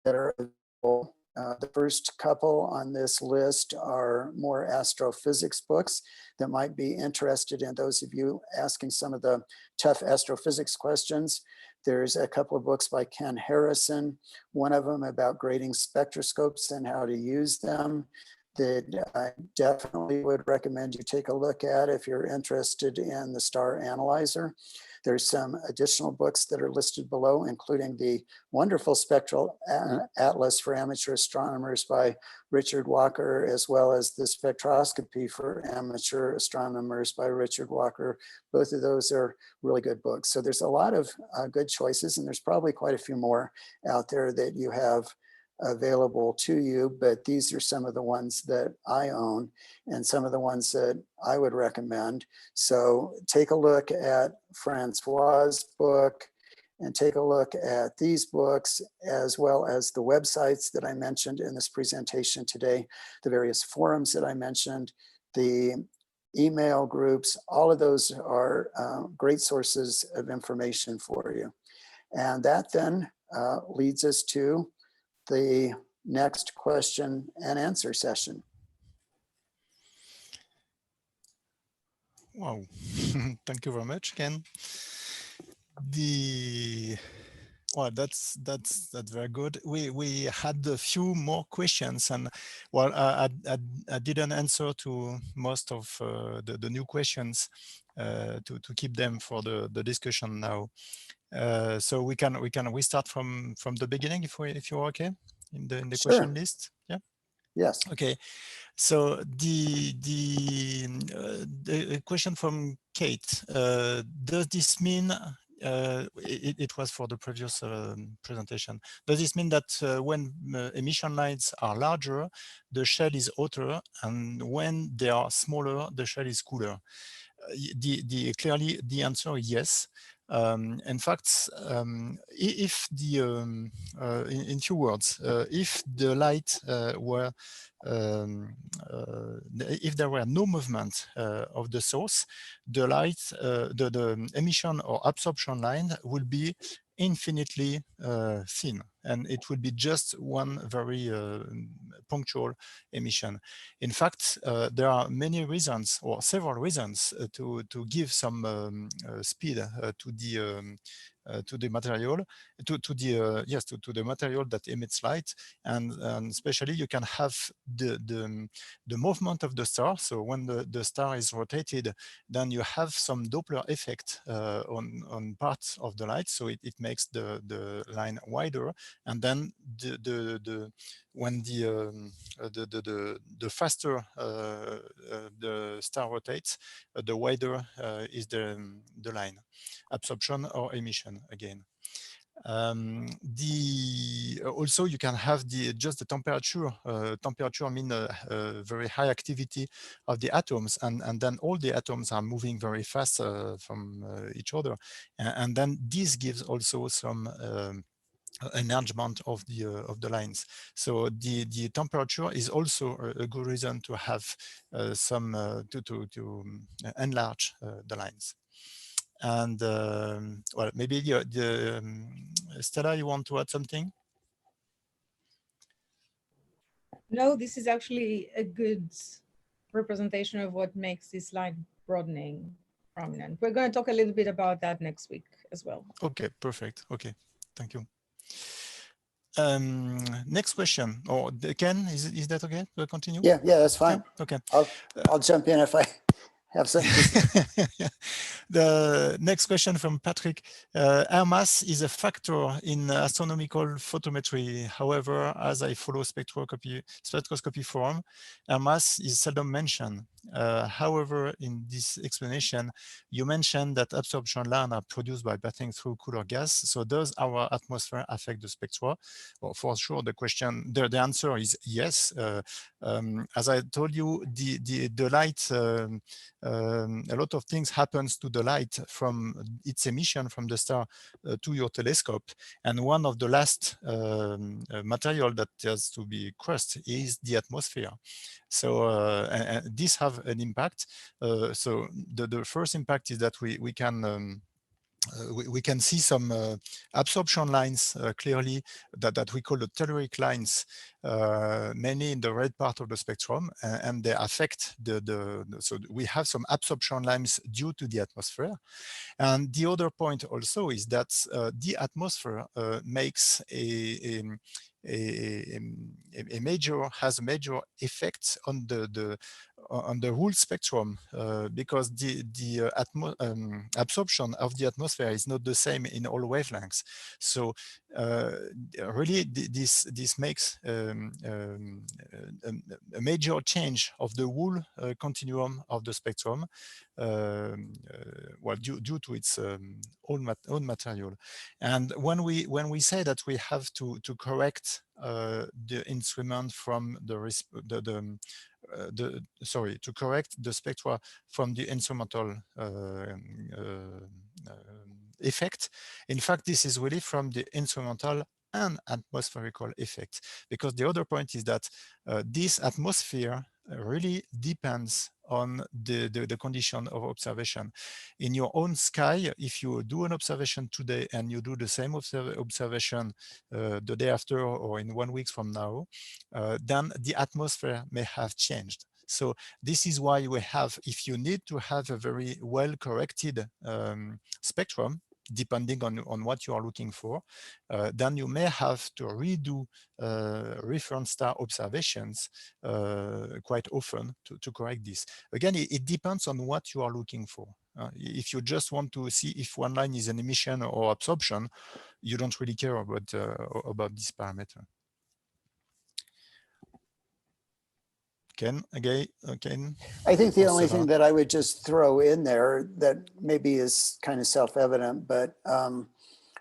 that are available. The first couple on this list are more astrophysics books that might be interested in those of you asking some of the tough astrophysics questions. There's a couple of books by Ken Harrison, one of them about grading spectroscopes and how to use them, that I definitely would recommend you take a look at if you're interested in the star analyzer. There's some additional books that are listed below, including the wonderful Spectral Atlas for Amateur Astronomers by Richard Walker, as well as the Spectroscopy for Amateur Astronomers by Richard Walker. Both of those are really good books. So there's a lot of good choices, and there's probably quite a few more out there that you have available to you, but these are some of the ones that I own and some of the ones that I would recommend. So take a look at Francois's book and take a look at these books, as well as the websites that I mentioned in this presentation today, the various forums that I mentioned, the email groups. All of those are great sources of information for you. And that then leads us to the next question and answer session. Wow, thank you very much, Ken. Well, that's very good. We had a few more questions, and well, I didn't answer to most of the new questions to keep them for the discussion now. So we start from the beginning if you're okay in the Sure. question list. Yeah. Yes. Okay. So the question from Kate, does this mean it was for the previous presentation. Does this mean that when emission lines are larger, the shell is hotter, and when they are smaller, the shell is cooler? Clearly, the answer is yes. In fact, if in few words, if the light were if there were no movement of the source, the light, the emission or absorption line will be infinitely thin, and it will be just one very punctual emission. In fact, there are many reasons or several reasons to give some speed to the material, to the material that emits light, and especially you can have the movement of the star. So when the star is rotated, then you have some Doppler effect on parts of the light, so it makes the line wider, and then when the faster the star rotates, the wider is the line, absorption or emission again. Also you can have just the temperature. Temperature means very high activity of the atoms, and then all the atoms are moving very fast from each other, and then this gives also some enlargement of the lines. So the temperature is also a good reason to have some to enlarge the lines. And well, maybe Stella, you want to add something? No, this is actually a good representation of what makes this line broadening prominent. We're going to talk a little bit about that next week as well. Okay, perfect. Okay, thank you. Next question, or Ken, is that okay? We'll continue? Yeah, that's fine. Yeah? Okay. I'll jump in if I have something to say. The next question from Patrick. Air mass is a factor in astronomical photometry. However, as I follow spectroscopy forum, air mass is seldom mentioned. However, in this explanation, you mentioned that absorption lines are produced by passing through cooler gas. So does our atmosphere affect the spectra? Well, for sure, the answer is yes. As I told you, the light, a lot of things happens to the light from its emission from the star to your telescope. And one of the last material that has to be crushed is the atmosphere. So and this have an impact. So the first impact is that we can see some absorption lines clearly that we call the telluric lines, mainly in the red part of the spectrum, and they affect so we have some absorption lines due to the atmosphere. And the other point also is that the atmosphere makes has a major effect on on the whole spectrum, because the absorption of the atmosphere is not the same in all wavelengths. So really this makes a major change of the whole continuum of the spectrum, well, due to its own material. And when we say that we have to correct the instrument from to correct the spectra from the instrumental effect. In fact, this is really from the instrumental and atmospherical effect, because the other point is that this atmosphere really depends on the condition of observation. In your own sky, if you do an observation today and you do the same observation the day after or in 1 week from now, then the atmosphere may have changed. So this is why we have, if you need to have a very well corrected spectrum, depending on what you are looking for, then you may have to redo reference star observations quite often to correct this. Again, it depends on what you are looking for. If you just want to see if one line is an emission or absorption, you don't really care about this parameter. Ken, again, Ken? I think the only thing that I would just throw in there that maybe is kind of self-evident, but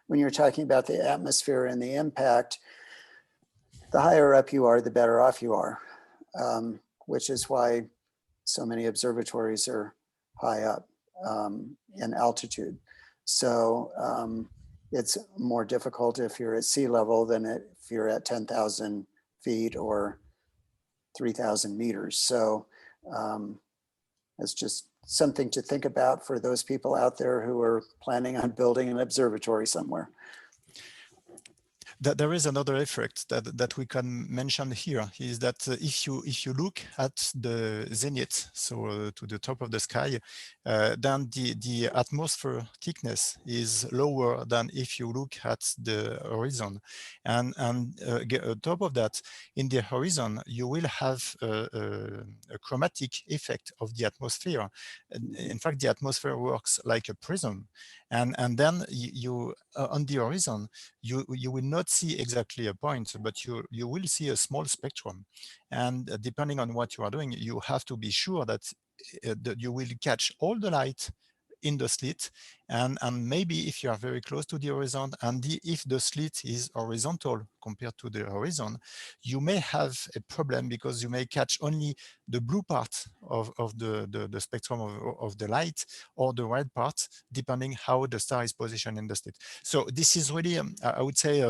when you're talking about the atmosphere and the impact, the higher up you are, the better off you are, which is why so many observatories are high up in altitude. So it's more difficult if you're at sea level than if you're at 10,000 feet or 3,000 meters. So it's just something to think about for those people out there who are planning on building an observatory somewhere. There is another effect that we can mention here, is that if you look at the zenith, so to the top of the sky, then the atmosphere thickness is lower than if you look at the horizon. And on top of that, in the horizon, you will have a chromatic effect of the atmosphere. In fact, the atmosphere works like a prism. And then you on the horizon, you will not see exactly a point, but you will see a small spectrum. And depending on what you are doing, you have to be sure that you will catch all the light in the slit, and maybe if you are very close to the horizon, and if the slit is horizontal compared to the horizon, you may have a problem because you may catch only the blue part of the spectrum of the light, or the red part, depending how the star is positioned in the slit. So this is really, I would say,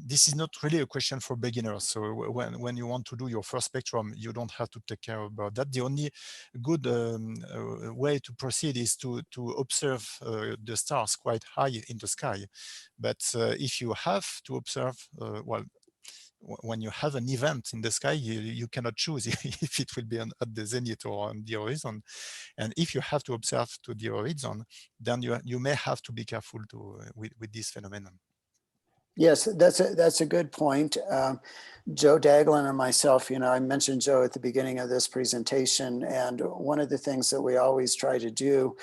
this is not really a question for beginners. So when you want to do your first spectrum, you don't have to take care about that. The only good way to proceed is to observe the stars quite high in the sky. But if you have to observe, well, when you have an event in the sky, you cannot choose if it will be at the zenith or on the horizon. And if you have to observe to the horizon, then you may have to be careful with this phenomenon. Yes, that's a good point. Joe Daglin and myself, I mentioned Joe at the beginning of this presentation, and one of the things that we always try to do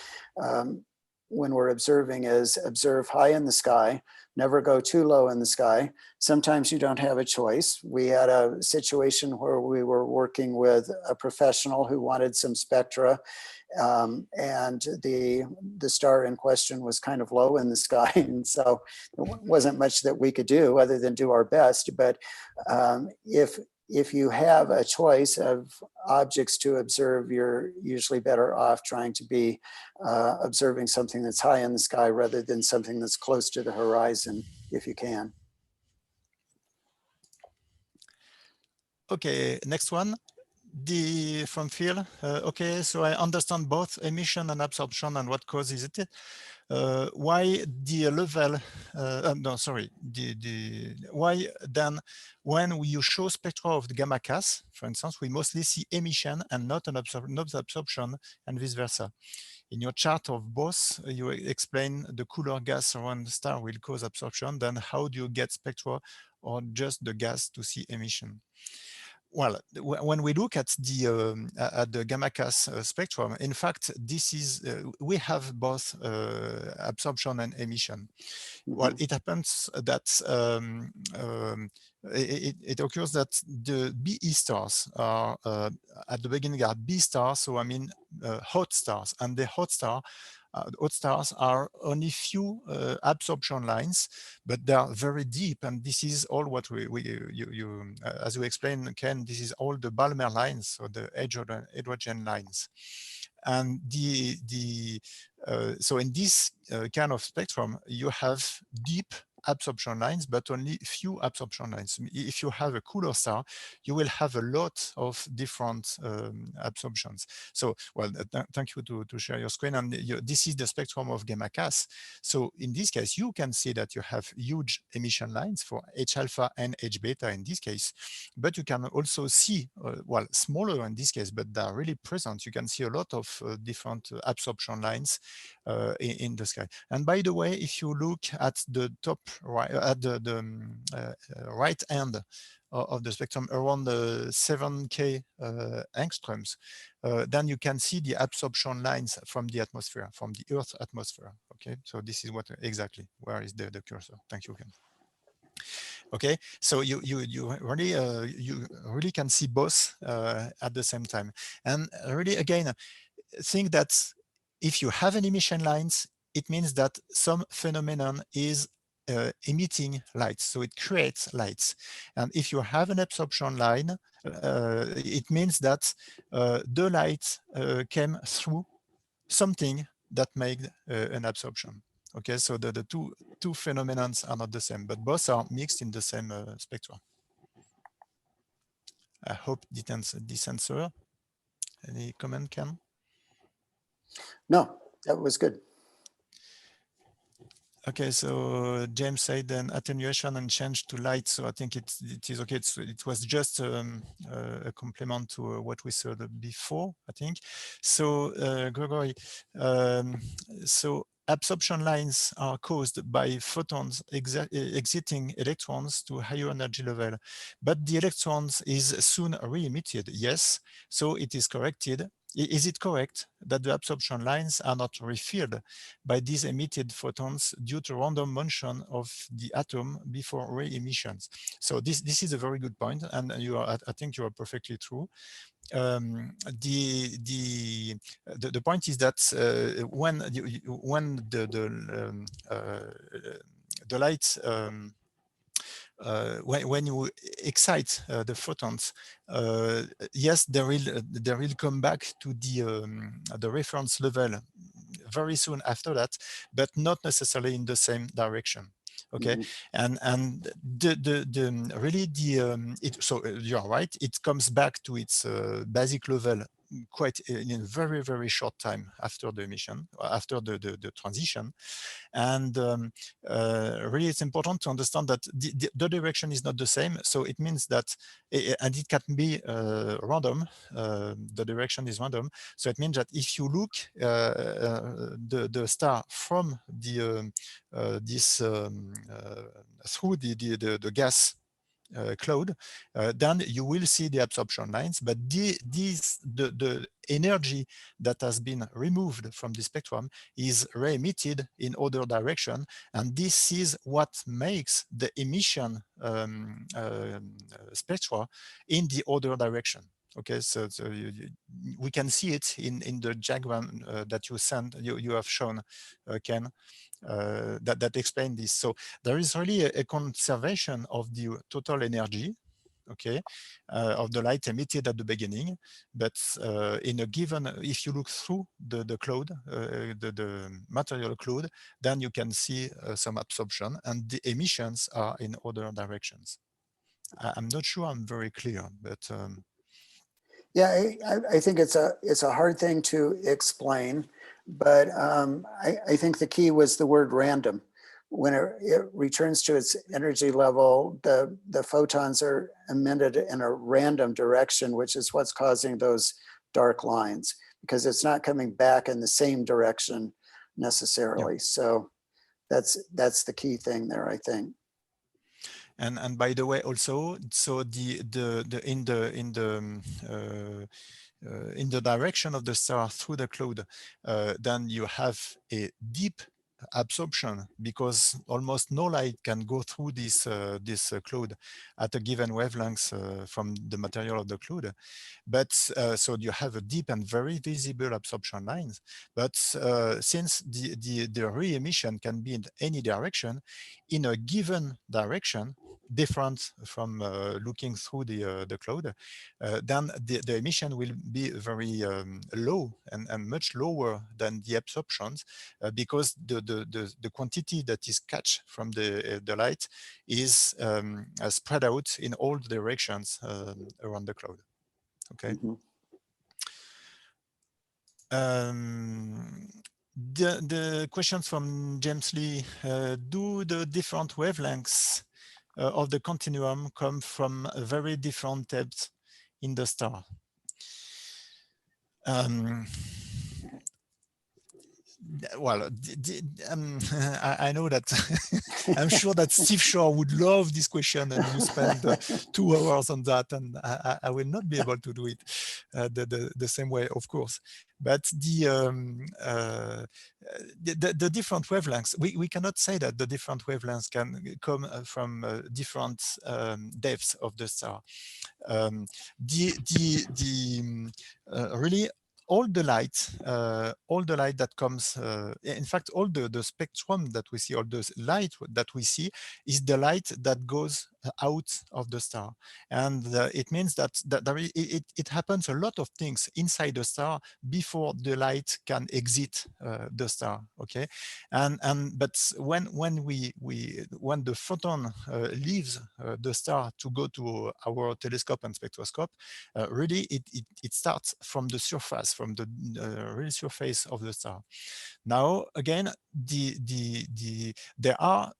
when we're observing is observe high in the sky, never go too low in the sky. Sometimes you don't have a choice. We had a situation where we were working with a professional who wanted some spectra, and the star in question was kind of low in the sky, and so there wasn't much that we could do other than do our best. But if you have a choice of objects to observe, you're usually better off trying to be observing something that's high in the sky rather than something that's close to the horizon, if you can. Okay, next one. From Phil. Okay, so I understand both emission and absorption and what causes it. Why the level, why then when you show spectra of the gamma gas, for instance, we mostly see emission and not absorption, and vice versa. In your chart of both, you explain the cooler gas around the star will cause absorption. Then how do you get spectra or just the gas to see emission? well, when we look at the gamma CAS spectrum, in fact, this is we have both absorption and emission. Well, it happens that it occurs that the BE stars are at the beginning are B stars, so I mean hot stars, and the hot stars are only few absorption lines, but they are very deep, and this is all what as you explained, Ken, this is all the Balmer lines, so the hydrogen lines. And so in this kind of spectrum, you have deep absorption lines, but only few absorption lines. If you have a cooler star, you will have a lot of different absorptions. So, well, thank you to share your screen. And this is the spectrum of gamma CAS. So in this case, you can see that you have huge emission lines for H alpha and H beta in this case, but you can also see, well, smaller in this case, but they are really present. You can see a lot of different absorption lines in the sky. And by the way, if you look at the top right, at the right end of the spectrum around the 7K angstroms, then you can see the absorption lines from the atmosphere, from the Earth atmosphere. Okay, so this is what exactly, where is the cursor? Thank you, Ken. Okay, so you really can see both at the same time, and really again think that if you have an emission lines, it means that some phenomenon is emitting lights, so it creates lights. And if you have an absorption line, it means that the light came through something that made an absorption. Okay, so the two phenomena are not the same, but both are mixed in the same spectrum. I hope this answer. Any comment, Ken? No, that was good. Okay, so James said then attenuation and change to light. So I think it is okay. It was just a complement to what we said before, I think. So Gregory, so absorption lines are caused by photons exiting electrons to higher energy level, but the electrons is soon re-emitted. Yes, so it is corrected. Is it correct that the absorption lines are not refilled by these emitted photons due to random motion of the atom before re-emissions? So this is a very good point, and I think you are perfectly true. The point is that when the light when you excite the photons, yes, they will come back to the reference level very soon after that, but not necessarily in the same direction. Okay, and so you are right. It comes back to its basic level quite in a very, very short time after the emission, after the transition. And really, it's important to understand that the direction is not the same. So it means that, and it can be random. The direction is random. So it means that if you look the star from through the gas cloud, then you will see the absorption lines, but the energy that has been removed from the spectrum is re-emitted in other direction, and this is what makes the emission spectra in the other direction. Okay, so we can see it in the diagram that you have shown, Ken, that explain this. So there is really a conservation of the total energy, okay, of the light emitted at the beginning, but in a given, if you look through the cloud, the material cloud, then you can see some absorption, and the emissions are in other directions. I'm not sure I'm very clear, but yeah, I think it's a hard thing to explain, but I think the key was the word random. When it returns to its energy level, the photons are emitted in a random direction, which is what's causing those dark lines, because it's not coming back in the same direction necessarily. Yeah. So that's the key thing there, I think. And by the way, also, so in the direction of the star through the cloud, then you have a deep absorption, because almost no light can go through this cloud at a given wavelength from the material of the cloud. But so you have a deep and very visible absorption lines. But since the re-emission can be in any direction, in a given direction, different from looking through the cloud, then the emission will be very low and much lower than the absorptions, because the quantity that is catch from the light is spread out in all directions around the cloud. Okay. Mhm. The questions from James Lee, do the different wavelengths of the continuum come from a very different depths in the star? Well, I know that I'm sure that Steve Shaw would love this question, and you spend 2 hours on that, and I will not be able to do it the same way, of course. But the different wavelengths, we cannot say that the different wavelengths can come from different depths of the star. Really, all the light that comes, in fact, all the spectrum that we see, all the light that we see, is the light that goes out of the star. And it means that it happens a lot of things inside the star before the light can exit the star. Okay, but when the photon leaves the star to go to our telescope and spectroscope, really it starts from the surface, from the real surface of the star. Now again, there are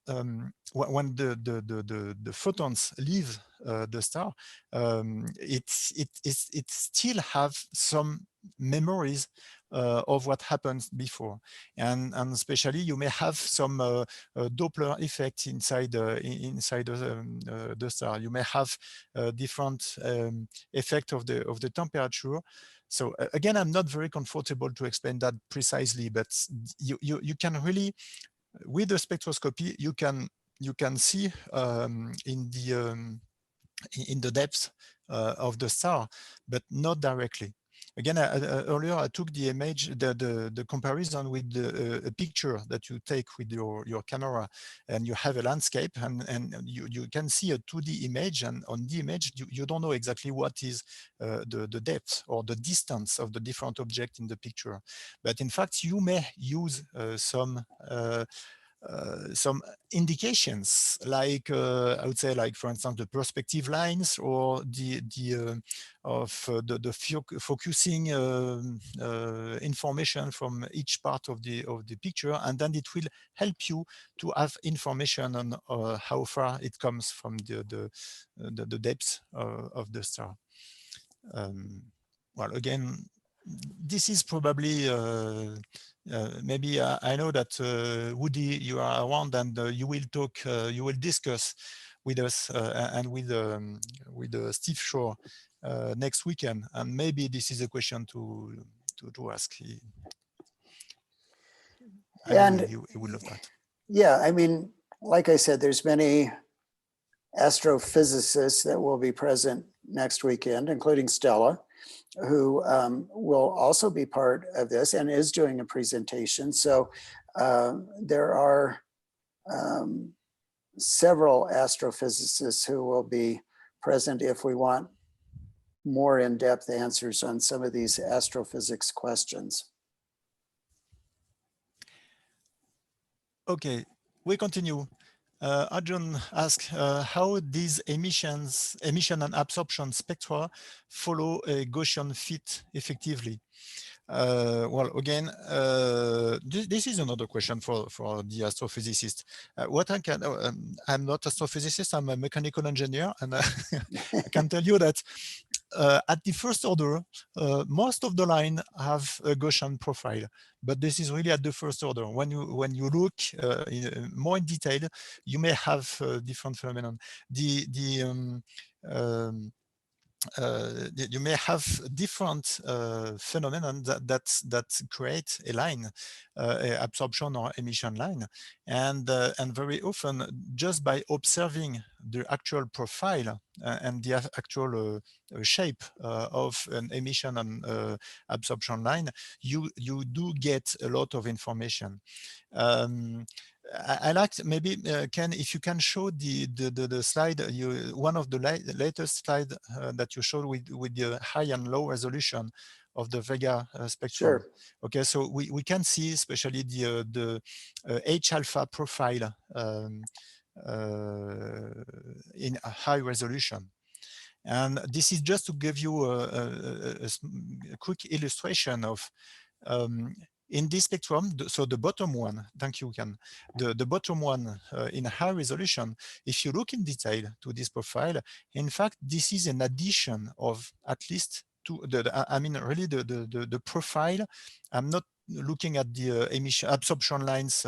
when the photons leave the star, it still have some memories of what happened before, and especially you may have some Doppler effect inside the star. You may have different effect of the temperature. So again, I'm not very comfortable to explain that precisely, but you can really, with the spectroscopy, you can see in the depth of the star, but not directly. Again, earlier I took the image, the comparison with a picture that you take with your camera, and you have a landscape, and you can see a 2D image, and on the image you don't know exactly what is the depth or the distance of the different object in the picture. But in fact, you may use some indications, like I would say, like for instance, the perspective lines, or the focusing information from each part of the picture, and then it will help you to have information on how far it comes from the depth of the star. Well, again, this is probably maybe I know that Woody, you are around, and you will talk, you will discuss with us and with Steve Shaw next weekend, and maybe this is a question to ask. I know he will love that. Yeah, I mean, like I said, there's many astrophysicists that will be present next weekend, including Stella, who will also be part of this and is doing a presentation. So there are several astrophysicists who will be present if we want more in-depth answers on some of these astrophysics questions. Okay, we continue. Arjun asks how these emission and absorption spectra follow a Gaussian fit effectively. Well, again, this is another question for the astrophysicist. What I can, I'm not astrophysicist, I'm a mechanical engineer, and I can tell you that at the first order, most of the line have a Gaussian profile, but this is really at the first order. When you look more in detail, you may have different phenomenon. You may have different phenomena that create a line, a absorption or emission line, and very often just by observing the actual profile and the actual shape of an emission and absorption line, you do get a lot of information. I like maybe Ken, if you can show the slide, one of the latest slide that you showed with the high and low resolution of the Vega spectrum. Sure. Okay, so we can see especially the H alpha profile in a high resolution. And this is just to give you a quick illustration of in this spectrum, so the bottom one, thank you, Ken, the bottom one in high resolution, if you look in detail to this profile, in fact, this is an addition of at least two, I mean, really the profile. I'm not looking at the emission absorption lines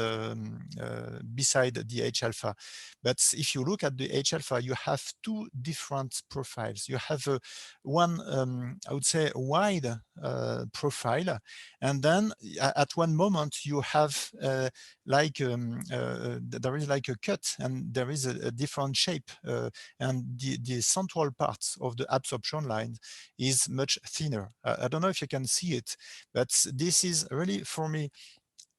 beside the H alpha. But if you look at the H alpha, you have two different profiles. You have one, I would say, wide profile, and then at one moment you have like there is like a cut, and there is a different shape, and the central part of the absorption line is much thinner. I don't know if you can see it, but this is really, for me,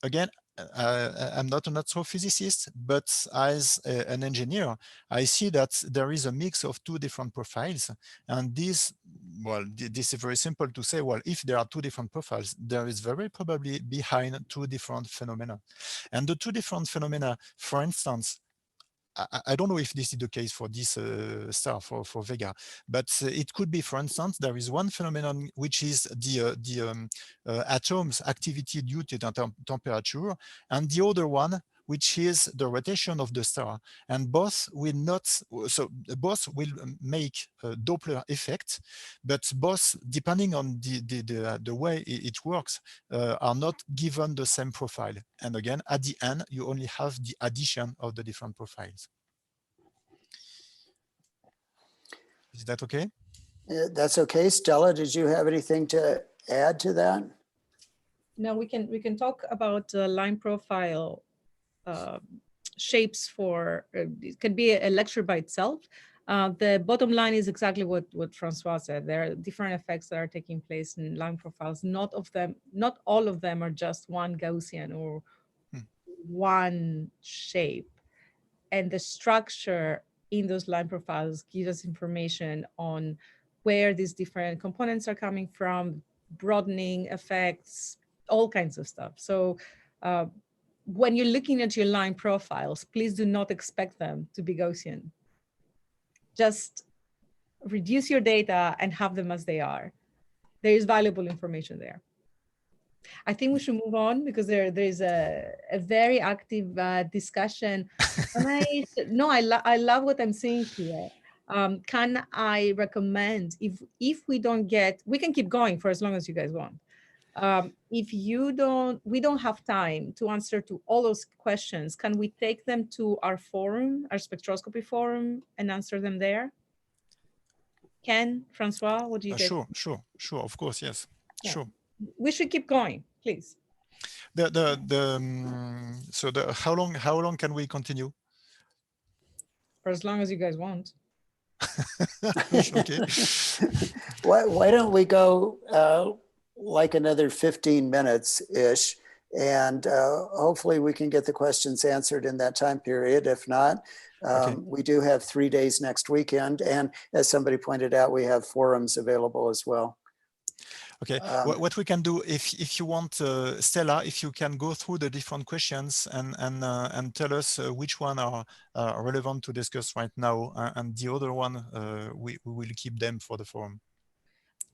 again, I'm not an astrophysicist, but as an engineer, I see that there is a mix of two different profiles. And this, well, this is very simple to say, well, if there are two different profiles, there is very probably behind two different phenomena. And the two different phenomena, for instance, I don't know if this is the case for this star, for Vega, but it could be, for instance, there is one phenomenon which is the atoms activity due to the temperature, and the other one which is the rotation of the star, and both will not, so both will make a Doppler effect, but both, depending on the way it works, are not given the same profile. And again, at the end, you only have the addition of the different profiles. Is that okay? That's okay. Stella, did you have anything to add to that? No, we can talk about line profile shapes for, it can be a lecture by itself. The bottom line is exactly what Francois said. There are different effects that are taking place in line profiles. Not all of them are just one Gaussian or one shape. And the structure in those line profiles gives us information on where these different components are coming from, broadening effects, all kinds of stuff. So when you're looking at your line profiles, please do not expect them to be Gaussian. Just reduce your data and have them as they are. There is valuable information there. I think we should move on because there's a very active discussion. And I love what I'm seeing here. Can I recommend, if we don't get, we can keep going for as long as you guys want. If we don't have time to answer to all those questions, can we take them to our forum, our spectroscopy forum, and answer them there? Ken, Francois, what do you guys? Sure, of course, yes, yeah. Sure. We should keep going, please. So how long can we continue? For as long as you guys want. Okay. Why don't we go like another 15 minutes-ish, and hopefully we can get the questions answered in that time period. If not, okay. We do have 3 days next weekend, and as somebody pointed out, we have forums available as well. Okay, what we can do, if you want, Stella, if you can go through the different questions and tell us which one are relevant to discuss right now, and the other one, we will keep them for the forum.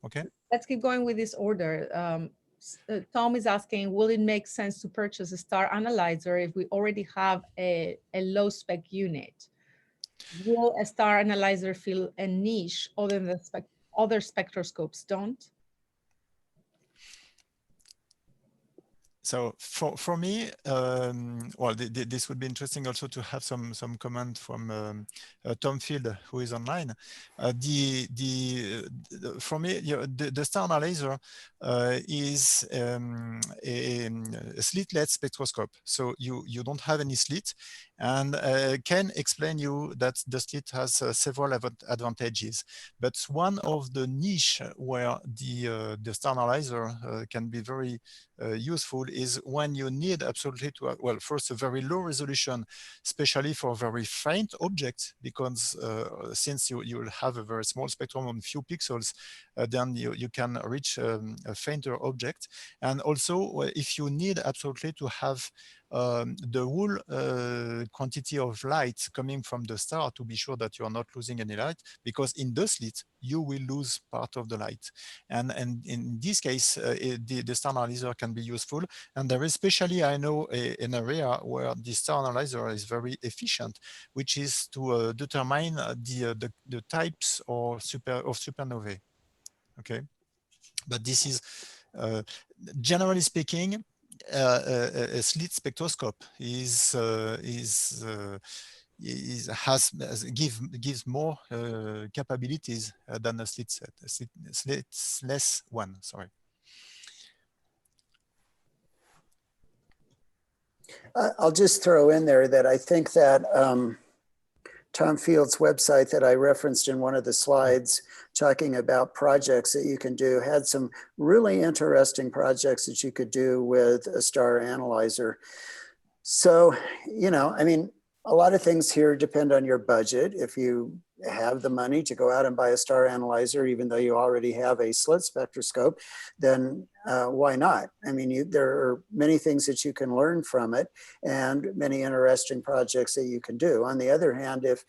Okay. Let's keep going with this order. Tom is asking, will it make sense to purchase a star analyzer if we already have a low spec unit? Will a star analyzer fill a niche other than other spectroscopes don't? So for me, well, this would be interesting also to have some comment from Tom Field, who is online. For me, the star analyzer is a slitless spectroscope. So you don't have any slit, and can explain you that the slit has several advantages. But one of the niche where the star analyzer can be very useful is when you need absolutely to have, well, first a very low resolution, especially for very faint objects, because since you will have a very small spectrum on few pixels, then you can reach a fainter object. And also if you need absolutely to have the whole quantity of light coming from the star to be sure that you are not losing any light, because in the slit you will lose part of the light. And in this case, the star analyzer can be useful. And there is especially, I know, an area where the star analyzer is very efficient, which is to determine the types of supernovae. Okay, but this is generally speaking, a slit spectroscope gives more capabilities than a slitless one. Sorry. I'll just throw in there that I think that Tom Field's website that I referenced in one of the slides talking about projects that you can do had some really interesting projects that you could do with a star analyzer. So, you know, I mean, a lot of things here depend on your budget. If you have the money to go out and buy a star analyzer, even though you already have a slit spectroscope, then why not? I mean, there are many things that you can learn from it and many interesting projects that you can do. On the other hand, if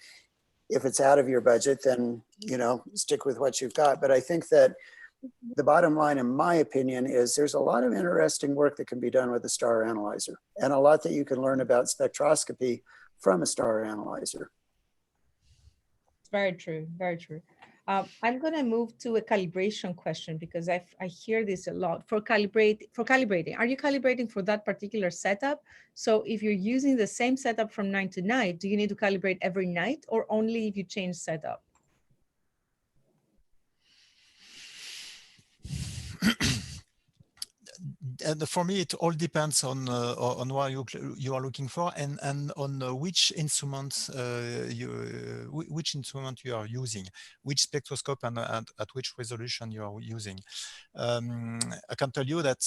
it's out of your budget, then, you know, stick with what you've got. But I think that the bottom line, in my opinion, is there's a lot of interesting work that can be done with a star analyzer and a lot that you can learn about spectroscopy from a star analyzer. Very true, very true. I'm going to move to a calibration question because I hear this a lot. For calibrating, are you calibrating for that particular setup? So if you're using the same setup from night to night, do you need to calibrate every night or only if you change setup? And for me, it all depends on what you are looking for and on which instrument which instrument you are using, which spectroscope and at which resolution you are using. I can tell you that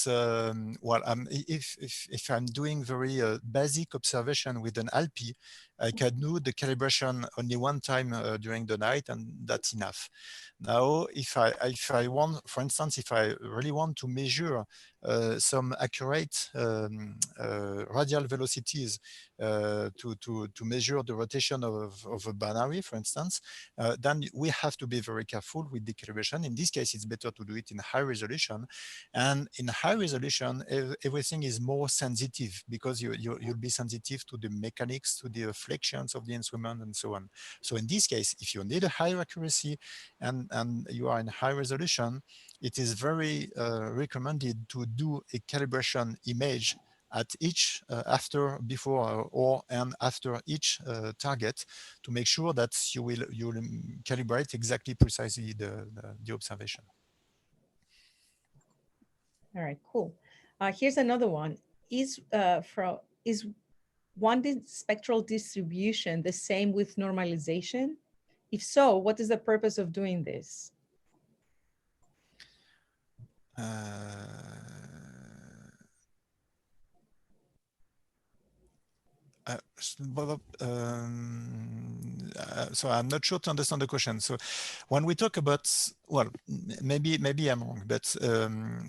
well, if I'm doing very basic observation with an ALPI, I can do the calibration only one time during the night, and that's enough. Now, if I want, for instance, if I really want to measure some accurate radial velocities to measure the rotation of a binary, for instance, then we have to be very careful with the calibration. In this case, it's better to do it in high resolution. And in high resolution, everything is more sensitive because you'll be sensitive to the mechanics, to the flexions of the instrument and so on. So in this case, if you need a higher accuracy and you are in high resolution, it is very recommended to do a calibration image at each before and after each target to make sure that you will calibrate exactly precisely the observation. All right, cool. Here's another one. Is one spectral distribution the same with normalization? If so, what is the purpose of doing this? So I'm not sure to understand the question. So when we talk about well, maybe I'm wrong, but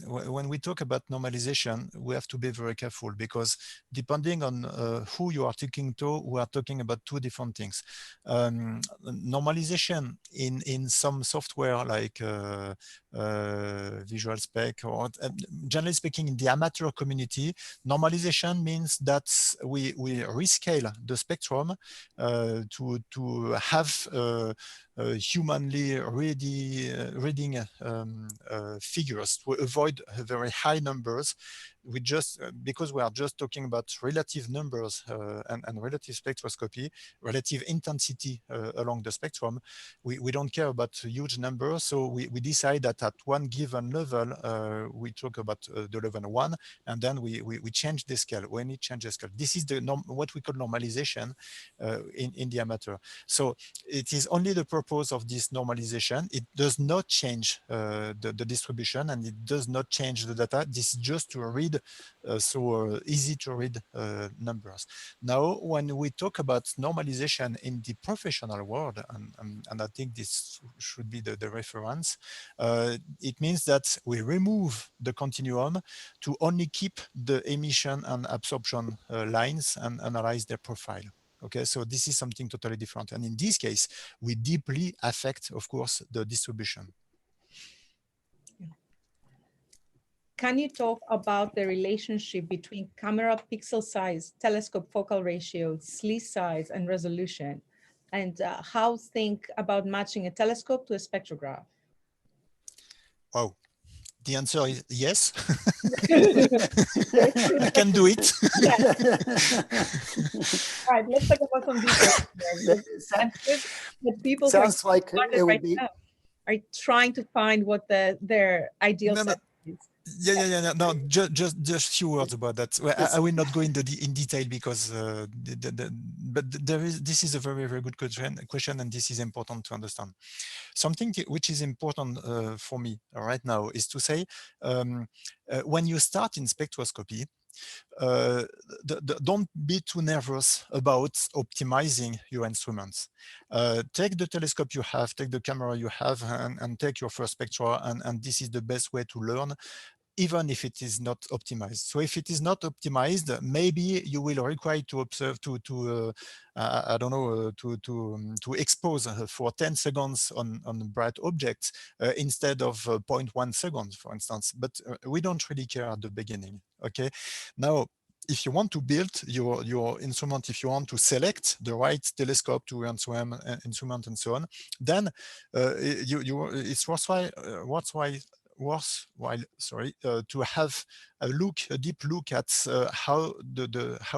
when we talk about normalization, we have to be very careful, because depending on who you are talking to, we are talking about two different things. Normalization in some software like Visual Spec, or generally speaking in the amateur community, normalization means that we rescale the spectrum to have humanly reading figures, to avoid very high numbers. We just because we are just talking about relative numbers and relative spectroscopy, relative intensity along the spectrum, we don't care about huge numbers. So we decide that at one given level, we talk about the level 1, and then we change the scale. When we change the scale, this is the what we call normalization in the amateur. So it is only the purpose of this normalization. It does not change the distribution, and it does not change the data. This is just to read easy to read numbers. Now, when we talk about normalization in the professional world, and I think this should be the reference, it means that we remove the continuum to only keep the emission and absorption lines and analyze their profile. Okay, so this is something totally different. And in this case, we deeply affect, of course, the distribution. Can you talk about the relationship between camera pixel size, telescope focal ratio, slit size, and resolution? And how think about matching a telescope to a spectrograph? Wow. The answer is yes. I can do it. All right, let's talk about some details. People sounds like it would be. Are trying to find what their ideal setup is. Yeah. No, just few words about that. Well, I will not go into in detail, because but this is a very good question, and this is important to understand. Something which is important for me right now is to say, when you start in spectroscopy, don't be too nervous about optimizing your instruments. Take the telescope you have, take the camera you have, and take your first spectra, and this is the best way to learn, even if it is not optimized. So if it is not optimized, maybe you will require to observe, I don't know, to expose for 10 seconds on bright objects instead of 0.1 seconds, for instance. But we don't really care at the beginning. Okay. Now, if you want to build your instrument, if you want to select the right telescope to instrument and so on, then it's worthwhile to have a deep look at how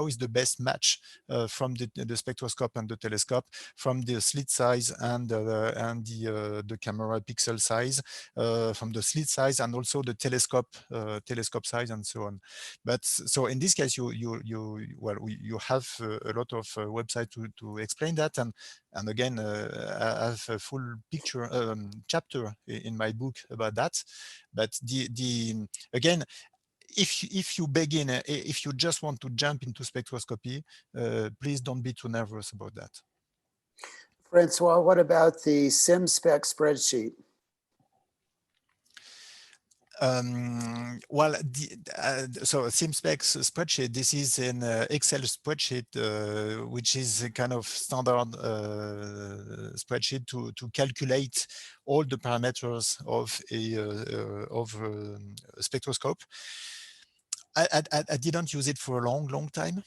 is the best match from the spectroscope and the telescope, from the slit size and the camera pixel size, from the slit size and also the telescope size and so on. But so in this case, you have a lot of websites to explain that, and again, I have a full picture chapter in my book about that. But again, if you begin, if you just want to jump into spectroscopy, please don't be too nervous about that. Francois, what about the SimSpec spreadsheet? Well, so SimSpec's spreadsheet, this is an Excel spreadsheet, which is a kind of standard spreadsheet to calculate all the parameters of a spectroscope. I didn't use it for a long time.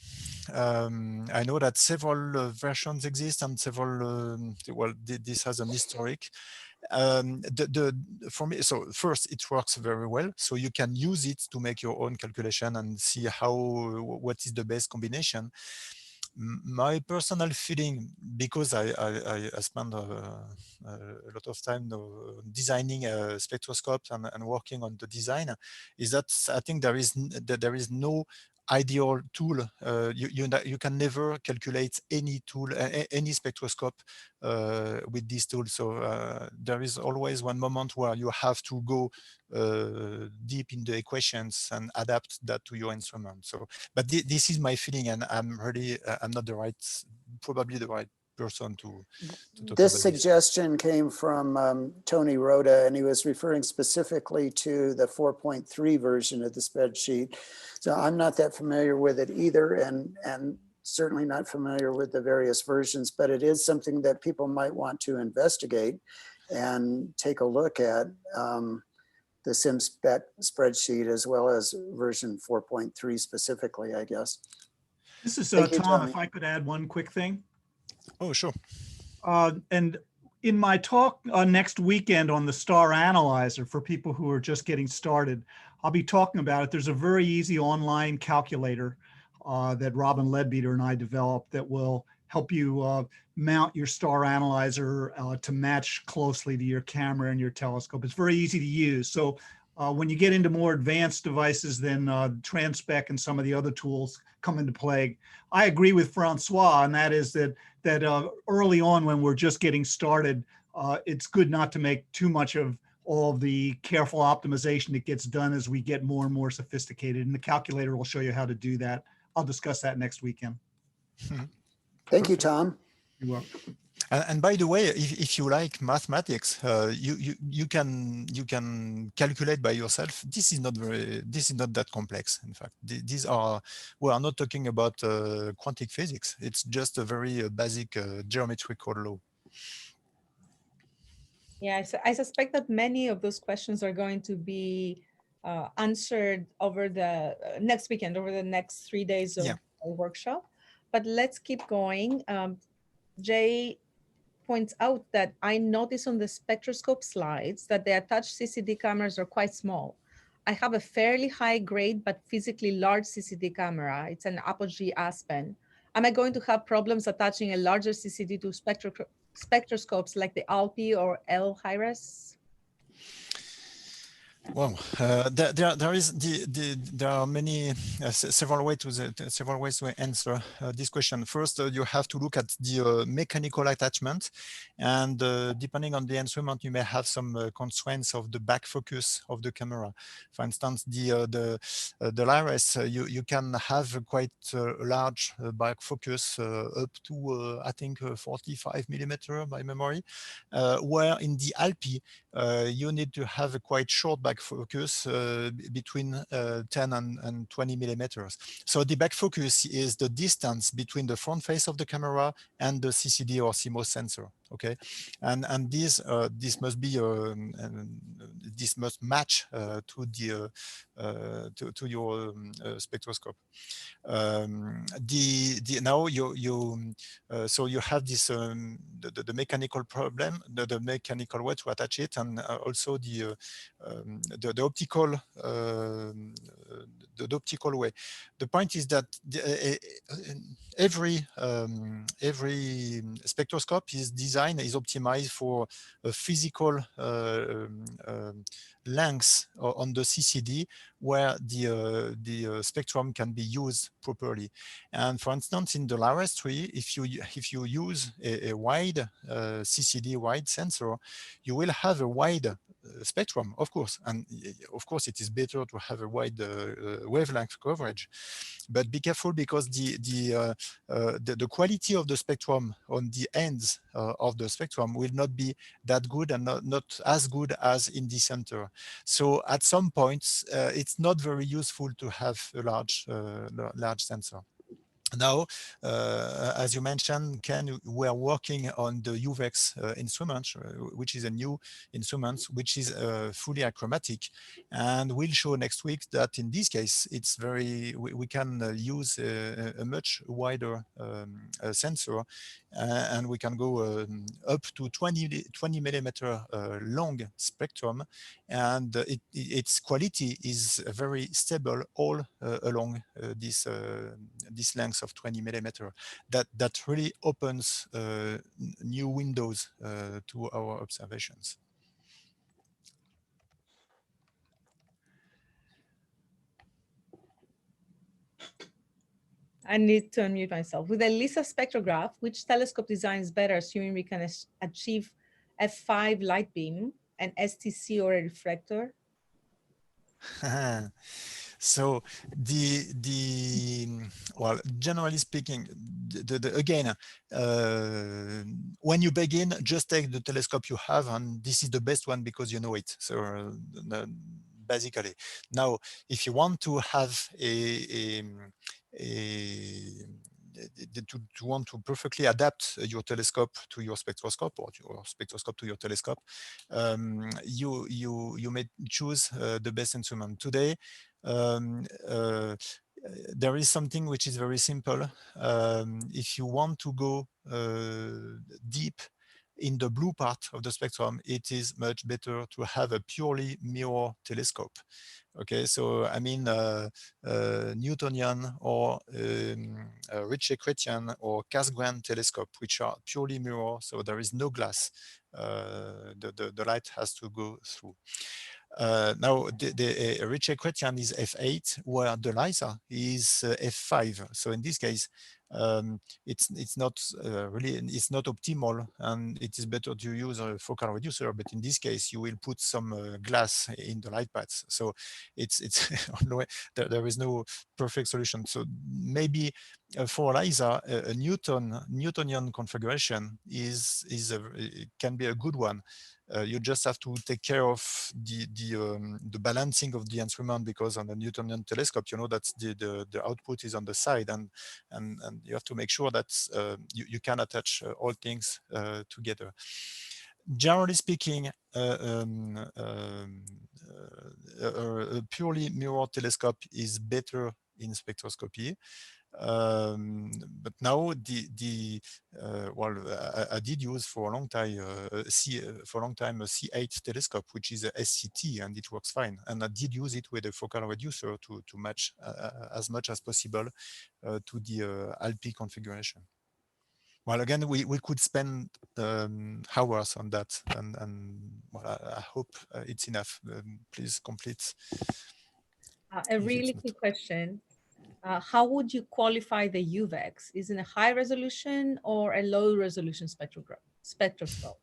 I know that several versions exist, and several, well, this has an historic. For me, so first, it works very well, so you can use it to make your own calculation and see what is the best combination. My personal feeling, because I spend a lot of time designing spectroscopes and working on the design, is that I think there is no ideal tool. You can never calculate any tool, any spectroscope with this tool. So there is always one moment where you have to go deep in the equations and adapt that to your instrument. So, but this is my feeling, and I'm not probably the right person to talk This about this. suggestion came from Tony Rhoda, and he was referring specifically to the 4.3 version of the spreadsheet. So I'm not that familiar with it either, and certainly not familiar with the various versions, but it is something that people might want to investigate and take a look at. The SimSpec spreadsheet, as well as version 4.3 specifically, I guess. This is Thank you, Tom, Tony. if I could add one quick thing. Oh, sure. And in my talk next weekend on the Star Analyzer for people who are just getting started, I'll be talking about it. There's a very easy online calculator that Robin Ledbeater and I developed that will help you mount your Star Analyzer to match closely to your camera and your telescope. It's very easy to use. So when you get into more advanced devices, then Transpec and some of the other tools come into play. I agree with Francois, and that is that early on when we're just getting started, it's good not to make too much of all the careful optimization that gets done as we get more and more sophisticated. And the calculator will show you how to do that. I'll discuss that next weekend. Thank you, Tom. You're welcome. And by the way, if you like mathematics, you can calculate by yourself. This is not that complex. In fact, we are not talking about quantum physics. It's just a very basic geometrical law. Yeah, so I suspect that many of those questions are going to be answered over the next weekend, over the next 3 days of a workshop. But let's keep going. Jay points out that I noticed on the spectroscope slides that the attached CCD cameras are quite small. I have a fairly high grade but physically large CCD camera. It's an Apogee Aspen. Am I going to have problems attaching a larger CCD to spectroscopes like the Alpi or L Hi-Res? Well, there are many several ways to answer this question. First, you have to look at the mechanical attachment, and depending on the instrument, you may have some constraints of the back focus of the camera. For instance, the Lyris, you can have quite large back focus up to I think 45 millimeter by memory, where in the Alpi you need to have a quite short back focus between 10 and 20 millimeters. So the back focus is the distance between the front face of the camera and the CCD or CMOS sensor. Okay, and this must be this must match to the to your spectroscope. Now so you have this the mechanical problem, the mechanical way to attach it, and also the optical the optical way. The point is that every spectroscope is optimized for a physical length on the CCD where the spectrum can be used properly. And for instance, in the Lyris tree, if you use a wide CCD wide sensor, you will have a wide spectrum, of course, and of course it is better to have a wide wavelength coverage. But be careful, because the quality of the spectrum on the ends of the spectrum will not be that good, and not as good as in the center. So at some points, it's not very useful to have a large sensor. Now, as you mentioned, Ken, we are working on the UVEX instrument, which is a new instrument, which is fully achromatic, and we'll show next week that in this case, it's we can use a much wider sensor, and we can go up to 20 millimeter long spectrum, and its quality is very stable all along this length of 20 millimeter. That really opens new windows to our observations. I need to unmute myself. With a LISA spectrograph, which telescope design is better, assuming we can achieve F5 light beam, an STC or a reflector? So well, generally speaking, again, when you begin, just take the telescope you have, and this is the best one because you know it. So basically, now if you want to have to want to perfectly adapt your telescope to your spectroscope, or your spectroscope to your telescope, you may choose the best instrument. Today, there is something which is very simple. If you want to go deep in the blue part of the spectrum, it is much better to have a purely mirror telescope. Okay, so I mean Newtonian or Ritchey-Chrétien or Cassegrain telescope, which are purely mirror, so there is no glass. The light has to go through. Now, the Ritchey-Chrétien is f8, where the LISA is f5. So in this case, it's not really, it's not optimal, and it is better to use a focal reducer. But in this case, you will put some glass in the light paths. So it's there is no perfect solution. So maybe for LISA, a Newtonian configuration can be a good one. You just have to take care of the balancing of the instrument, because on the Newtonian telescope, you know that the output is on the side, and you have to make sure that you can attach all things together. Generally speaking, a purely mirror telescope is better in spectroscopy. But now well, I did use for a long time a C8 telescope, which is a SCT, and it works fine. And I did use it with a focal reducer to match as much as possible to the ALPI configuration. Well, again, we could spend hours on that, and well, I hope it's enough. Please complete. A really quick question. How would you qualify the UVEX? Is it a high resolution or a low resolution spectroscope?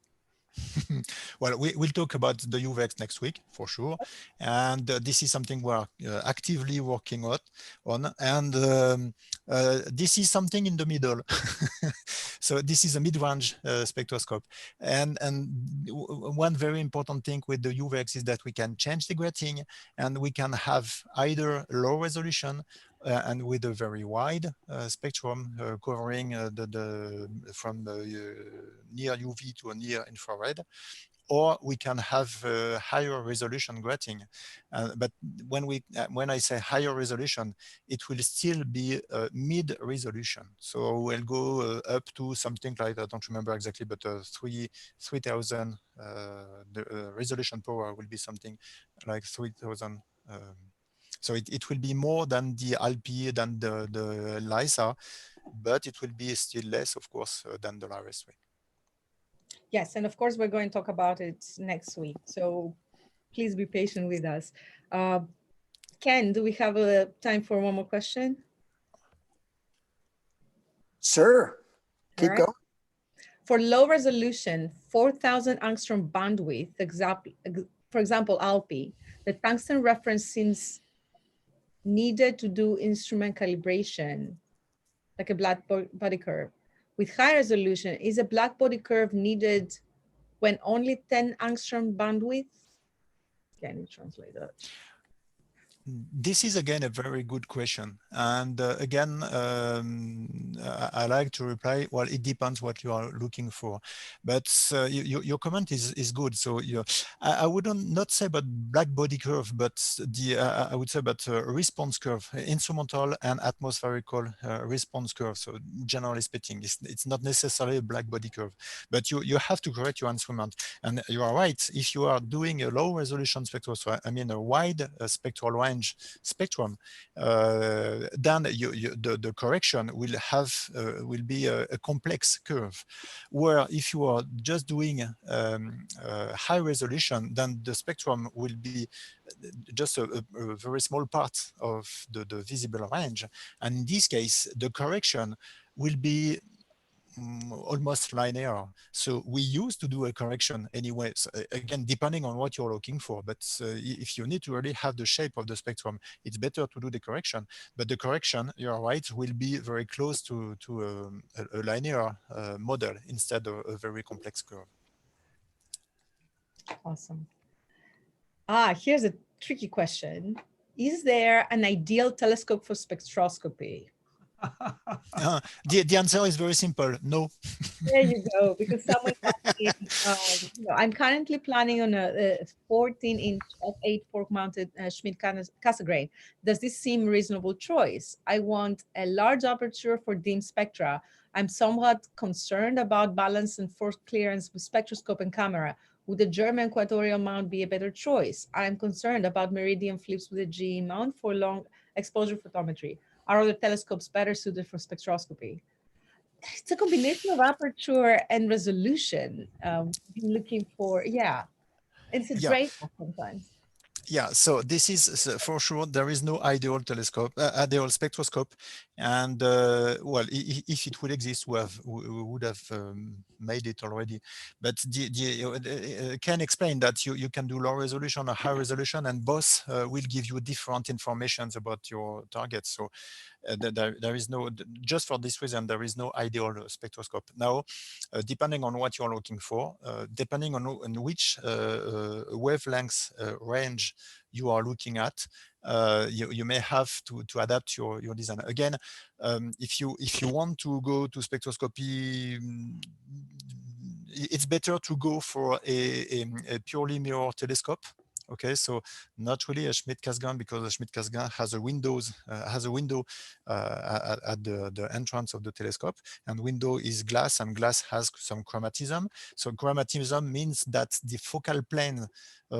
Well, we'll talk about the UVEX next week for sure, and this is something we're actively working on, and this is something in the middle. So this is a mid-range spectroscope, and one very important thing with the UVEX is that we can change the grating, and we can have either low resolution and with a very wide spectrum covering from near UV to a near infrared, or we can have higher resolution grating. But when I say higher resolution, it will still be mid-resolution. So we'll go up to something like, I don't remember exactly, but 3000. The resolution power will be something like 3000. So it will be more than the ALPI, than the LISA, but it will be still less, of course, than the LIRIS. Yes, and of course, we're going to talk about it next week. So please be patient with us. Ken, do we have time for one more question? Sure, keep going. For low resolution, 4,000 angstrom bandwidth, for example, ALPI, the tungsten reference seems needed to do instrument calibration, like a black body curve. With high resolution, is a black body curve needed when only 10 angstrom bandwidth? Can you translate that? This is again a very good question, and again, I like to reply. Well, it depends what you are looking for, but your comment is good. So I would not say about black body curve, but I would say about response curve, instrumental and atmospherical response curve. So generally speaking, it's not necessarily a black body curve, but you have to correct your instrument. And you are right. If you are doing a low resolution spectrum, so I mean a wide spectral range spectrum, then the correction will be a complex curve. Where if you are just doing high resolution, then the spectrum will be just a very small part of the visible range, and in this case, the correction will be almost linear. So we used to do a correction anyway. So again, depending on what you're looking for, but if you need to really have the shape of the spectrum, it's better to do the correction. But the correction, you're right, will be very close to a linear model instead of a very complex curve. Awesome. Here's a tricky question. Is there an ideal telescope for spectroscopy? The answer is very simple, no. There you go, because someone asking, I'm currently planning on a 14-inch f8 fork-mounted Schmidt-Cassegrain. Does this seem reasonable choice? I want a large aperture for dim spectra. I'm somewhat concerned about balance and force clearance with spectroscope and camera. Would the German equatorial mount be a better choice? I'm concerned about meridian flips with a GE mount for long exposure photometry. Are other telescopes better suited for spectroscopy? It's a combination of aperture and resolution. Looking for, yeah, it's a trade-off sometimes. Yeah, so this is for sure, there is no ideal telescope, ideal spectroscope. And well, if it would exist, we would have made it already. But can explain that you can do low resolution or high resolution, and both will give you different information about your target. So there is no, just for this reason, there is no ideal spectroscope. Now, depending on what you're looking for, depending on which wavelength range you are looking at, you may have to adapt your design. Again, if you want to go to spectroscopy, it's better to go for a purely mirror telescope. Okay, so not really a Schmidt-Cassegrain, because a Schmidt-Cassegrain has a window at the entrance of the telescope, and window is glass, and glass has some chromatism. So chromatism means that the focal plane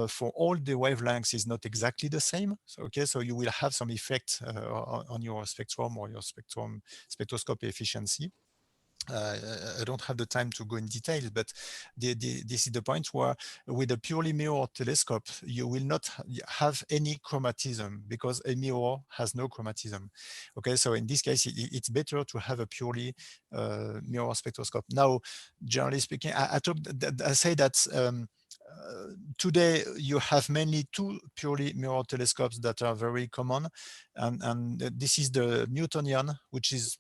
for all the wavelengths is not exactly the same. So, okay, so you will have some effect on your spectrum or your spectroscopy efficiency. I don't have the time to go in details, but this is the point where with a purely mirror telescope, you will not have any chromatism, because a mirror has no chromatism. Okay, so in this case, it's better to have a purely mirror spectroscope. Now, generally speaking, I say that today you have mainly two purely mirror telescopes that are very common, and this is the Newtonian, which is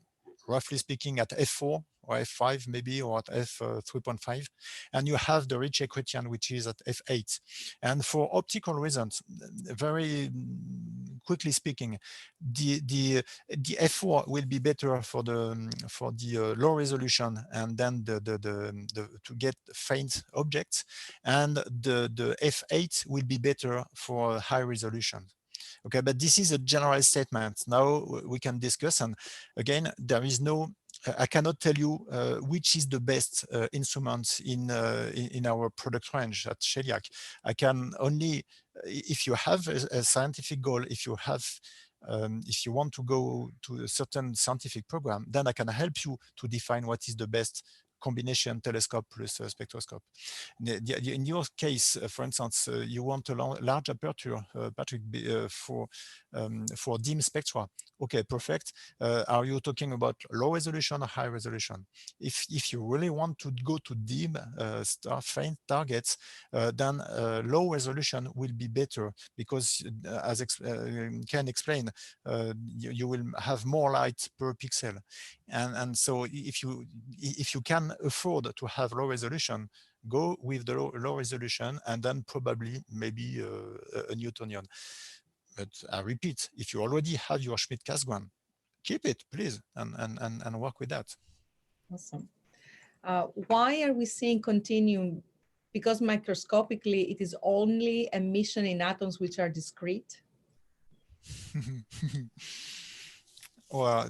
roughly speaking at f4 or f5 maybe, or at f3.5, and you have the Ritchie-Chrétien, which is at f8. And for optical reasons, very quickly speaking, the f4 will be better for the low resolution, and then to get faint objects, and the f8 will be better for high resolution. Okay, but this is a general statement. Now we can discuss, and again, there is no, I cannot tell you which is the best instrument in our product range at Sheliak. I can only, if you have a scientific goal, if you want to go to a certain scientific program, then I can help you to define what is the best combination telescope plus spectroscope. In your case, for instance, you want a large aperture, Patrick, for dim spectra. Okay, perfect. Are you talking about low resolution or high resolution? If you really want to go to dim faint targets, then low resolution will be better, because as Ken explained, you will have more light per pixel, and so if you can afford to have low resolution, go with the low resolution, and then probably maybe a Newtonian. But I repeat, if you already have your Schmidt-Cassegrain, keep it, please, and work with that. Awesome. Why are we seeing continuum? Because microscopically, it is only emission in atoms which are discrete. Well,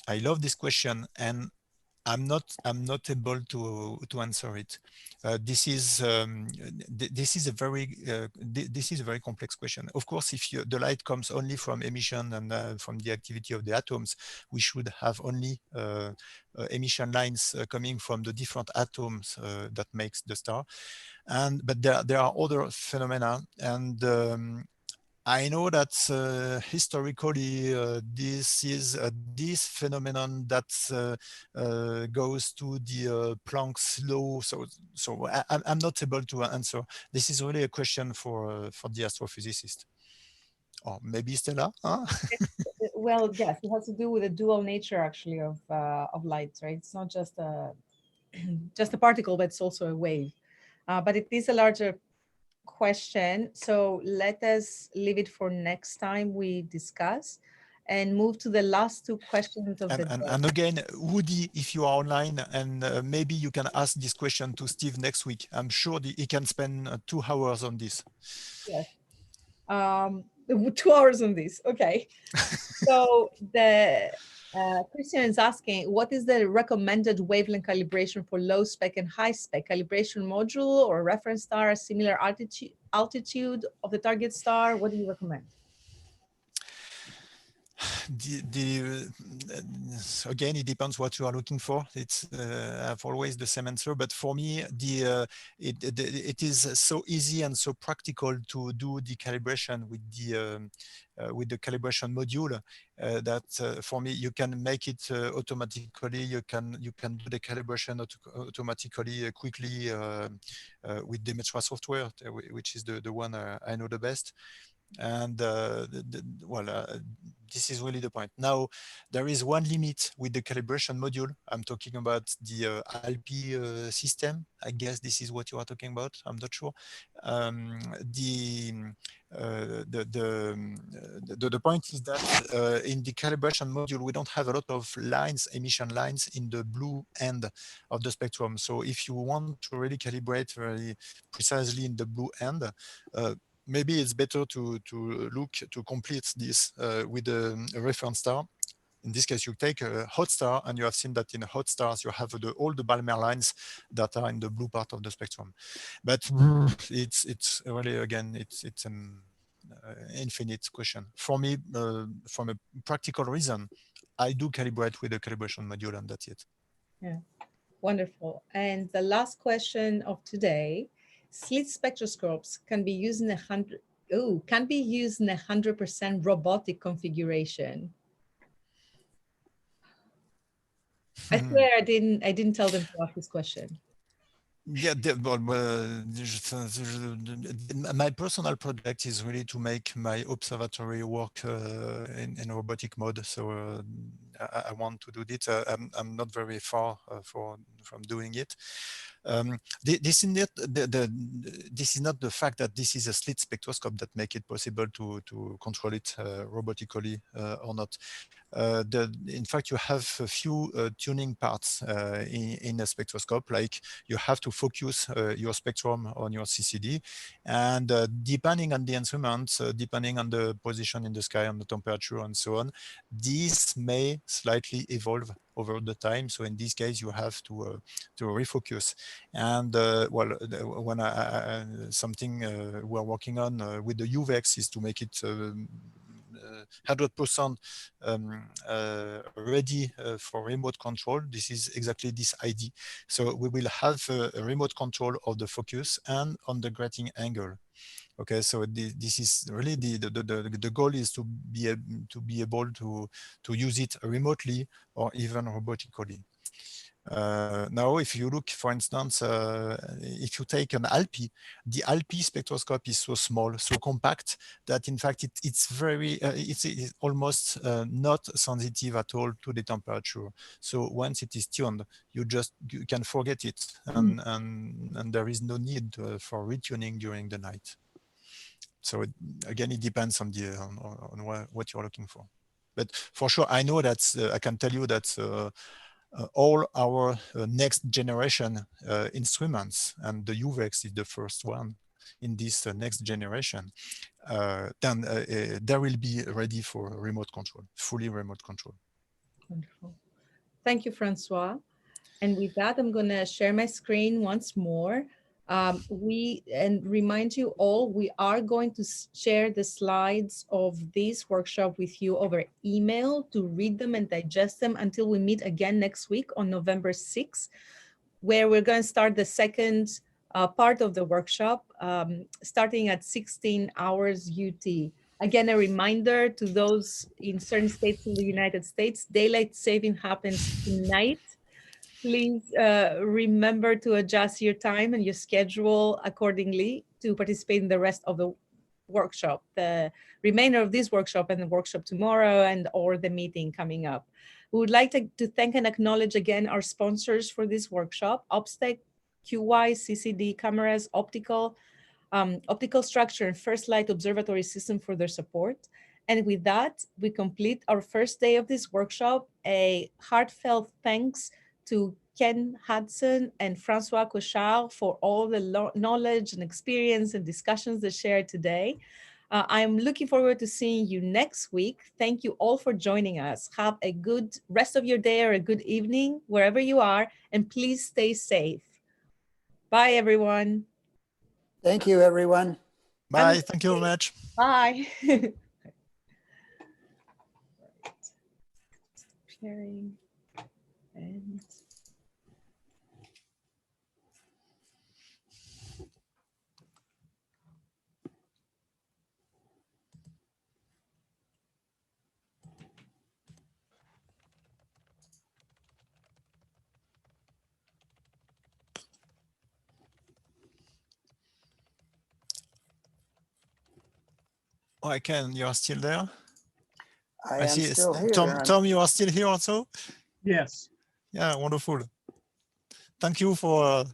I love this question, and I'm not able to answer it. This is a very complex question. Of course, if the light comes only from emission and from the activity of the atoms, we should have only emission lines coming from the different atoms that makes the star. But there are other phenomena, and I know that historically this phenomenon that goes to the Planck's law. So I'm not able to answer. This is really a question for the astrophysicist, or maybe Stella. Huh? Well, yes, it has to do with the dual nature actually of light, right? It's not just a just a particle, but it's also a wave. But it is a larger question. So let us leave it for next time we discuss and move to the last two questions of the day. And again, Woody, if you are online, and maybe you can ask this question to Steve next week. I'm sure he can spend 2 hours on this. Yes. 2 hours on this. Okay. So the Christian is asking, what is the recommended wavelength calibration for low spec and high spec calibration module or reference star, similar altitude of the target star? What do you recommend? Again, it depends what you are looking for. It's I have always the same answer, but for me, it is so easy and so practical to do the calibration with the calibration module that for me you can make it automatically. You can do the calibration automatically quickly with the Metra software, which is the one I know the best. And this is really the point. Now, there is one limit with the calibration module. I'm talking about the ALPI system. I guess this is what you are talking about. I'm not sure. The point is that in the calibration module, we don't have a lot of lines, emission lines in the blue end of the spectrum. So if you want to really calibrate very precisely in the blue end, maybe it's better to look to complete this with a reference star. In this case, you take a hot star, and you have seen that in hot stars, you have all the Balmer lines that are in the blue part of the spectrum. But it's really, again, it's an infinite question. For me, from a practical reason, I do calibrate with the calibration module, and that's it. Yeah, wonderful. And the last question of today, slit spectroscopes can be used in 100% robotic configuration. I swear I didn't tell them to ask this question. Yeah, my personal project is really to make my observatory work in robotic mode. So I want to do this. I'm not very far from doing it. This is not the fact that this is a slit spectroscope that make it possible to control it robotically or not. In fact, you have a few tuning parts in a spectroscope, like you have to focus your spectrum on your CCD, and depending on the instruments, depending on the position in the sky, on the temperature and so on, these may slightly evolve over the time. So in this case, you have to refocus. And when something we're working on with the UVEX is to make it 100% ready for remote control. This is exactly this idea. So we will have a remote control of the focus and on the grating angle. Okay, so this is really the goal is to be able to use it remotely or even robotically. Now, if you look, for instance, if you take an ALPI, the ALPI spectroscope is so small, so compact that in fact it's almost not sensitive at all to the temperature. So once it is tuned, you can forget it, and there is no need for retuning during the night. So again, it depends on what you're looking for. But for sure, I know that I can tell you that all our next generation instruments, and the UVEX is the first one in this next generation, then they will be ready for remote control, fully remote control. Wonderful. Thank you, Francois. And with that, I'm going to share my screen once more. And remind you all, we are going to share the slides of this workshop with you over email to read them and digest them until we meet again next week on November 6th, where we're going to start the second part of the workshop, starting at 16 hours UT. Again, a reminder to those in certain states in the United States, daylight saving happens tonight. Please remember to adjust your time and your schedule accordingly to participate in the rest of the workshop, the remainder of this workshop and the workshop tomorrow and or the meeting coming up. We would like to thank and acknowledge again our sponsors for this workshop, Obstec, QY, CCD, Cameras, Optical Structure and First Light Observatory System for their support. And with that, we complete our first day of this workshop. A heartfelt thanks to Ken Hudson and Francois Cochard for all the knowledge and experience and discussions they shared today. I'm looking forward to seeing you next week. Thank you all for joining us. Have a good rest of your day or a good evening, wherever you are, and please stay safe. Bye, everyone. Thank you, everyone. Bye. Thank you very much. Bye. Sharing and Oh, I can. You are still there? I am see. still here. Tom, you are still here also? Yes. Yeah, wonderful. Thank you for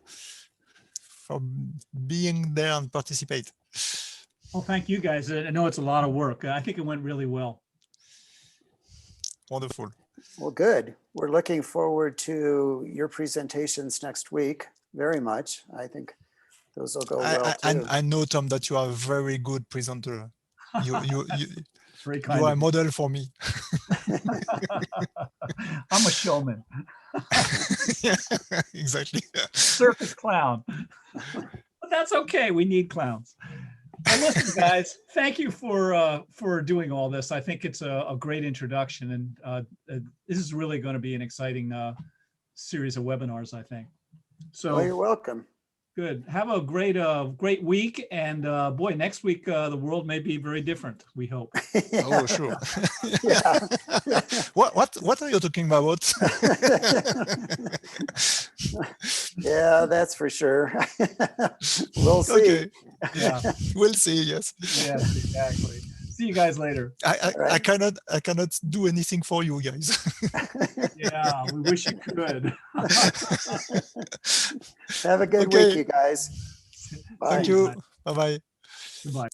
being there and participate. Well, thank you guys. I know it's a lot of work. I think it went really well. Wonderful. Well, good. We're looking forward to your presentations next week very much. I think those will go well too. I know, Tom, that you are a very good presenter. You Very kind you are a of you. model for me. I'm a showman. Yeah, exactly. Circus clown. But that's okay. We need clowns. Well, listen, guys, thank you for doing all this. I think it's a great introduction, and this is really going to be an exciting series of webinars, I think. So Well, you're welcome. good. Have a great week, and boy, next week the world may be very different. We hope. Oh, sure. Yeah. What are you talking about? Yeah, that's for sure. We'll see. Okay. Yeah. We'll see. Yes. Yes, exactly. See you guys later. I cannot do anything for you guys. Yeah, we wish you could. Have a good Okay. week, you guys. Bye. Thank you. Bye bye. Goodbye.